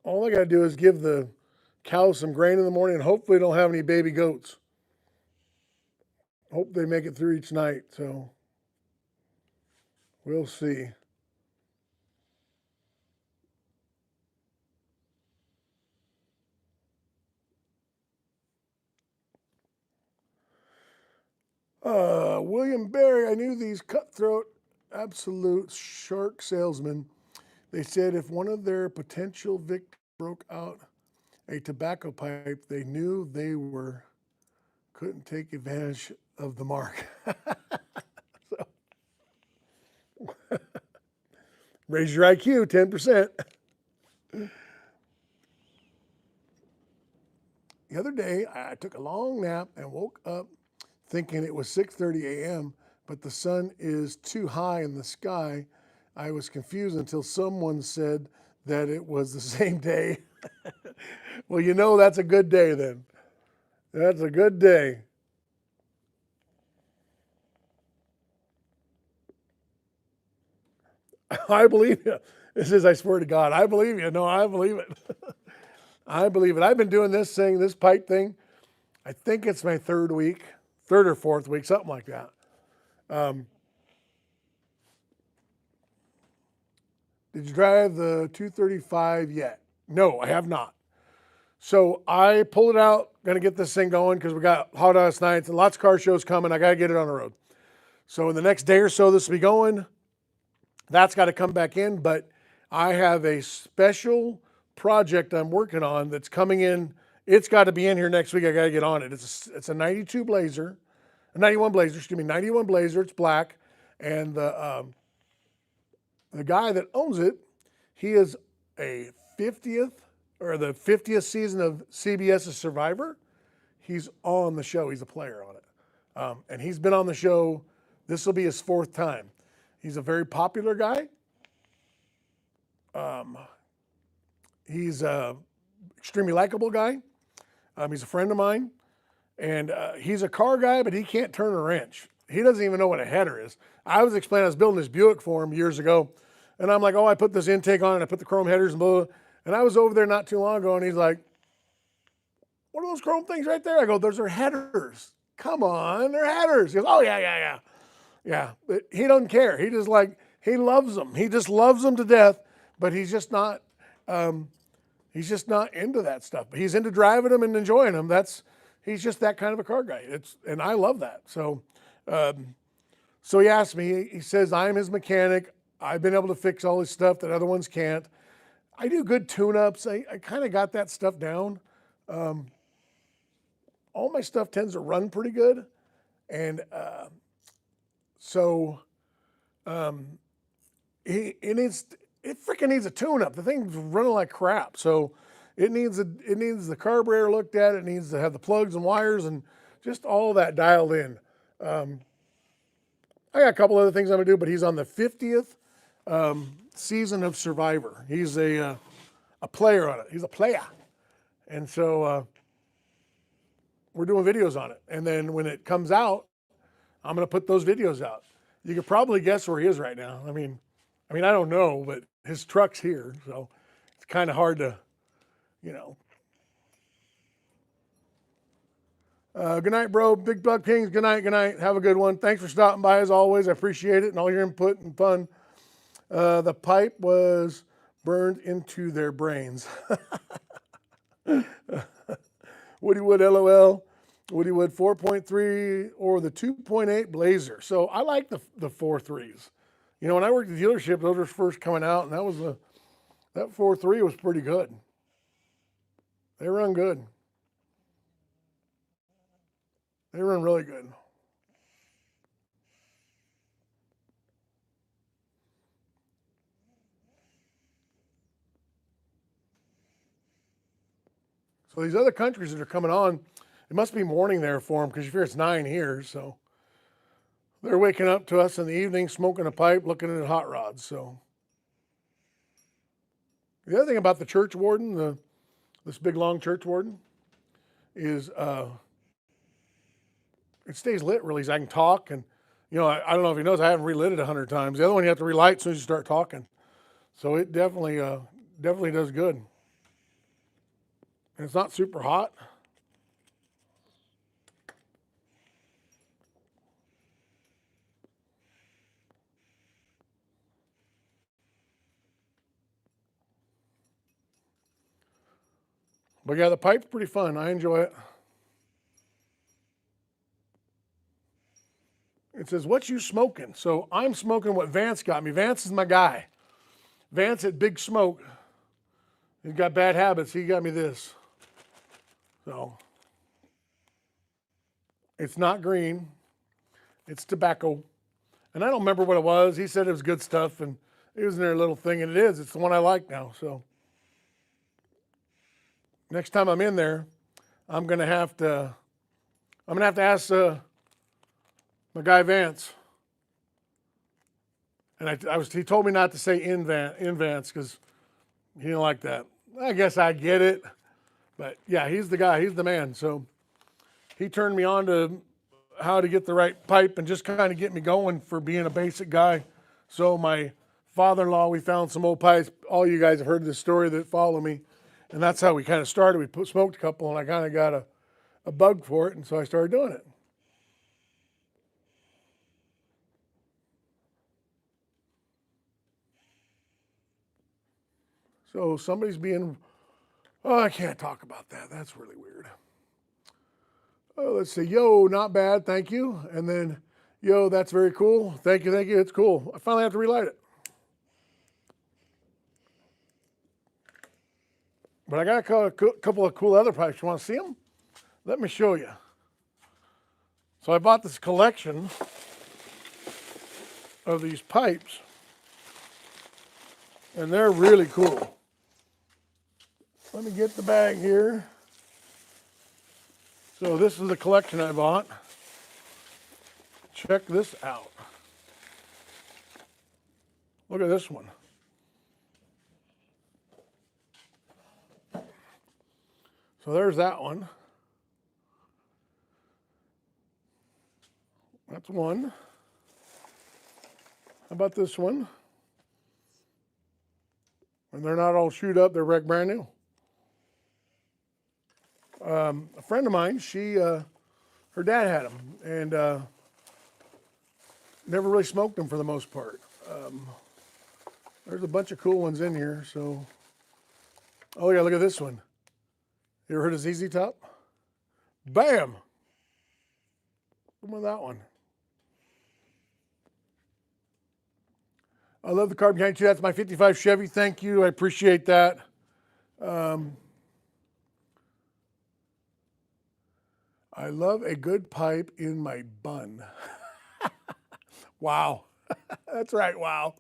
All I got to do is give the cows some grain in the morning, and hopefully don't have any baby goats. Hope they make it through each night, so we'll see. William Barry, I knew these cutthroat, absolute shark salesmen. They said if one of their potential victims broke out a tobacco pipe, they knew they couldn't take advantage of the mark. So, raise your IQ 10%. The other day, I took a long nap and woke up thinking it was 6:30 a.m., but the sun is too high in the sky. I was confused until someone said that it was the same day. Well, you know that's a good day then. That's a good day. I believe you. This is, I swear to God, I believe you. No, I believe it. I believe it. I've been doing this thing, this pipe thing. I think it's my 3rd or 4th week, something like that. Did you drive the 235 yet? No, I have not. So I pulled it out, gonna get this thing going because we got hot ass nights and lots of car shows coming. I gotta get it on the road. So in the next day or so, this will be going. That's got to come back in, but I have a special project I'm working on that's coming in. It's got to be in here next week. I got to get on it. It's a 92 Blazer, a 91 Blazer, excuse me, 91 Blazer. It's black. And the guy that owns it, he is a 50th or the 50th season of CBS's Survivor. He's on the show. He's a player on it. And he's been on the show. This will be his 4th time. He's a very popular guy. He's a extremely likable guy. He's a friend of mine. And he's a car guy, but he can't turn a wrench. He doesn't even know what a header is. I was building this Buick for him years ago. And I'm like, oh, I put this intake on and I put the chrome headers and blah, blah. And I was over there not too long ago and he's like, what are those chrome things right there? I go, those are headers. Come on, they're headers. He goes, oh, yeah. Yeah, but he doesn't care. He just he loves them. He just loves them to death, but he's just not, He's just not into that stuff. But he's into driving them and enjoying them. He's just that kind of a car guy. And I love that. So so he asked me, he says, I'm his mechanic. I've been able to fix all his stuff that other ones can't. I do good tune-ups. I kind of got that stuff down. All my stuff tends to run pretty good. And so it freaking needs a tune-up. The thing's running like crap. So it needs the carburetor looked at. It needs to have the plugs and wires and just all that dialed in. I got a couple other things I'm gonna do, but he's on the 50th season of Survivor. He's a player on it. He's a player, and so we're doing videos on it. And then when it comes out, I'm gonna put those videos out. You could probably guess where he is right now. I mean, I don't know, but his truck's here, so it's kind of hard to, you know. Good night, bro. Big Buck Kings. Good night. Good night. Have a good one. Thanks for stopping by as always. I appreciate it and all your input and fun. The pipe was burned into their brains. Woody Wood, LOL. Woody Wood 4.3 or the 2.8 Blazer. So I like the 4.3s. You know, when I worked at the dealership, those were first coming out, and that 4.3 was pretty good. They run good. They run really good. So these other countries that are coming on, it must be morning there for them because you figure it's 9 here. So they're waking up to us in the evening, smoking a pipe, looking at hot rods. So the other thing about the church warden, this big long church warden, is it stays lit really easy. I can talk, and you know, I don't know if he knows, I haven't relit it 100 times. The other one you have to relight as soon as you start talking. So it definitely does good. And it's not super hot. But yeah, the pipe's pretty fun. I enjoy it. It says, what you smoking? So I'm smoking what Vance got me. Vance is my guy. Vance at Big Smoke. He's got bad habits. He got me this. So it's not green. It's tobacco. And I don't remember what it was. He said it was good stuff, and it was in their little thing, and it is. It's the one I like now. So next time I'm in there, I'm gonna have to ask my guy Vance. And he told me not to say in Vance because he didn't like that. I guess I get it. But yeah, he's the guy, he's the man. So he turned me on to how to get the right pipe and just kind of get me going for being a basic guy. So my father-in-law, we found some old pipes. All you guys have heard this story that follow me. And that's how we kind of started. We smoked a couple, and I kind of got a bug for it, and so I started doing it. So somebody's being, oh, I can't talk about that. That's really weird. Oh, let's see. Yo, not bad. Thank you. And then, yo, that's very cool. Thank you. Thank you. It's cool. I finally have to relight it. But I got a couple of cool other pipes. You want to see them? Let me show you. So I bought this collection of these pipes, and they're really cool. Let me get the bag here. So this is the collection I bought. Check this out. Look at this one. So there's that one. That's one. How about this one? And they're not all chewed up, they're brand new. A friend of mine, her dad had them, and never really smoked them for the most part. There's a bunch of cool ones in here, so Oh yeah, look at this one. You ever heard of ZZ Top? Bam! Come on, that one. I love the carbon can too. That's my 55 Chevy. Thank you. I appreciate that. I love a good pipe in my bun. Wow. That's right. Wow.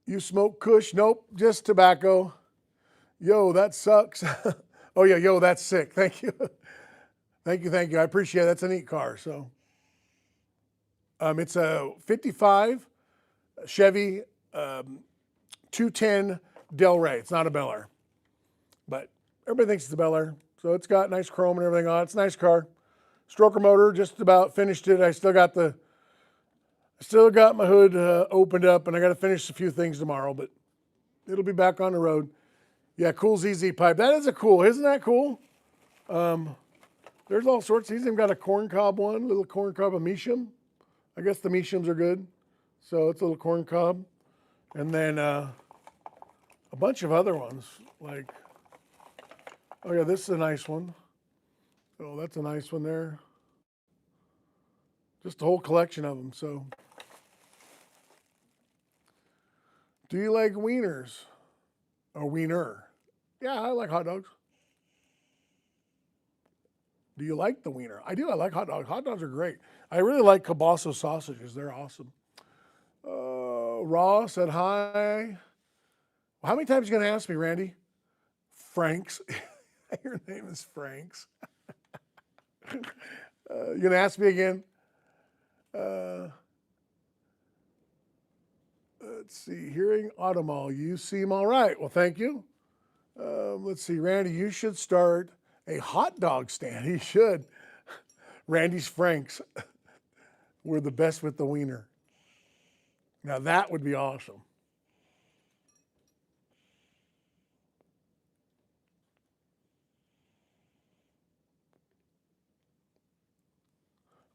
You smoke Kush? Nope. Just tobacco. Yo, that sucks. Oh yeah. Yo, that's sick. Thank you. Thank you. Thank you. I appreciate it. That's a neat car. So, it's a 55 Chevy 210 Del Rey. It's not a Bel Air, but everybody thinks it's a Bel Air. So it's got nice chrome and everything on it. It's a nice car. Stroker motor, just about finished it. I still got my hood opened up, and I got to finish a few things tomorrow, but it'll be back on the road. Yeah, cool ZZ pipe. That is isn't that cool? There's all sorts. He's even got a corncob one, little corncob, a Measham. I guess the Meashams are good. So it's a little corncob. And then a bunch of other ones, like, oh yeah, this is a nice one. Oh, that's a nice one there. Just a whole collection of them. So, do you like wieners or wiener? Yeah, I like hot dogs. Do you like the wiener? I do. I like hot dogs. Hot dogs are great. I really like kielbasa sausages. They're awesome. Raw said hi. How many times are you going to ask me, Randy? Franks. Your name is Franks. You going to ask me again? Let's see. Hearing Automall. You seem all right. Well, thank you. Let's see. Randy, you should start a hot dog stand. He should. Randy's Franks. We're the best with the wiener. Now that would be awesome.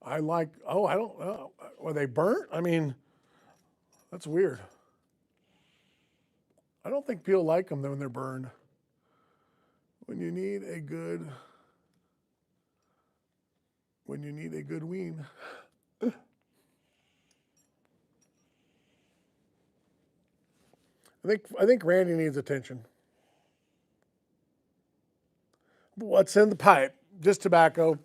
I don't know. Were they burnt? I mean, that's weird. I don't think people like them when they're burned. When you need a good ween. I think Randy needs attention. What's in the pipe? Just tobacco.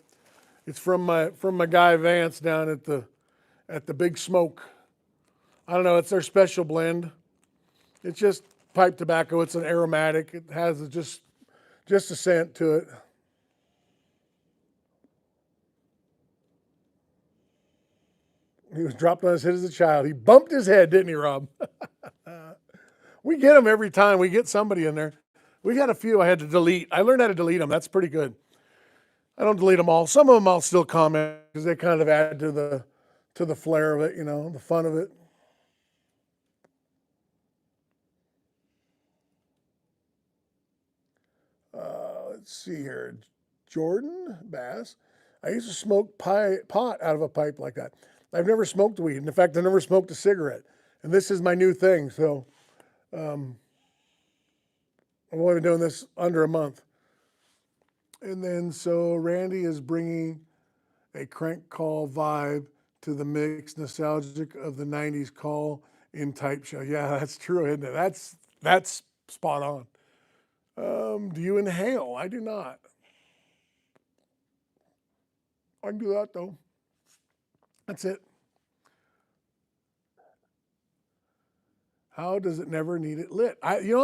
It's from my guy Vance down at the Big Smoke. I don't know. It's their special blend. It's just pipe tobacco. It's an aromatic. It has just a scent to it. He was dropped on his head as a child. He bumped his head, didn't he, Rob? We get them every time. We get somebody in there. We had a few I had to delete. I learned how to delete them. That's pretty good. I don't delete them all. Some of them I'll still comment because they kind of add to the flair of it, the fun of it. Let's see here. Jordan Bass. I used to smoke pot out of a pipe like that. I've never smoked weed. In fact, I've never smoked a cigarette. And this is my new thing. So I've only been doing this under a month. And then so Randy is bringing a crank call vibe to the mix, nostalgic of the 90s call in type show. Yeah, that's true, isn't it? That's spot on. Do you inhale? I do not. I can do that though. That's it. How does it never need it lit?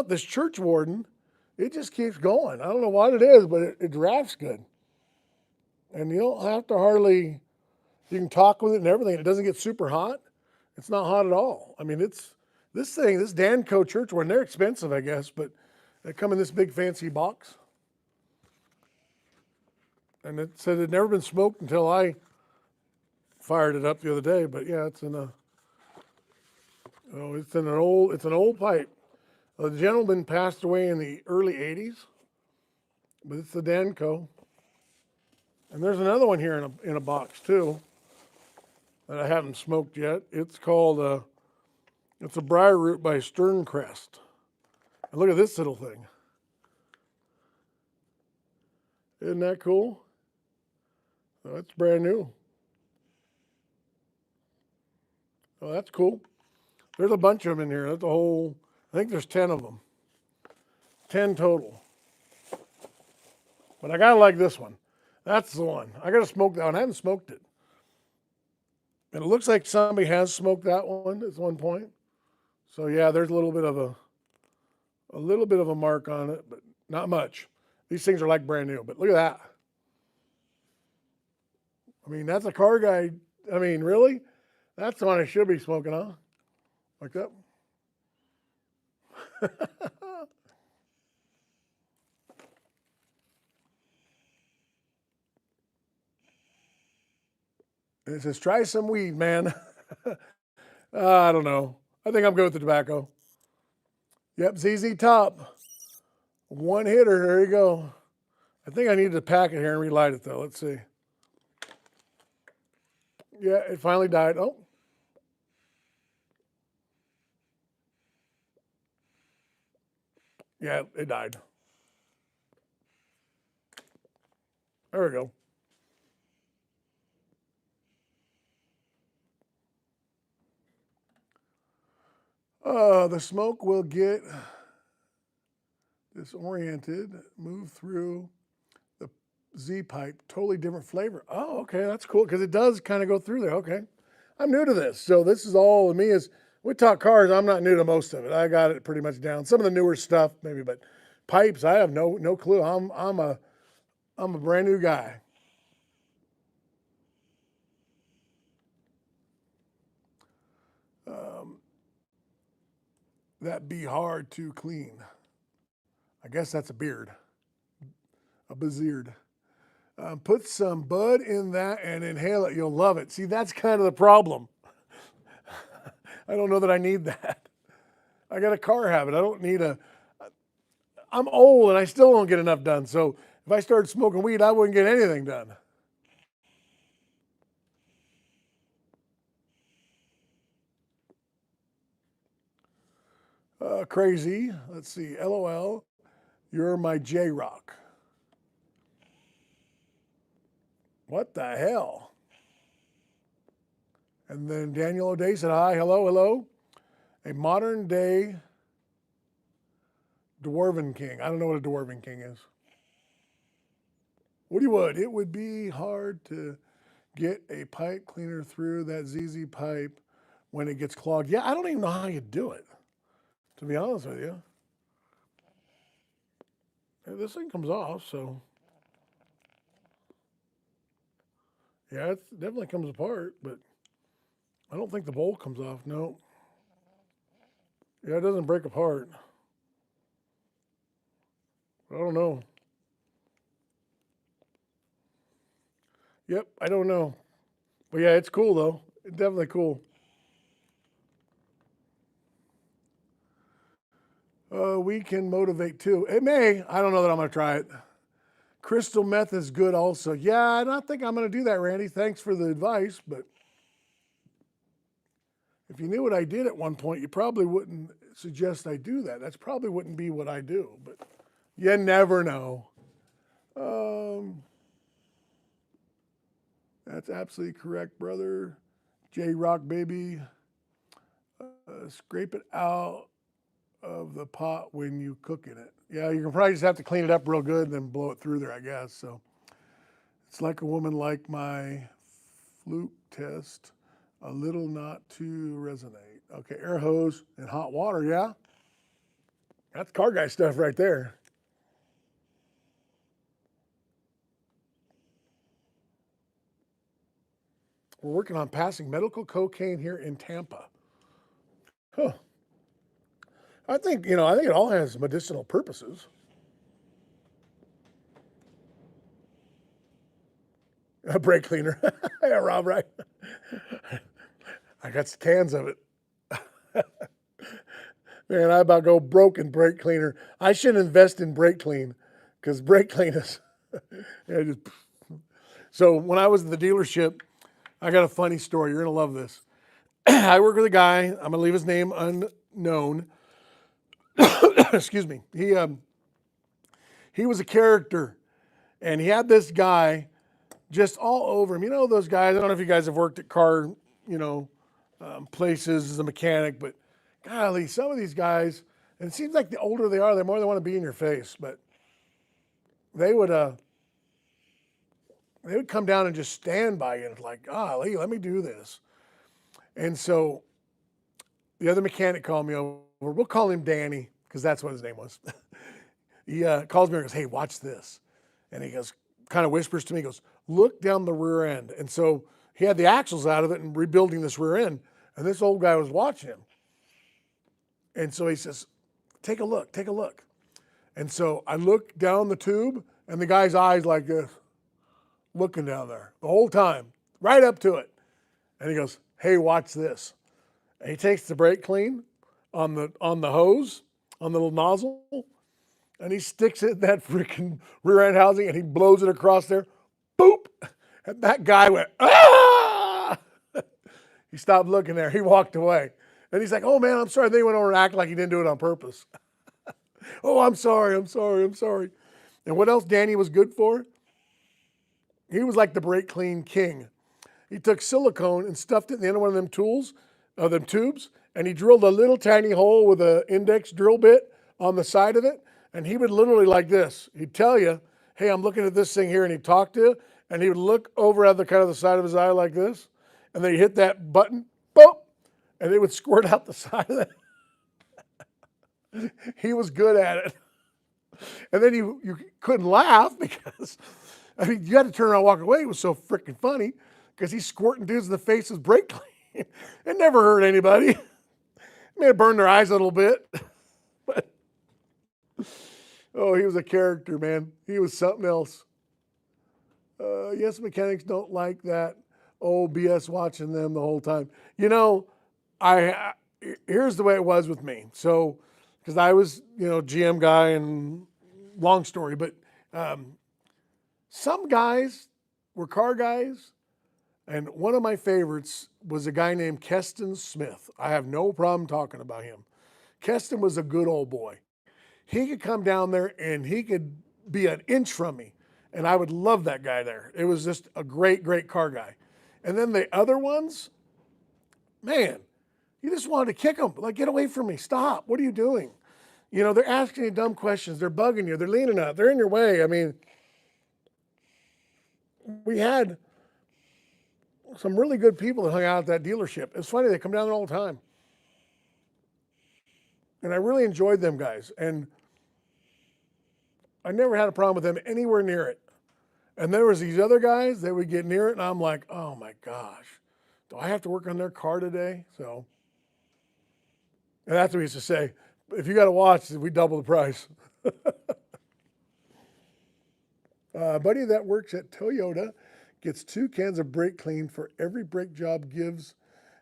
This church warden, it just keeps going. I don't know what it is, but it drafts good. And you don't have to you can talk with it and everything. It doesn't get super hot. It's not hot at all. I mean, this Danco church warden, they're expensive, I guess, but they come in this big fancy box. And it said it'd never been smoked until I fired it up the other day. But yeah, it's an old pipe. The gentleman passed away in the early 80s, but it's the Danco. And there's another one here in a box too that I haven't smoked yet. It's called it's a Briar Root by Sterncrest. And look at this little thing. Isn't that cool? Oh, that's brand new. Oh, that's cool. There's a bunch of them in here. That's a whole, I think there's 10 of them. 10 total. But I gotta like this one. That's the one. I gotta smoke that one. I haven't smoked it. And it looks like somebody has smoked that one at one point. So yeah, there's a little bit of a mark on it, but not much. These things are like brand new, but look at that. I mean, that's a car guy. I mean, really? That's the one I should be smoking on. Like that. And it says, try some weed, man. I don't know. I think I'm good with the tobacco. Yep, ZZ Top. One hitter. There you go. I think I need to pack it here and relight it, though. Let's see. Yeah, it finally died. Oh. Yeah, it died. There we go. The smoke will get disoriented, move through the Z pipe, totally different flavor. Oh, okay, that's cool, because it does kind of go through there. Okay. I'm new to this, so this is all of me. Is we talk cars, I'm not new to most of it. I got it pretty much down. Some of the newer stuff, maybe, but pipes, I have no clue. I'm a brand new guy. That'd be hard to clean. I guess that's a beard, a beard. Put some bud in that and inhale it. You'll love it. See, that's kind of the problem. I don't know that I need that. I got a car habit. I don't need I'm old and I still don't get enough done. So if I started smoking weed, I wouldn't get anything done. Crazy. Let's see. LOL. You're my J-Rock. What the hell? And then Daniel O'Day said, hi, hello. A modern day Dwarven King. I don't know what a Dwarven King is. Woody Wood. It would be hard to get a pipe cleaner through that ZZ pipe when it gets clogged. Yeah, I don't even know how you do it, to be honest with you. This thing comes off, so. Yeah, it definitely comes apart, but I don't think the bolt comes off. No. Yeah, it doesn't break apart. I don't know. Yep, I don't know. But yeah, it's cool though. It's definitely cool. We can motivate too. It may. I don't know that I'm going to try it. Crystal meth is good also. Yeah, I don't think I'm going to do that, Randy. Thanks for the advice, but if you knew what I did at one point, you probably wouldn't suggest I do that. That's probably wouldn't be what I do, but you never know. That's absolutely correct, brother. J-Rock, baby. Scrape it out of the pot when you cook in it. Yeah, you can probably just have to clean it up real good and then blow it through there, I guess. So it's like a woman like my fluke test, a little not to resonate. Okay, air hose and hot water, yeah? That's car guy stuff right there. We're working on passing medical cocaine here in Tampa. Huh. I think it all has medicinal purposes. A brake cleaner. Yeah, Rob, right? I got some cans of it. Man, I about go broke in brake cleaner. I shouldn't invest in brake clean because brake clean is. So when I was at the dealership, I got a funny story. You're going to love this. I work with a guy. I'm going to leave his name unknown. excuse me, he was a character, and he had this guy just all over him. You know those guys, I don't know if you guys have worked at car, places as a mechanic, but golly, some of these guys, and it seems like the older they are, the more they want to be in your face, but they would come down and just stand by you, and it's like, golly, let me do this. And so the other mechanic called me over. We'll call him Danny, because that's what his name was. He calls me and goes, hey, watch this. And he goes, kind of whispers to me, he goes, look down the rear end. And so he had the axles out of it and rebuilding this rear end. And this old guy was watching him. And so he says, take a look, take a look. And so I look down the tube, and the guy's eyes like this, looking down there the whole time, right up to it. And he goes, hey, watch this. And he takes the brake clean on the hose, on the little nozzle, and he sticks it in that freaking rear end housing, and he blows it across there. Boop! And that guy went, ah! He stopped looking there. He walked away. And he's like, oh man, I'm sorry. Then he went over and acted like he didn't do it on purpose. Oh, I'm sorry. And what else Danny was good for? He was like the brake clean king. He took silicone and stuffed it in the end of one of them tubes, and he drilled a little tiny hole with an index drill bit on the side of it, and he would literally like this. He'd tell you, hey, I'm looking at this thing here, and he'd talk to you, and he would look over at the kind of the side of his eye like this, and then he'd hit that button, boop, and it would squirt out the side of it. He was good at it. And then you couldn't laugh because, I mean, you had to turn around and walk away. It was so freaking funny because he's squirting dudes in the face with brake clean. It never hurt anybody. It may have burned their eyes a little bit. But, oh, he was a character, man. He was something else. Yes, mechanics don't like that old BS watching them the whole time. You know, here's the way it was with me. So, because I was, GM guy, and long story, but some guys were car guys, and one of my favorites was a guy named Keston Smith. I have no problem talking about him. Keston was a good old boy. He could come down there and he could be an inch from me, and I would love that guy there. It was just a great, great car guy. And then the other ones, man, you just wanted to kick them. Like, get away from me. Stop. What are you doing? They're asking you dumb questions. They're bugging you. They're leaning out. They're in your way. I mean, we had some really good people that hung out at that dealership. It's funny. They come down there all the time. And I really enjoyed them guys. And I never had a problem with them anywhere near it. And there was these other guys that would get near it, and I'm like, oh my gosh, do I have to work on their car today? So, and that's what we used to say. If you got to watch, we double the price. A buddy that works at Toyota gets 2 cans of brake clean for every brake job, gives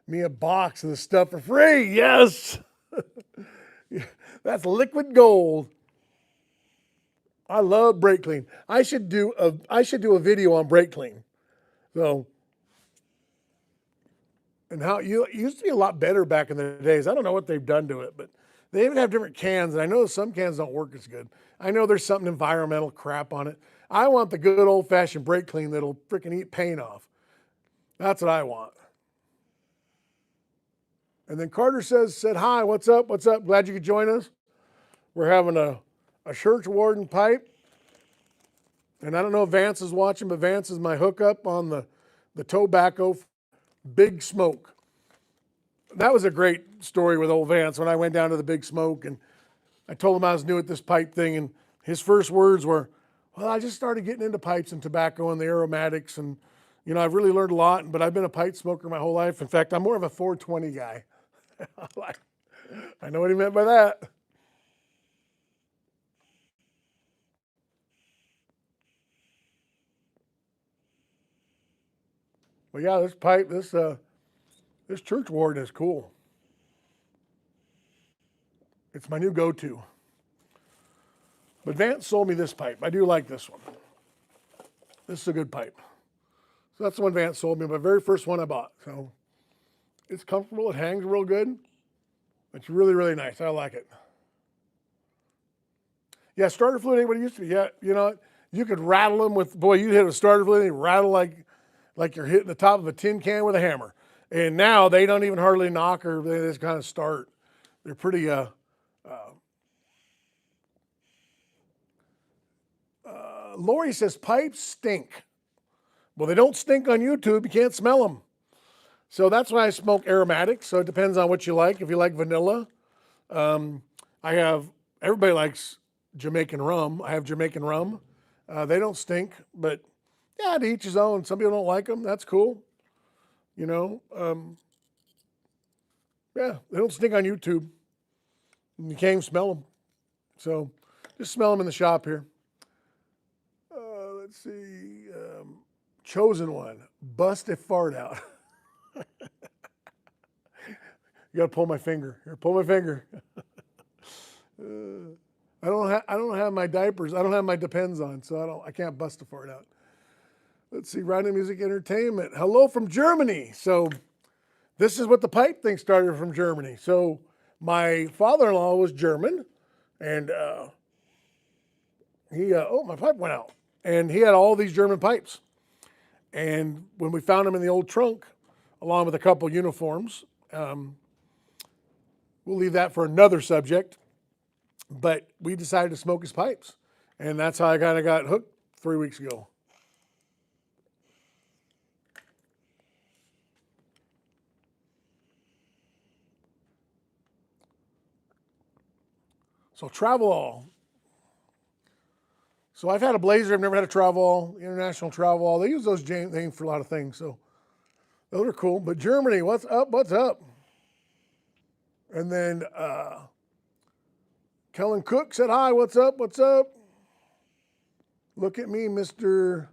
me a box of the stuff for free. Yes. That's liquid gold. I love brake clean. I should do a video on brake clean. So, and how it used to be a lot better back in the days. I don't know what they've done to it, but they even have different cans, and I know some cans don't work as good. I know there's something environmental crap on it. I want the good old-fashioned brake clean that'll freaking eat paint off. That's what I want. And then Carter said, hi, what's up? What's up? Glad you could join us. We're having a church warden pipe. And I don't know if Vance is watching, but Vance is my hookup on the tobacco Big Smoke. That was a great story with old Vance when I went down to the Big Smoke, and I told him I was new at this pipe thing, and his first words were, well, I just started getting into pipes and tobacco and the aromatics, and I've really learned a lot, but I've been a pipe smoker my whole life. In fact, I'm more of a 420 guy. I know what he meant by that. But yeah, this pipe, this church warden is cool. It's my new go-to. But Vance sold me this pipe. I do like this one. This is a good pipe. So that's the one Vance sold me, my very first one I bought. So it's comfortable. It hangs real good. It's really, really nice. I like it. Yeah, starter fluid ain't what it used to be. Yeah, you know, you could rattle them with, boy, you hit a starter fluid and you rattle like you're hitting the top of a tin can with a hammer. And now they don't even hardly knock, or they just kind of start. They're pretty, Lori says pipes stink. Well, they don't stink on YouTube. You can't smell them. So that's why I smoke aromatics. So it depends on what you like. If you like vanilla, I have, everybody likes Jamaican rum. I have Jamaican rum. They don't stink, but yeah, to each his own. Some people don't like them. That's cool. You know, yeah, they don't stink on YouTube. You can't even smell them. So just smell them in the shop here. Let's see. Chosen one. Bust a fart out. You got to pull my finger. Here, pull my finger. I don't have my diapers. I don't have my Depends on, so I can't bust a fart out. Let's see. Riding Music Entertainment. Hello from Germany. So this is what the pipe thing started from Germany. So my father-in-law was German, and my pipe went out, and he had all these German pipes. And when we found them in the old trunk, along with a couple uniforms, we'll leave that for another subject. But we decided to smoke his pipes, and that's how I kind of got hooked 3 weeks ago. So travel. So I've had a Blazer. I've never had a Travel, International Travel. They use those things for a lot of things. So those are cool. But Germany, what's up? What's up? And then Kellen Cook said hi. What's up? What's up? Look at me, Mr.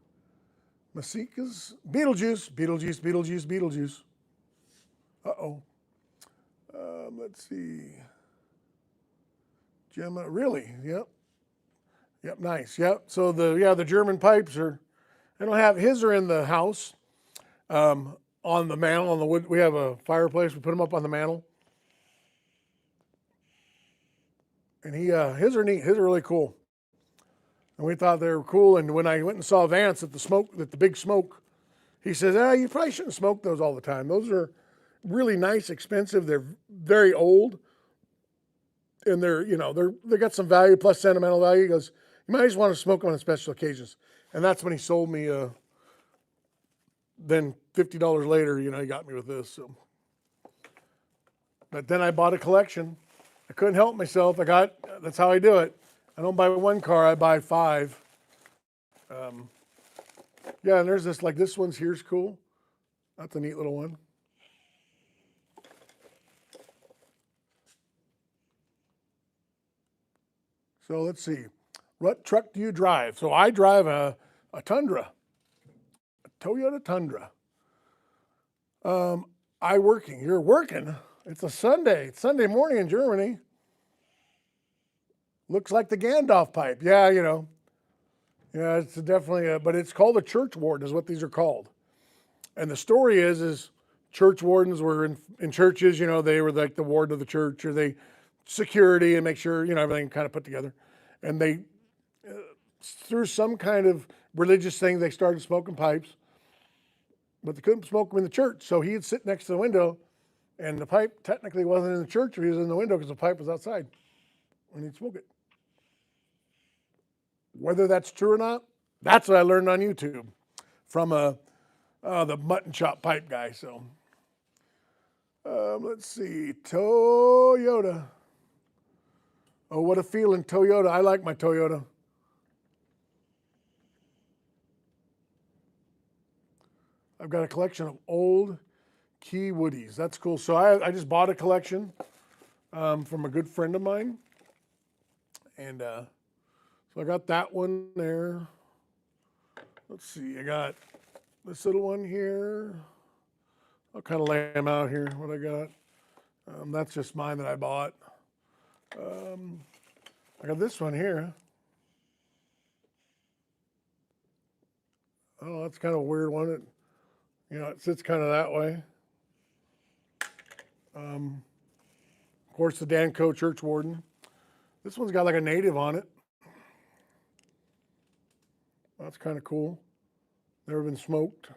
Masika's Beetlejuice. Beetlejuice, Beetlejuice, Beetlejuice. Uh-oh. Let's see. Gemma, really? Yep. Yep, nice. Yep. So the German pipes are, I don't have, his are in the house, on the mantle, on the wood. We have a fireplace. We put them up on the mantle. And his are neat. His are really cool. And we thought they were cool. And when I went and saw Vance at the big smoke, he says, you probably shouldn't smoke those all the time. Those are really nice, expensive. They're very old. And they got some value plus sentimental value. He goes, you might just want to smoke them on special occasions. And that's when he sold me, then $50 later, he got me with this. So. But then I bought a collection. I couldn't help myself. That's how I do it. I don't buy one car, I buy 5. Yeah, and there's this one's here's cool. That's a neat little one. So let's see. What truck do you drive? So I drive a Tundra, a Toyota Tundra. You're working. It's a Sunday. It's Sunday morning in Germany. Looks like the Gandalf pipe. Yeah, Yeah, it's definitely, but it's called a church warden is what these are called. And the story is church wardens were in churches, they were like the warden of the church, or they security and make sure, everything kind of put together. And they, through some kind of religious thing, they started smoking pipes, but they couldn't smoke them in the church. So he'd sit next to the window, and the pipe technically wasn't in the church, he was in the window because the pipe was outside, and he'd smoke it. Whether that's true or not, that's what I learned on YouTube from the mutton chop pipe guy. So let's see, Toyota. Oh, what a feeling, Toyota. I like my Toyota. I've got a collection of old Key Woodies. That's cool. So I just bought a collection from a good friend of mine. And so I got that one there. Let's see, I got this little one here. I'll kind of lay them out here, what I got. That's just mine that I bought. I got this one here. Oh, that's kind of a weird one. It sits kind of that way. Of course, the Danco Church Warden. This one's got like a native on it. That's kind of cool. Never been smoked.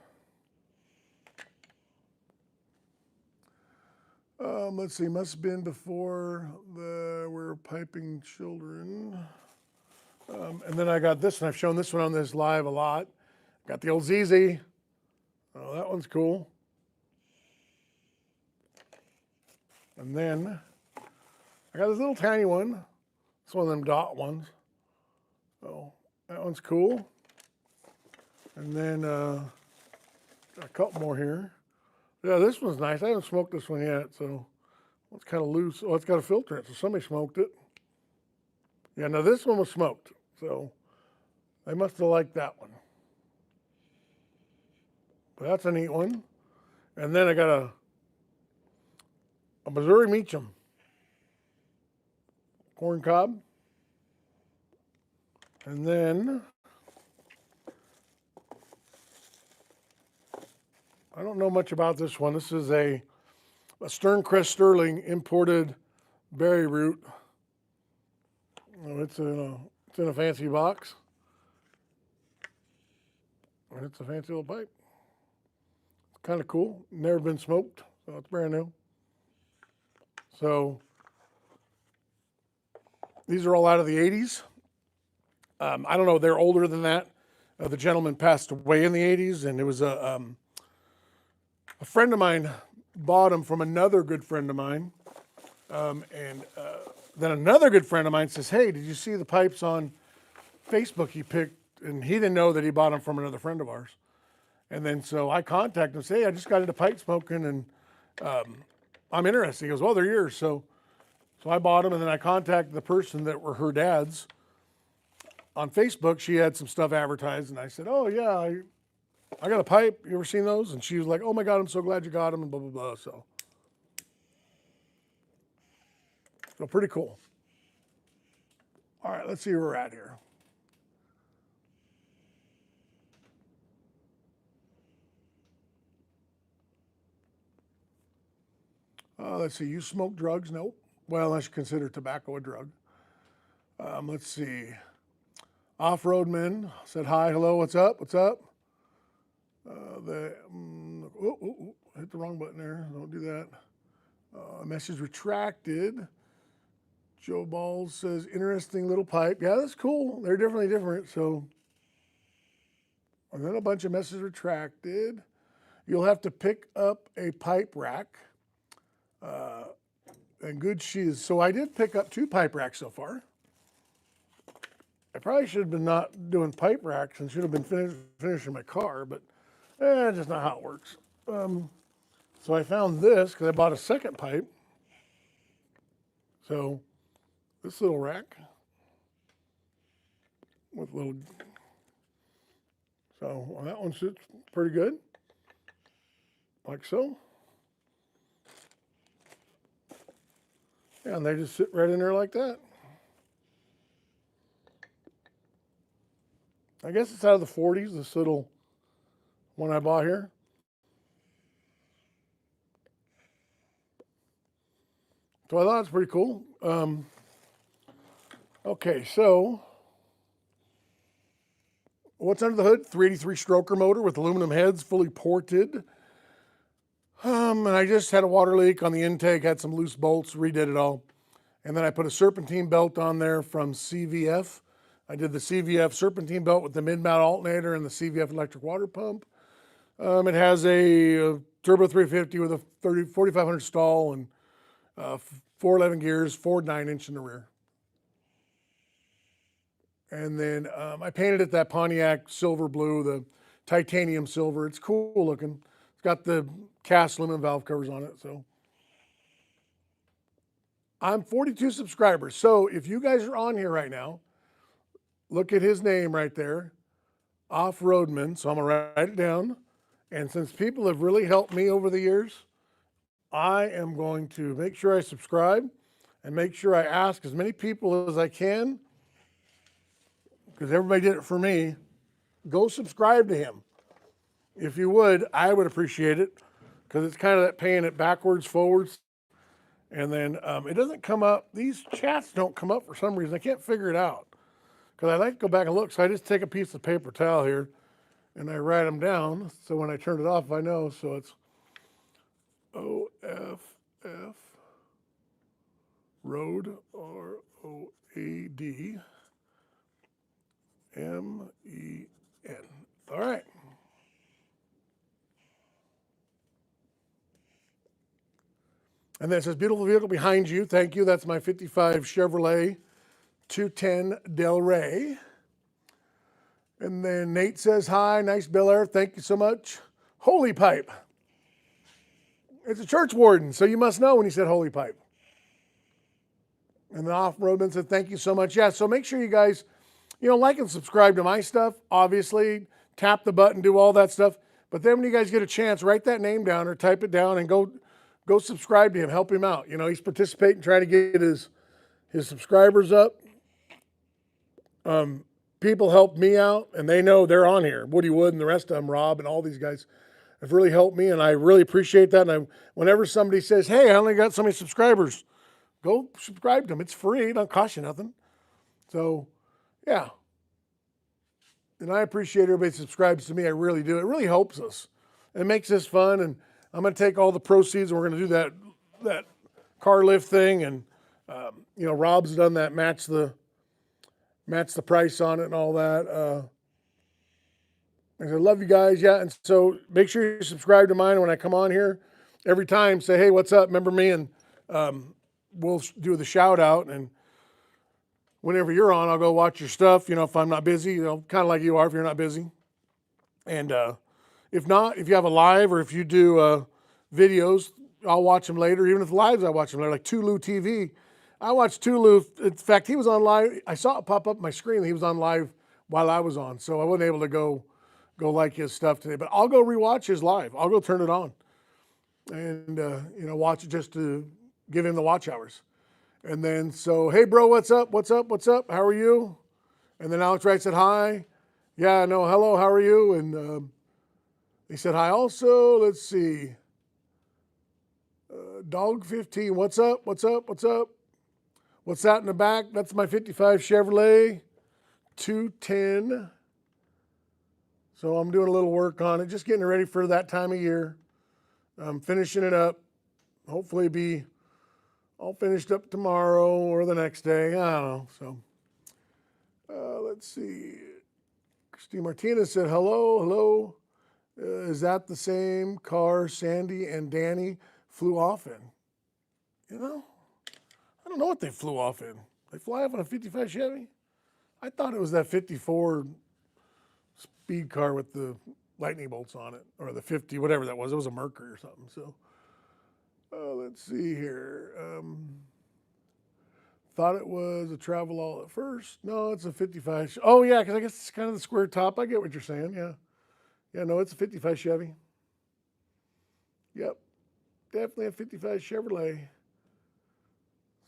Let's see, must have been before we were piping children. And then I got this, and I've shown this one on this live a lot. Got the old ZZ. Oh, that one's cool. And then I got this little tiny one. It's one of them dot ones. Oh, that one's cool. And then got a couple more here. Yeah, this one's nice. I haven't smoked this one yet, so it's kind of loose. Oh, it's got a filter in it, so somebody smoked it. Yeah, now this one was smoked, so they must have liked that one. But that's a neat one. And then I got a Missouri Meacham corn cob. And then I don't know much about this one. This is a Sterncrest Sterling imported berry root. Oh, it's in a fancy box. And it's a fancy little pipe. It's kind of cool. Never been smoked, so it's brand new. So these are all out of the 80s. I don't know, they're older than that. The gentleman passed away in the 80s, and it was a friend of mine bought them from another good friend of mine. Then another good friend of mine says, hey, did you see the pipes on Facebook he picked? And he didn't know that he bought them from another friend of ours. And then so I contacted him and said, hey, I just got into pipe smoking, and I'm interested. He goes, well, they're yours. So I bought them, and then I contacted the person that were her dad's on Facebook. She had some stuff advertised, and I said, oh, yeah, I got a pipe. You ever seen those? And she was like, oh, my God, I'm so glad you got them, and blah, blah, blah. So pretty cool. All right, let's see where we're at here. Let's see, you smoke drugs? Nope. Well, unless you consider tobacco a drug. Let's see. Off-road men said hi, hello, what's up, what's up? Hit the wrong button there, don't do that. Message retracted. Joe Balls says, interesting little pipe. Yeah, that's cool. They're definitely different, so. And then a bunch of messages retracted. You'll have to pick up a pipe rack. And good shoes. So I did pick up 2 pipe racks so far. I probably should have been not doing pipe racks and should have been finishing my car, but just not how it works. So I found this because I bought a second pipe. So this little rack with little, so that one sits pretty good, like so. Yeah, and they just sit right in there like that. I guess it's out of the 40s, this little one I bought here. So I thought it's pretty cool. Okay, so what's under the hood? 383 stroker motor with aluminum heads, fully ported. And I just had a water leak on the intake, had some loose bolts, redid it all. And then I put a serpentine belt on there from CVF. I did the CVF serpentine belt with the mid-mount alternator and the CVF electric water pump. It has a turbo 350 with a 4,500 stall and 411 gears, 4 9-inch in the rear. And then I painted it that Pontiac silver blue, the titanium silver. It's cool looking. It's got the cast aluminum valve covers on it. So I'm 42 subscribers. So if you guys are on here right now, look at his name right there, Off-Roadman. So I'm gonna write it down. And since people have really helped me over the years, I am going to make sure I subscribe and make sure I ask as many people as I can, because everybody did it for me. Go subscribe to him. If you would, I would appreciate it, because it's kind of that paying it backwards, forwards. And then it doesn't come up. These chats don't come up for some reason. I can't figure it out. because I like to go back and look. So I just take a piece of paper towel here and I write them down. So when I turn it off, I know. So it's OFF Road, ROAD MEN. All right. And then it says, beautiful vehicle behind you. Thank you. That's my 55 Chevrolet 210 Del Rey. And then Nate says, hi, nice Bel Air. Thank you so much. Holy Pipe. It's a church warden, so you must know when he said Holy Pipe. And the off-roadman said, thank you so much. Yeah, so make sure you guys, like and subscribe to my stuff. Obviously, tap the button, do all that stuff. But then when you guys get a chance, write that name down or type it down and go subscribe to him. Help him out. He's participating, trying to get his subscribers up. People helped me out, and they know they're on here. Woody Wood and the rest of them, Rob and all these guys have really helped me, and I really appreciate that. And whenever somebody says, hey, I only got so many subscribers, go subscribe to them. It's free. It don't cost you nothing. So, yeah. And I appreciate everybody that subscribes to me. I really do. It really helps us. It makes this fun, and I'm going to take all the proceeds, and we're going to do that car lift thing, and, Rob's done that, match the price on it and all that. I love you guys. Yeah. And so make sure you subscribe to mine. When I come on here every time, say, hey, what's up? Remember me? And we'll do the shout out. And whenever you're on, I'll go watch your stuff. If I'm not busy, kind of like you are, if you're not busy. And if not, if you have a live or if you do videos, I'll watch them later. Even if lives, I watch them later, like Tulu TV. I watched Tulu. In fact, he was on live. I saw it pop up on my screen. He was on live while I was on, so I wasn't able to go like his stuff today. But I'll go rewatch his live. I'll go turn it on and watch it just to give him the watch hours. And then so, hey bro, what's up? What's up? What's up? How are you? And then Alex Wright said hi. Yeah, no, hello. How are you? And he said hi also. Let's see. Dog 15. What's up? What's up? What's up? What's that in the back? That's my 55 Chevrolet 210. So I'm doing a little work on it, just getting it ready for that time of year. I'm finishing it up. Hopefully be all finished up tomorrow or the next day. I don't know. So let's see. Christine Martinez said, hello. Is that the same car Sandy and Danny flew off in? I don't know what they flew off in. They fly off in a 55 Chevy? I thought it was that 54 speed car with the lightning bolts on it, or the 50, whatever that was. It was a Mercury or something. So let's see here. Thought it was a Travelall at first. No, it's a 55. Oh, yeah, because I guess it's kind of the square top. I get what you're saying, yeah. Yeah, no, it's a 55 Chevy. Yep, definitely a 55 Chevrolet.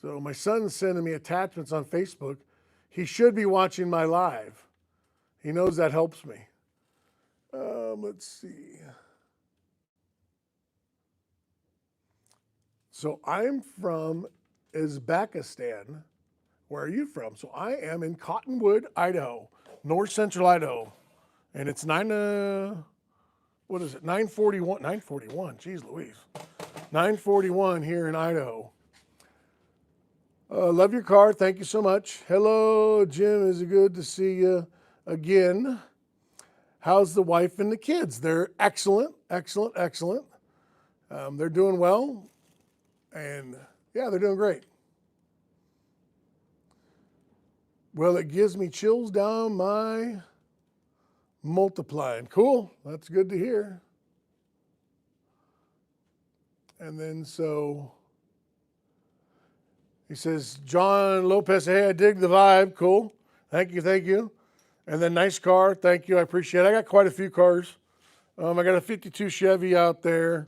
So my son's sending me attachments on Facebook. He should be watching my live. He knows that helps me. Let's see. So I'm from Uzbekistan. Where are you from? So I am in Cottonwood, Idaho, north central Idaho. And it's 941, 941, geez Louise. 941 here in Idaho. Love your car. Thank you so much. Hello, Jim. Is it good to see you again? How's the wife and the kids? They're excellent. They're doing well. And yeah, they're doing great. Well, it gives me chills down my multiplying. Cool. That's good to hear. And then so he says, John Lopez, hey, I dig the vibe. Cool. Thank you. And then nice car. Thank you. I appreciate it. I got quite a few cars. I got a 52 Chevy out there.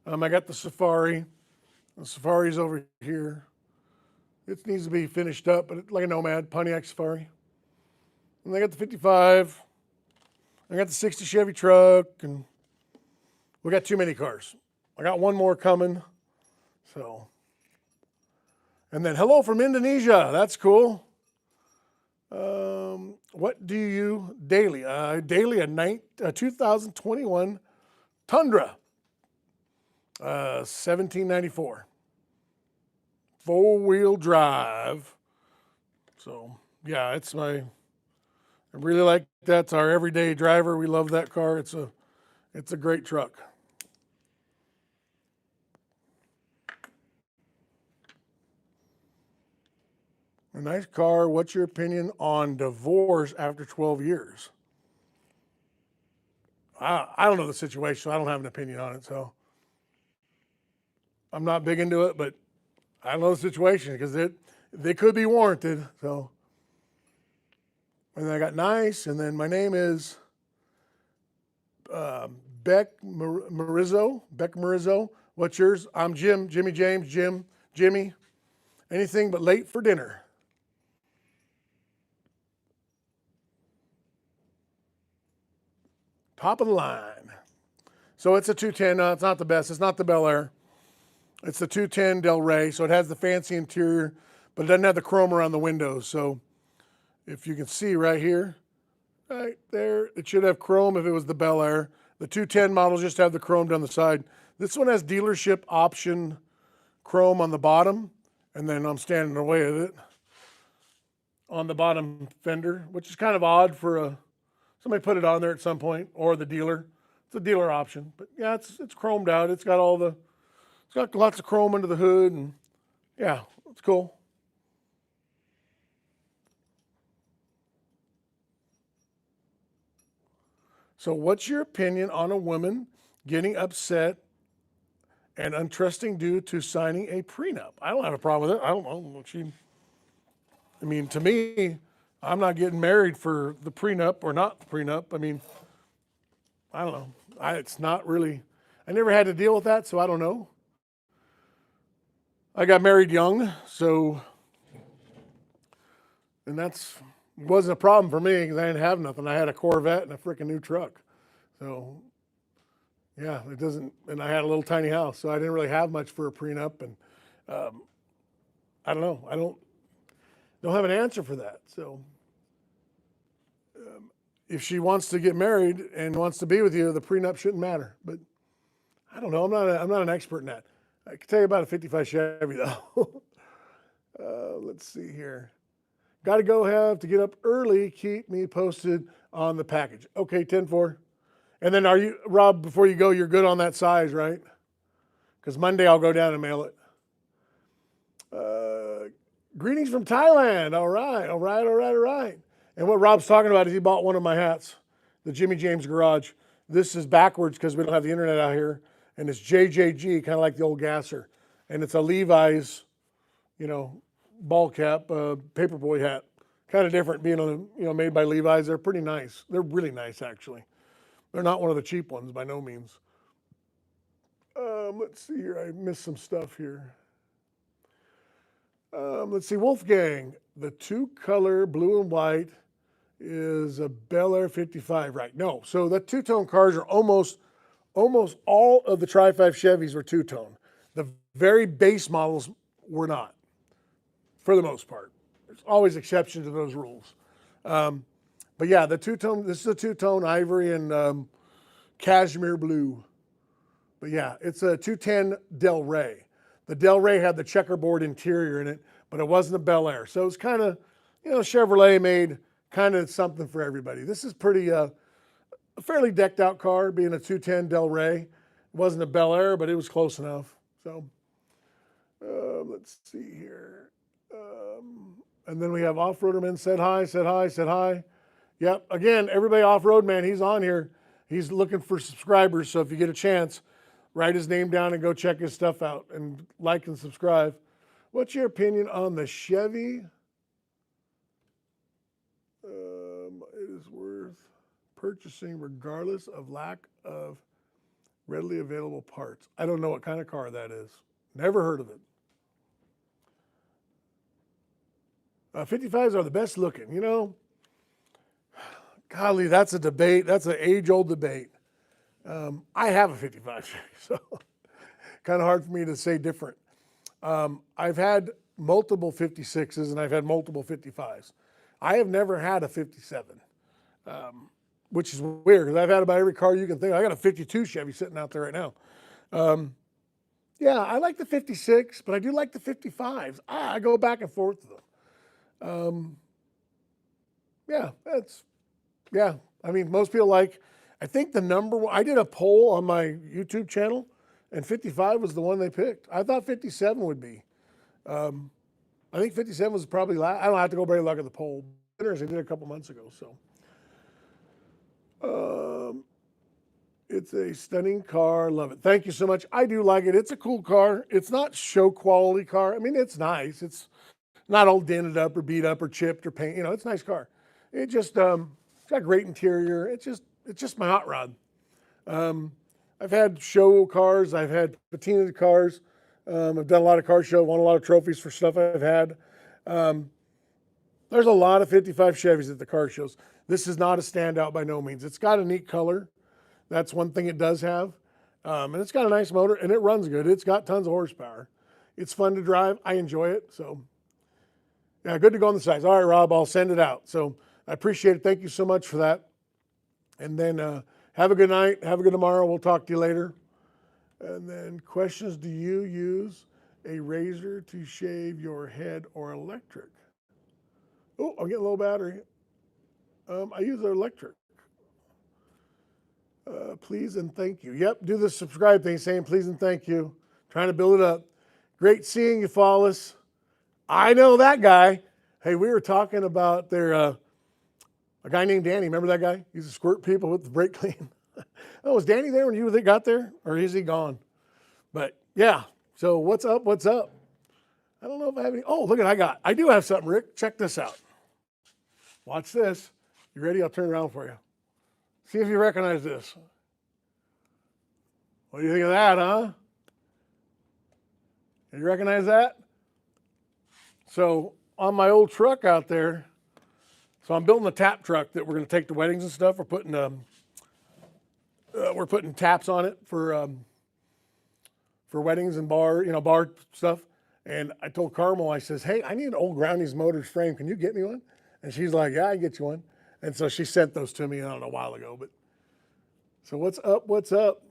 I got the Safari. The Safari's over here. It needs to be finished up, but it's like a Nomad, Pontiac Safari. And I got the 55. I got the 60 Chevy truck, and we got too many cars. I got one more coming. So, and then hello from Indonesia. That's cool. What do you daily? Daily a 2021 Tundra, 1794, 4-wheel drive. So yeah, I really like that's our everyday driver. We love that car. It's a great truck. A nice car. What's your opinion on divorce after 12 years? I don't know the situation, so I don't have an opinion on it. So I'm not big into it, but I don't know the situation because they could be warranted. So, and then I got nice, and then my name is Beck Marizzo. Beck Marizzo. What's yours? I'm Jim. Jimmy James. Jimmy. Anything but late for dinner. Top of the line. So it's a 210. It's not the best. It's not the Bel Air. It's the 210 Del Rey. So it has the fancy interior, but it doesn't have the chrome around the windows. So if you can see right here, right there, it should have chrome if it was the Bel Air. The 210 models just have the chrome down the side. This one has dealership option chrome on the bottom, and then I'm standing in the way of it on the bottom fender, which is kind of odd for somebody put it on there at some point, or the dealer. It's a dealer option, but yeah, it's chromed out. It's got lots of chrome under the hood, and yeah, it's cool. So, what's your opinion on a woman getting upset and untrusting due to signing a prenup? I don't have a problem with it. I don't know. I mean, to me, I'm not getting married for the prenup or not the prenup. I mean, I don't know. It's not really, I never had to deal with that, so I don't know. I got married young, so, and wasn't a problem for me because I didn't have nothing. I had a Corvette and a freaking new truck. So, yeah, and I had a little tiny house, so I didn't really have much for a prenup. And I don't know. I don't have an answer for that. So, if she wants to get married and wants to be with you, the prenup shouldn't matter. But I don't know. I'm not an expert in that. I can tell you about a 55 Chevy though. Let's see here. Got to go have to get up early. Keep me posted on the package. Okay, 10-4. And then are you, Rob, before you go, you're good on that size, right? Because Monday I'll go down and mail it. Greetings from Thailand. All right. And what Rob's talking about is he bought one of my hats, the Jimmy James Garage. This is backwards because we don't have the internet out here. And it's JJG, kind of like the old gasser. And it's a Levi's, ball cap, paperboy hat. Kind of different being made by Levi's. They're pretty nice. They're really nice, actually. They're not one of the cheap ones by no means. Let's see here. I missed some stuff here. Let's see. Wolfgang, the 2-color blue and white is a Bel Air 55, right? No. So the two-tone cars are almost all of the Tri-5 Chevys were two-tone. The very base models were not, for the most part. There's always exceptions to those rules. But yeah, this is a two-tone ivory and cashmere blue. But yeah, it's a 210 Del Rey. The Del Rey had the checkerboard interior in it, but it wasn't a Bel Air. So it's kind of, Chevrolet made kind of something for everybody. This is a fairly decked out car, being a 210 Del Rey. It wasn't a Bel Air, but it was close enough. So let's see here. And then we have Off-Roaderman said hi. Yep, again, everybody Off-Road Man, he's on here. He's looking for subscribers, so if you get a chance, write his name down and go check his stuff out and like and subscribe. What's your opinion on the Chevy? It is worth purchasing regardless of lack of readily available parts. I don't know what kind of car that is. Never heard of it. 55s are the best looking, Golly, that's a debate. That's an age-old debate. I have a 55, so kind of hard for me to say different. I've had multiple 56s and I've had multiple 55s. I have never had a 57, which is weird because I've had about every car you can think of. I got a 52 Chevy sitting out there right now. Yeah, I like the 56, but I do like the 55s. I go back and forth with them. Yeah, yeah. I mean, most people like, I think the number one, I did a poll on my YouTube channel, and 55 was the one they picked. I thought 57 would be. I think 57 was probably last. I don't have to go very look at the poll. They did a couple months ago, so. It's a stunning car. Love it. Thank you so much. I do like it. It's a cool car. It's not show quality car. I mean, it's nice. It's not all dented up or beat up or chipped or paint. You know, it's a nice car. It just it's got great interior. It's just my hot rod. I've had show cars. I've had patinaed cars. I've done a lot of car show. Won a lot of trophies for stuff I've had. There's a lot of 55 Chevys at the car shows. This is not a standout by no means. It's got a neat color. That's one thing it does have. And it's got a nice motor and it runs good. It's got tons of horsepower. It's fun to drive. I enjoy it. So yeah, good to go on the sides. All right, Rob, I'll send it out. So I appreciate it. Thank you so much for that. And then have a good night. Have a good tomorrow. We'll talk to you later. And then questions, do you use a razor to shave your head or electric? Oh, I'm getting low battery. I use an electric. Please and thank you. Yep, do the subscribe thing saying please and thank you. Trying to build it up. Great seeing you, Follis. I know that guy. Hey, we were talking about a guy named Danny. Remember that guy? He used to squirt people with the brake clean. Oh, was Danny there when you got there? Or is he gone? But yeah, so what's up? What's up? I don't know if I have any. Oh, look at I do have something, Rick. Check this out. Watch this. You ready? I'll turn around for you. See if you recognize this. What do you think of that, huh? You recognize that? So on my old truck out there, so I'm building a tap truck that we're going to take to weddings and stuff. We're putting taps on it for weddings and bar stuff. And I told Carmel, I says, hey, I need an old Groundy's Motors frame. Can you get me one? And she's like, yeah, I can get you one. And so she sent those to me, I don't know, a while ago. But so what's up? What's up?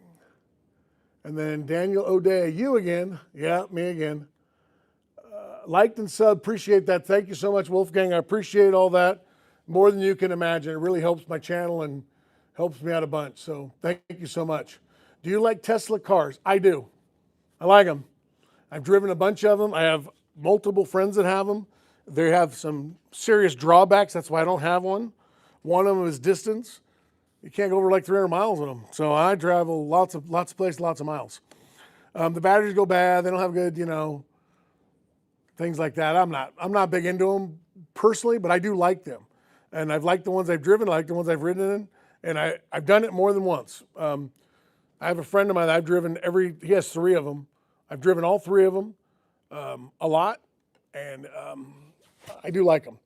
And then Daniel O'Day, you again. Yeah, me again. Liked and sub, appreciate that. Thank you so much, Wolfgang. I appreciate all that more than you can imagine. It really helps my channel and helps me out a bunch. So thank you so much. Do you like Tesla cars? I do. I like them. I've driven a bunch of them. I have multiple friends that have them. They have some serious drawbacks. That's why I don't have one. One of them is distance. You can't go over like 300 miles with them. So I travel lots of places, lots of miles. The batteries go bad. They don't have good, things like that. I'm not big into them personally, but I do like them. And I've liked the ones I've driven. I like the ones I've ridden in. And I've done it more than once. I have a friend of mine that I've driven he has 3 of them. I've driven all 3 of them a lot. And I do like them.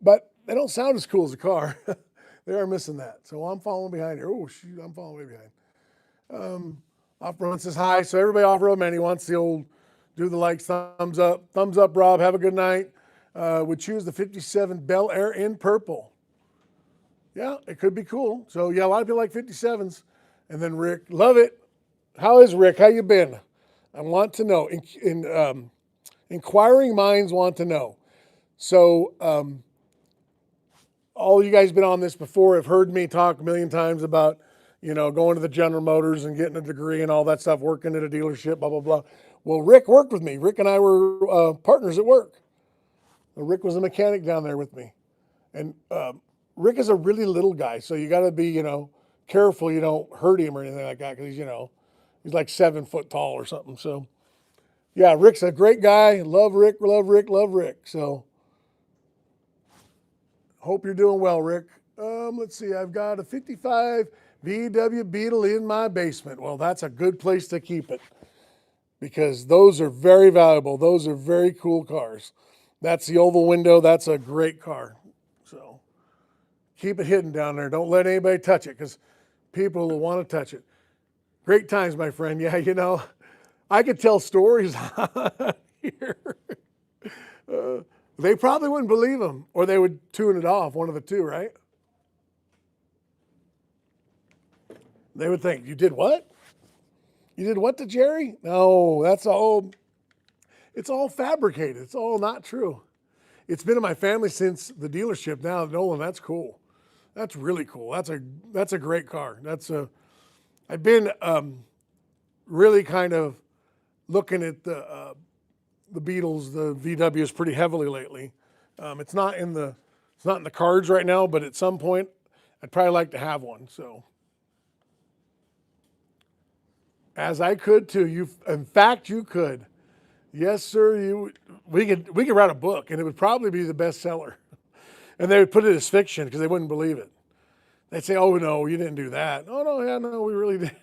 But they don't sound as cool as a car. They are missing that. So I'm following behind here. Oh, shoot, I'm following way behind. Off-road says hi. So everybody off-road, man, he wants the old, do the likes, thumbs up. Thumbs up, Rob. Have a good night. Would choose the 57 Bel Air in purple. Yeah, it could be cool. So yeah, a lot of people like 57s. And then Rick, love it. How is Rick? How you been? I want to know. Inquiring minds want to know. So all you guys been on this before have heard me talk a million times about, going to the General Motors and getting a degree and all that stuff, working at a dealership, blah, blah, blah. Well, Rick worked with me. Rick and I were partners at work. Rick was a mechanic down there with me. And Rick is a really little guy, so you got to be, careful you don't hurt him or anything like that because, he's like 7 foot tall or something. So, yeah, Rick's a great guy. Love Rick, love Rick, love Rick. So, hope you're doing well, Rick. Let's see, I've got a 55 VW Beetle in my basement. Well, that's a good place to keep it because those are very valuable. Those are very cool cars. That's the oval window. That's a great car. So keep it hidden down there. Don't let anybody touch it because people will want to touch it. Great times, my friend. Yeah, I could tell stories here. They probably wouldn't believe him, or they would tune it off, one of the two, right? They would think, you did what? You did what to Jerry? No, it's all fabricated. It's all not true. It's been in my family since the dealership now. Nolan, that's cool. That's really cool. That's a great car. I've been really kind of looking at the Beetles, the VWs pretty heavily lately. It's not in the cards right now, but at some point I'd probably like to have one. So, as I could too. In fact, you could. Yes, sir. We could write a book, and it would probably be the bestseller. And they would put it as fiction because they wouldn't believe it. They'd say, "Oh no, you didn't do that." "Oh no, yeah, no, we really did."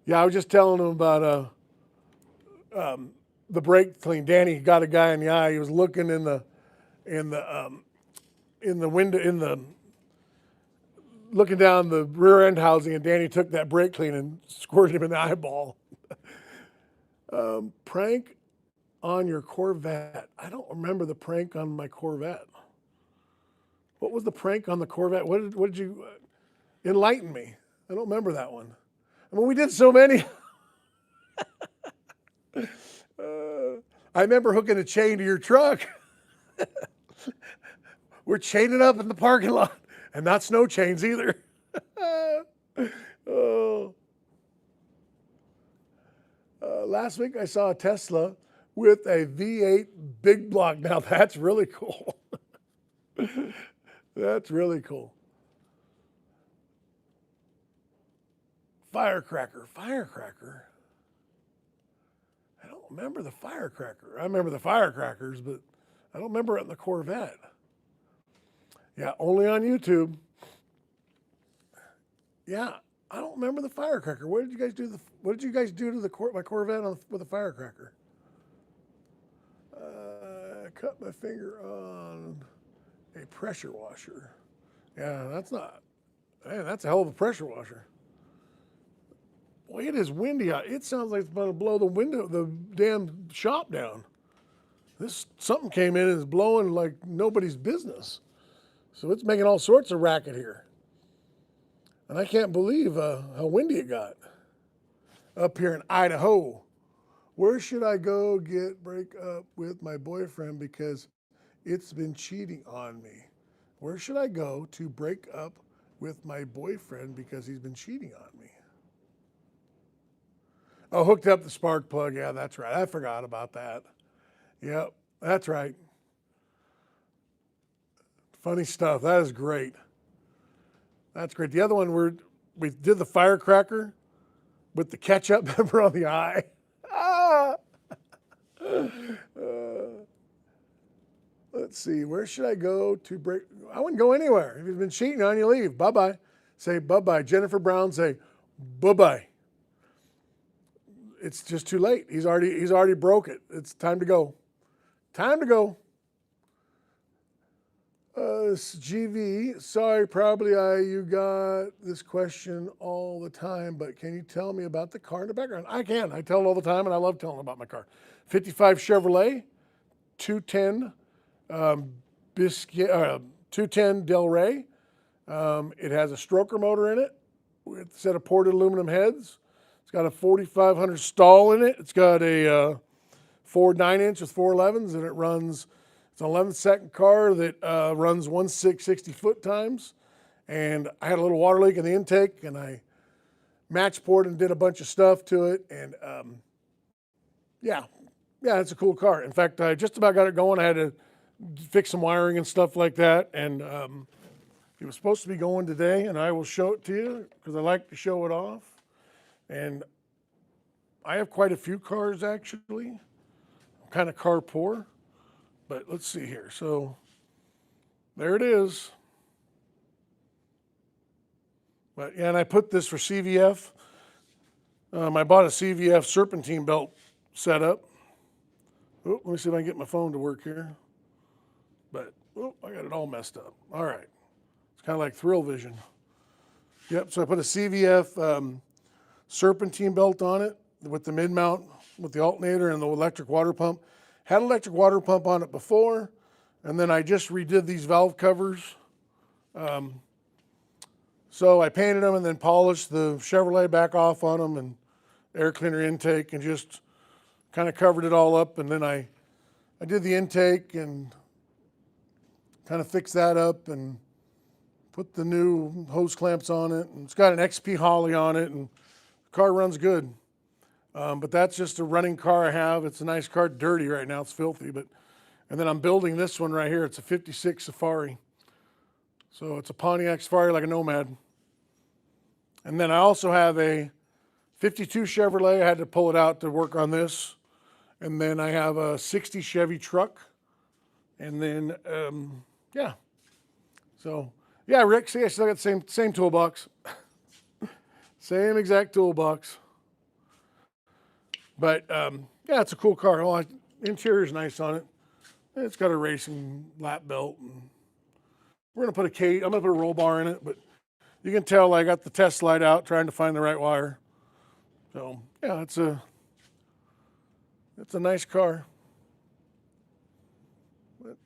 Yeah, I was just telling them about the brake clean. Danny got a guy in the eye. He was looking in the window, looking down the rear end housing, and Danny took that brake clean and squirted him in the eyeball. Prank on your Corvette. I don't remember the prank on my Corvette. What was the prank on the Corvette? What did you enlighten me? I don't remember that one. I mean, we did so many. I remember hooking a chain to your truck. We're chaining up in the parking lot, and not snow chains either. Oh. Last week I saw a Tesla with a V8 big block. Now that's really cool. That's really cool. Firecracker. I don't remember the firecracker. I remember the firecrackers, but I don't remember it in the Corvette. Yeah, only on YouTube. Yeah, I don't remember the firecracker. What did you guys do to my Corvette with a firecracker? I cut my finger on a pressure washer. Yeah, that's a hell of a pressure washer. Boy, it is windy out. It sounds like it's about to blow the damn shop down. Something came in and is blowing like nobody's business. So it's making all sorts of racket here. And I can't believe how windy it got up here in Idaho. Where should I go break up with my boyfriend because it's been cheating on me? Where should I go to break up with my boyfriend because he's been cheating on me? Oh, hooked up the spark plug. Yeah, that's right. I forgot about that. Yep, that's right. Funny stuff. That is great. That's great. The other one, we did the firecracker with the ketchup pepper on the eye. Let's see. Where should I go to break? I wouldn't go anywhere. If he's been cheating on you, leave. Bye-bye. Say bye-bye. Jennifer Brown, say bye-bye. It's just too late. He's already broke it. It's time to go. Time to go. GV, sorry, probably you got this question all the time, but can you tell me about the car in the background? I can. I tell it all the time, and I love telling about my car. 55 Chevrolet, 210 210 Del Rey. It has a stroker motor in it with a set of ported aluminum heads. It's got a 4500 stall in it. It's got a Ford 9-inch with 411s, and it runs. It's an 11-second car that runs 1/660 foot times. And I had a little water leak in the intake, and I match poured and did a bunch of stuff to it. And yeah, it's a cool car. In fact, I just about got it going. I had to fix some wiring and stuff like that. And it was supposed to be going today, and I will show it to you because I like to show it off. And I have quite a few cars, actually. I'm kind of car poor. But let's see here. So there it is. But yeah, and I put this for CVF. I bought a CVF serpentine belt setup. Oh, let me see if I can get my phone to work here. But I got it all messed up. All right. It's kind of like Thrill Vision. Yep, so I put a CVF serpentine belt on it with the mid-mount, with the alternator and the electric water pump. Had electric water pump on it before, and then I just redid these valve covers. So I painted them and then polished the Chevrolet back off on them and air cleaner intake and just kind of covered it all up. And then I did the intake and kind of fixed that up and put the new hose clamps on it. And it's got an XP Holly on it, and the car runs good. But that's just a running car I have. It's a nice car, dirty right now, it's filthy. And then I'm building this one right here. It's a 56 Safari. So it's a Pontiac Safari, like a Nomad. And then I also have a 52 Chevrolet. I had to pull it out to work on this. And then I have a 60 Chevy truck. And then, yeah. So, yeah, Rick, see, I still got the same toolbox. Same exact toolbox. But, yeah, it's a cool car. Oh, interior's nice on it. It's got a racing lap belt. And we're going to put a cage. I'm going to put a roll bar in it, but you can tell I got the test light out trying to find the right wire. So, yeah, it's a nice car. But,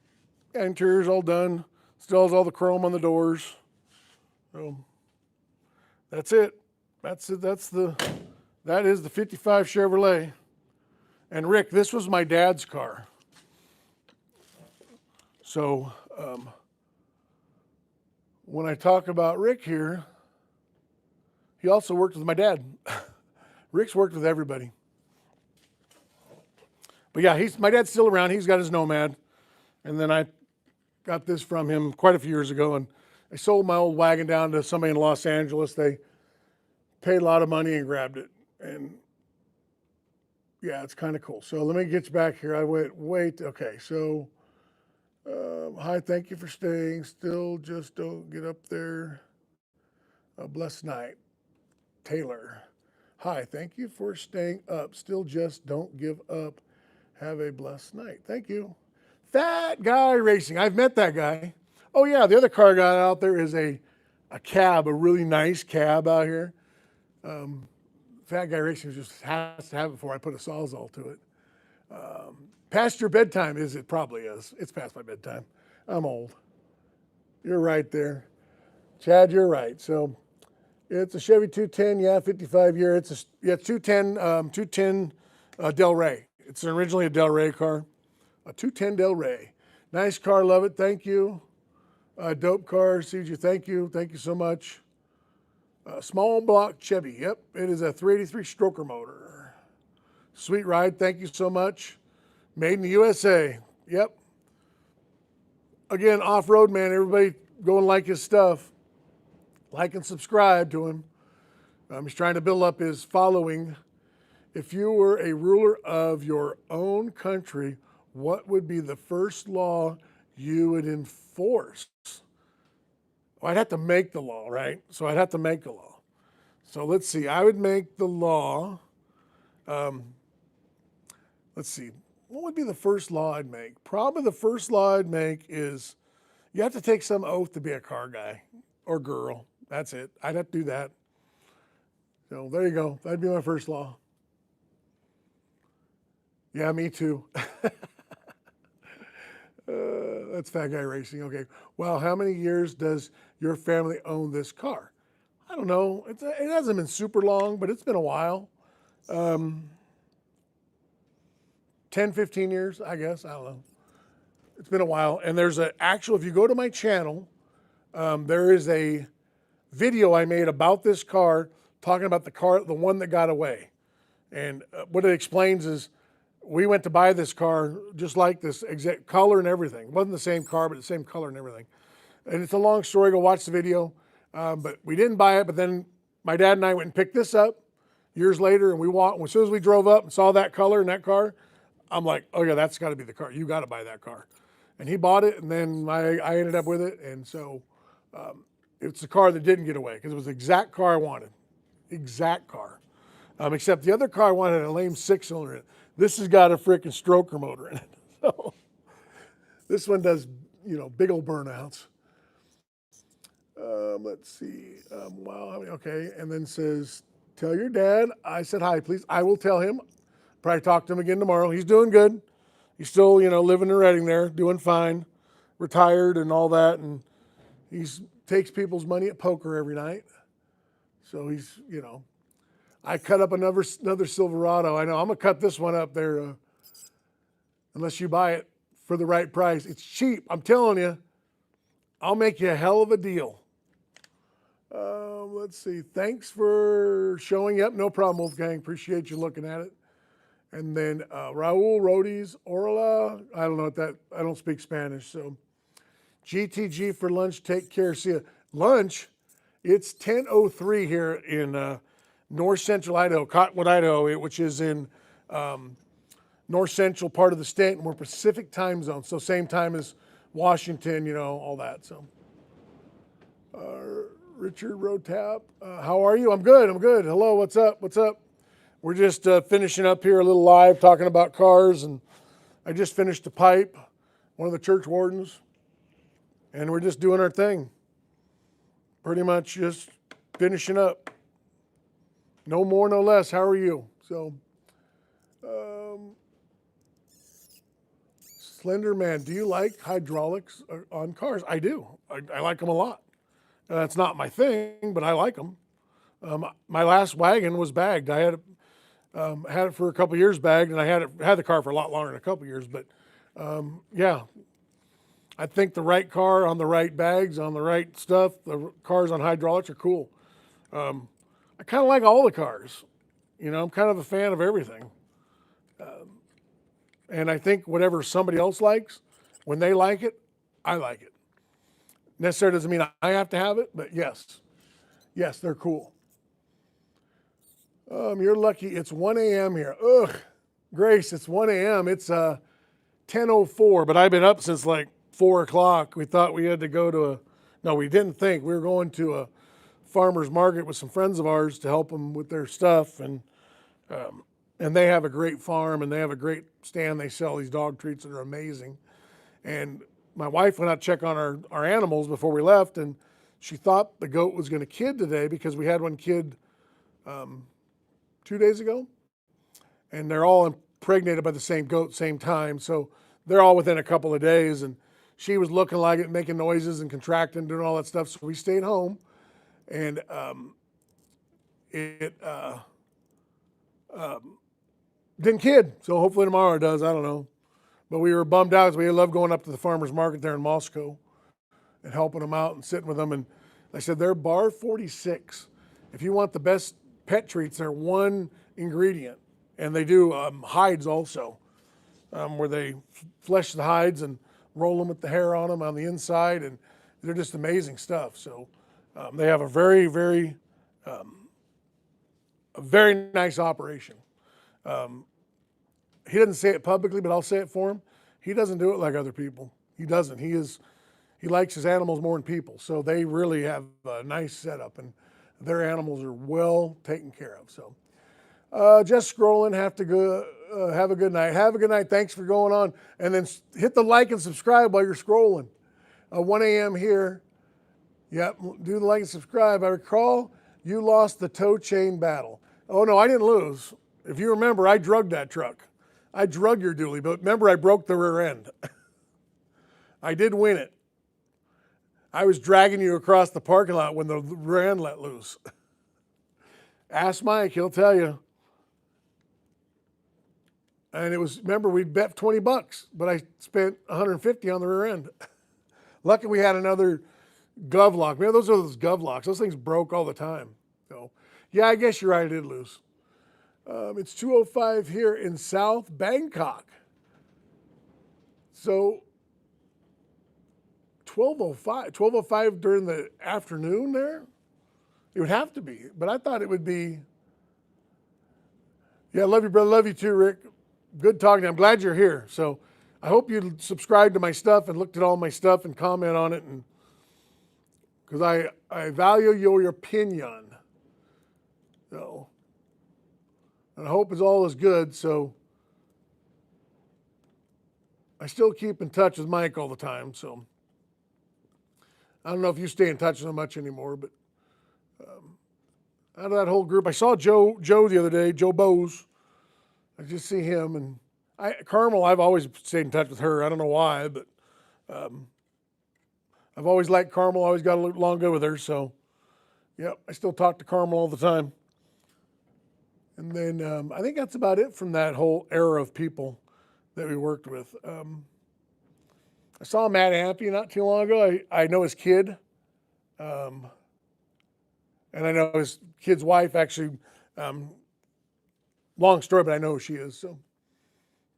yeah, interior's all done. Still has all the chrome on the doors. So, that's it. That is the 55 Chevrolet. And Rick, this was my dad's car. So, when I talk about Rick here, he also worked with my dad. Rick's worked with everybody. But yeah, my dad's still around. He's got his Nomad. And then I got this from him quite a few years ago. And I sold my old wagon down to somebody in Los Angeles. They paid a lot of money and grabbed it. And yeah, it's kind of cool. So let me get you back here. Wait. Okay, so hi, thank you for staying. Still just don't get up there. A blessed night. Taylor. Hi, thank you for staying up. Still just don't give up. Have a blessed night. Thank you. Fat Guy Racing. I've met that guy. Oh yeah, the other car I got out there is a cab, a really nice cab out here. Fat Guy Racing just has to have it before I put a Sawzall to it. Past your bedtime, is it? Probably is. It's past my bedtime. I'm old. You're right there. Chad, you're right. So it's a Chevy 210, yeah, 55 year. It's 210 Del Rey. It's originally a Del Rey car. A 210 Del Rey. Nice car, love it, thank you. Dope car, CJ, thank you. Thank you so much. Small block Chevy, yep. It is a 383 stroker motor. Sweet ride, thank you so much. Made in the USA, yep. Again, off-road man, everybody go and like his stuff. Like and subscribe to him. He's trying to build up his following. If you were a ruler of your own country, what would be the first law you would enforce? Well, I'd have to make the law, right? So I'd have to make the law. So let's see. I would make the law. Let's see. What would be the first law I'd make? Probably the first law I'd make is you have to take some oath to be a car guy or girl. That's it. I'd have to do that. So there you go. That'd be my first law. Yeah, me too. That's Fat Guy Racing. Okay. Well, how many years does your family own this car? I don't know. It hasn't been super long, but it's been a while. 10, 15 years, I guess. I don't know. It's been a while. And there's if you go to my channel, there is a video I made about this car, talking about the one that got away. And what it explains is we went to buy this car just like this, exact color and everything. It wasn't the same car, but the same color and everything. And it's a long story. Go watch the video. But we didn't buy it. But then my dad and I went and picked this up years later, and as soon as we drove up and saw that color in that car, I'm like, oh yeah, that's got to be the car. You got to buy that car. And he bought it, and then I ended up with it. And so it's the car that didn't get away because it was the exact car I wanted. Exact car. Except the other car I wanted had a lame 6-cylinder in it. This has got a freaking stroker motor in it. So this one does, big old burnouts. Let's see. Wow. Okay. And then says, tell your dad I said hi, please. I will tell him. Probably talk to him again tomorrow. He's doing good. He's still, living in Reading there, doing fine, retired and all that, and he's takes people's money at poker every night. So he's, I cut up another Silverado. I know I'm gonna cut this one up there, unless you buy it for the right price. It's cheap. I'm telling you, I'll make you a hell of a deal. Let's see. Thanks for showing up. No problem, Wolfgang. Appreciate you looking at it. And then Raul Roadies, Orla. I don't know what that. I don't speak Spanish, so. GTG for lunch. Take care. See you. Lunch. It's 10:03 here in north central Idaho, Cottonwood, Idaho, which is in north central part of the state, and we're Pacific time zone, so same time as Washington, all that. So, Richard Rotap, how are you? I'm good. Hello, what's up? We're just finishing up here a little live, talking about cars, and I just finished a pipe, one of the church wardens, and we're just doing our thing. Pretty much just finishing up. No more, no less. How are you? So, Slender Man, do you like hydraulics on cars? I do. I like them a lot. It's not my thing, but I like them. My last wagon was bagged. I had it for a couple years bagged, and I had the car for a lot longer than a couple years. But yeah, I think the right car on the right bags, on the right stuff, the cars on hydraulics are cool. I kind of like all the cars. I'm kind of a fan of everything. And I think whatever somebody else likes, when they like it, I like it. Necessarily doesn't mean I have to have it, but yes, they're cool. You're lucky it's 1 a.m. here. Ugh, Grace, it's 1 a.m. It's 10:04, but I've been up since like 4 o'clock. We thought we had to go to no, we didn't think. We were going to a farmer's market with some friends of ours to help them with their stuff, and they have a great farm, and they have a great stand. They sell these dog treats that are amazing. And my wife went out to check on our animals before we left, and she thought the goat was going to kid today because we had one kid 2 days ago, and they're all impregnated by the same goat, same time. So they're all within a couple of days, and she was looking like it, making noises and contracting, doing all that stuff. So we stayed home, and it didn't kid. So hopefully tomorrow it does. I don't know. But we were bummed out because we love going up to the farmer's market there in Moscow and helping them out and sitting with them. And I said, they're bar 46. If you want the best pet treats, they're one ingredient. And they do hides also, where they flesh the hides and roll them with the hair on them on the inside. And they're just amazing stuff. So they have a very, very, a very nice operation. He doesn't say it publicly, but I'll say it for him. He doesn't do it like other people. He doesn't. He likes his animals more than people. So they really have a nice setup, and their animals are well taken care of. So just scrolling. Have to go. Have a good night. Have a good night. Thanks for going on. And then hit the like and subscribe while you're scrolling. 1 a.m. here. Yep. Do the like and subscribe. I recall you lost the tow chain battle. Oh no, I didn't lose. If you remember, I drugged that truck. I drug your dually, but remember I broke the rear end. I did win it. I was dragging you across the parking lot when the rear end let loose. Ask Mike, he'll tell you. And it was, remember, we bet $20, but I spent $150 on the rear end. Lucky we had another glove lock. Man, those are those glove locks. Those things broke all the time. So, yeah, I guess you're right, I did lose. It's 2:05 here in South Bangkok. So 12:05 during the afternoon there? It would have to be, but I thought it would be. Yeah, love you, brother. Love you too, Rick. Good talking to you. I'm glad you're here. So I hope you subscribed to my stuff and looked at all my stuff and comment on it, and because I value your opinion. So. And I hope it's all is good, so I still keep in touch with Mike all the time, so I don't know if you stay in touch with him much anymore, but out of that whole group, I saw Joe the other day, Joe Bose. I just see him, and Carmel, I've always stayed in touch with her. I don't know why, but I've always liked Carmel. Always got along good with her. So, yeah, I still talk to Carmel all the time. And then I think that's about it from that whole era of people that we worked with. I saw Matt Ampey not too long ago. I know his kid. And I know his kid's wife, actually. Long story, but I know who she is. So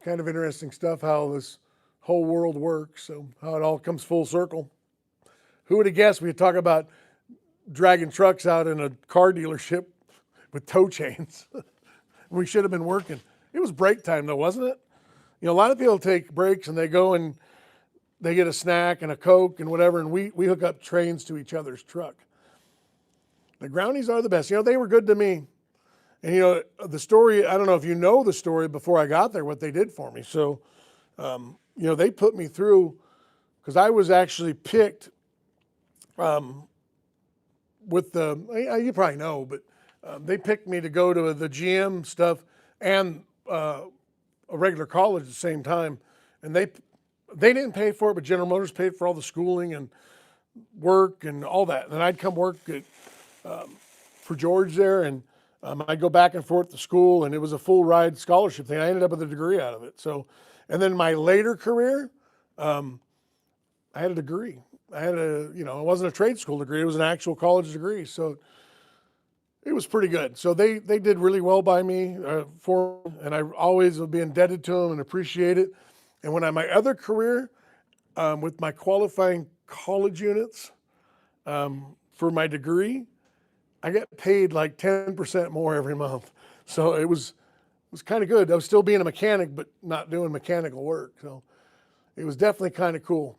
kind of interesting stuff, how this whole world works. So how it all comes full circle. Who would have guessed we'd talk about dragging trucks out in a car dealership with tow chains? We should have been working. It was break time though, wasn't it? You know, a lot of people take breaks and they go and they get a snack and a Coke and whatever, and we hook up trains to each other's truck. The Groundies are the best. You know, they were good to me. And, you know, the story, I don't know if you know the story before I got there, what they did for me. So, you know, they put me through, because I was actually picked with the, you probably know, but they picked me to go to the GM stuff and a regular college at the same time. And they didn't pay for it, but General Motors paid for all the schooling and work and all that. And I'd come work at, for George there, and I'd go back and forth to school, and it was a full ride scholarship thing. I ended up with a degree out of it. So, and then my later career, I had a degree. I had you know, it wasn't a trade school degree. It was an actual college degree. So it was pretty good. So they did really well by me, and I always will be indebted to them and appreciate it. And when my other career, with my qualifying college units, for my degree, I got paid like 10% more every month. So it was kind of good. I was still being a mechanic, but not doing mechanical work. So it was definitely kind of cool.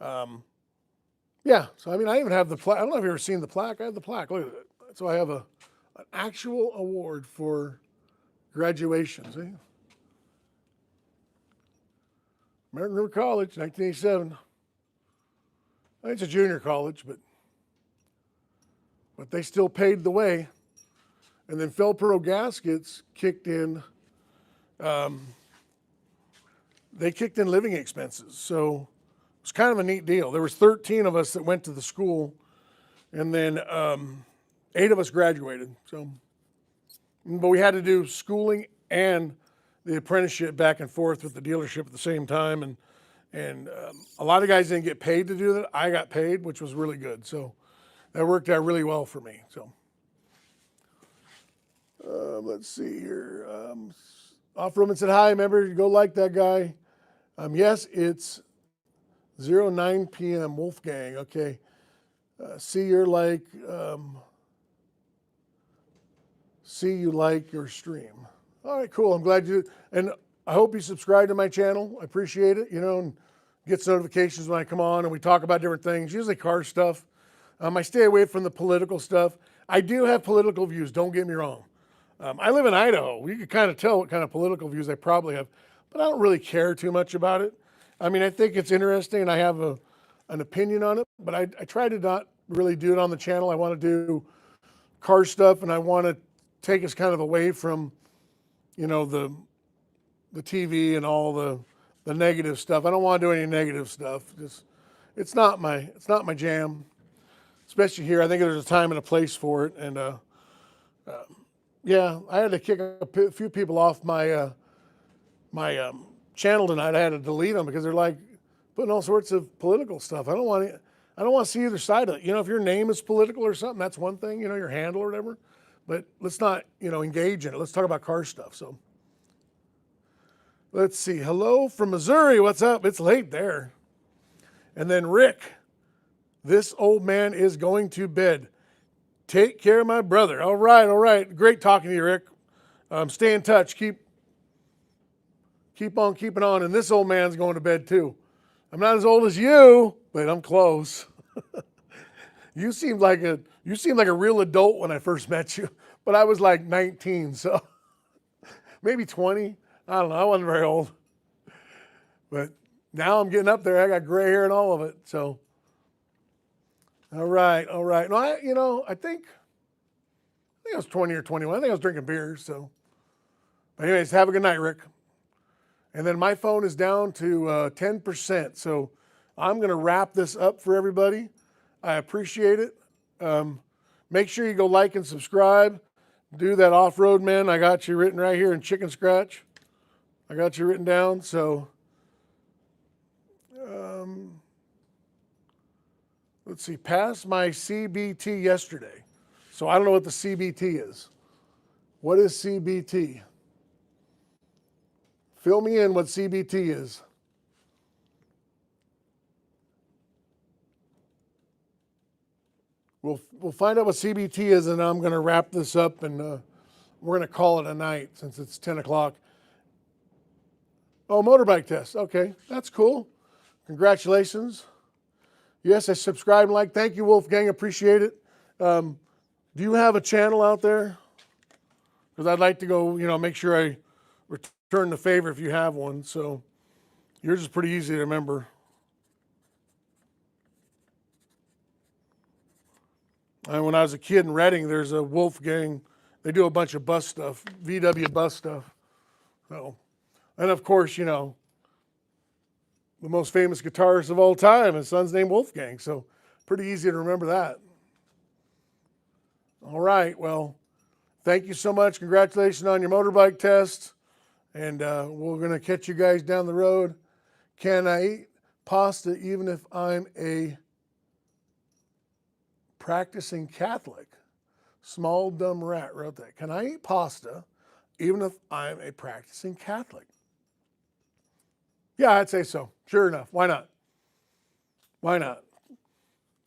Yeah. So, I mean, I even have the plaque. I don't know if you've ever seen the plaque. I have the plaque. Look at it. So I have an actual award for graduation. See? American River College, 1987. I think it's a junior college, but they still paved the way. And then Felpro Gaskets kicked in, they kicked in living expenses. So it was kind of a neat deal. There was 13 of us that went to the school, and then 8 of us graduated. So, but we had to do schooling and the apprenticeship back and forth with the dealership at the same time. And a lot of guys didn't get paid to do that. I got paid, which was really good. So that worked out really well for me. So let's see here. Off Roman said hi. Remember, go like that guy. Yes, it's 09 p.m. Wolfgang. Okay. See you like your stream. All right, cool. I'm glad you, and I hope you subscribe to my channel. I appreciate it, you know, and gets notifications when I come on and we talk about different things, usually car stuff. I stay away from the political stuff. I do have political views, don't get me wrong. I live in Idaho. You can kind of tell what kind of political views I probably have, but I don't really care too much about it. I mean, I think it's interesting and I have an opinion on it, but I try to not really do it on the channel. I want to do car stuff, and I want to take us kind of away from, you know, the TV and all the negative stuff. I don't want to do any negative stuff. It's not my jam, especially here. I think there's a time and a place for it. And yeah, I had to kick a few people off my channel tonight. I had to delete them because they're like putting all sorts of political stuff. I don't want to see either side of it. You know, if your name is political or something, that's one thing. You know, your handle or whatever. But let's not, you know, engage in it. Let's talk about car stuff. So let's see. Hello from Missouri. What's up? It's late there. And then Rick, this old man is going to bed. Take care of my brother. All right, all right. Great talking to you, Rick. Stay in touch. Keep on keeping on. And this old man's going to bed too. I'm not as old as you, but I'm close. You seemed like a real adult when I first met you, but I was like 19, so maybe 20. I don't know. I wasn't very old, but now I'm getting up there. I got gray hair and all of it. So, all right, all right. No, I think I was 20 or 21. I think I was drinking beers. So, but anyways, have a good night, Rick. And then my phone is down to 10%. So I'm going to wrap this up for everybody. I appreciate it. Make sure you go like and subscribe. Do that off-road, man. I got you written right here in chicken scratch. I got you written down. So let's see. Passed my CBT yesterday. So I don't know what the CBT is. What is CBT? Fill me in what CBT is. We'll find out what CBT is, and I'm going to wrap this up, and we're going to call it a night since it's 10 o'clock. Oh, motorbike test. Okay, that's cool. Congratulations. Yes, I subscribe and like. Thank you, Wolfgang. Appreciate it. Do you have a channel out there? Because I'd like to go, make sure I return the favor if you have one. So yours is pretty easy to remember. And when I was a kid in Reading, there's a Wolfgang. They do a bunch of bus stuff, VW bus stuff. So, and of course, the most famous guitarist of all time, his son's named Wolfgang. So pretty easy to remember that. All right, well, thank you so much. Congratulations on your motorbike test. And we're going to catch you guys down the road. Can I eat pasta even if I'm a practicing Catholic? Small dumb rat wrote that. Can I eat pasta even if I'm a practicing Catholic? Yeah, I'd say so. Sure enough. Why not? Why not?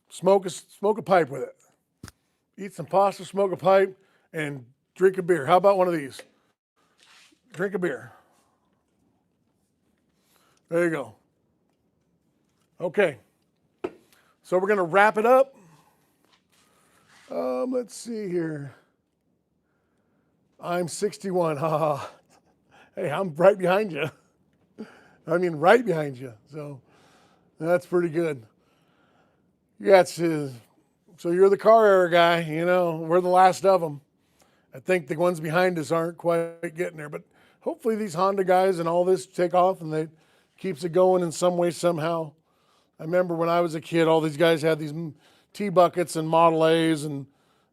Smoke a pipe with it. Eat some pasta, smoke a pipe, and drink a beer. How about one of these? Drink a beer. There you go. Okay. So we're going to wrap it up. Let's see here. I'm 61. Ha. Hey, I'm right behind you. Right behind you. So that's pretty good. Yeah, so you're the car era guy. We're the last of them. I think the ones behind us aren't quite getting there, but hopefully these Honda guys and all this take off and they keeps it going in some way, somehow. I remember when I was a kid, all these guys had these T-buckets and Model A's, and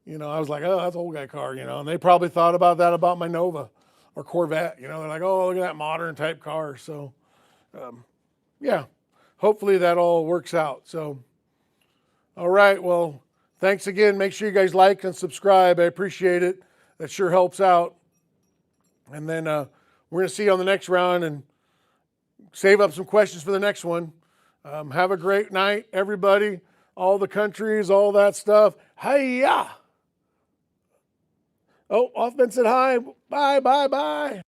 I was like, oh, that's an old guy car, and they probably thought about that about my Nova or Corvette. They're like, oh, look at that modern type car. So, yeah, hopefully that all works out. So, all right, well, thanks again. Make sure you guys like and subscribe. I appreciate it. That sure helps out. And then we're going to see you on the next round and save up some questions for the next one. Have a great night, everybody. All the countries, all that stuff. Hi-ya! Oh, Offman said hi. Bye, bye, bye.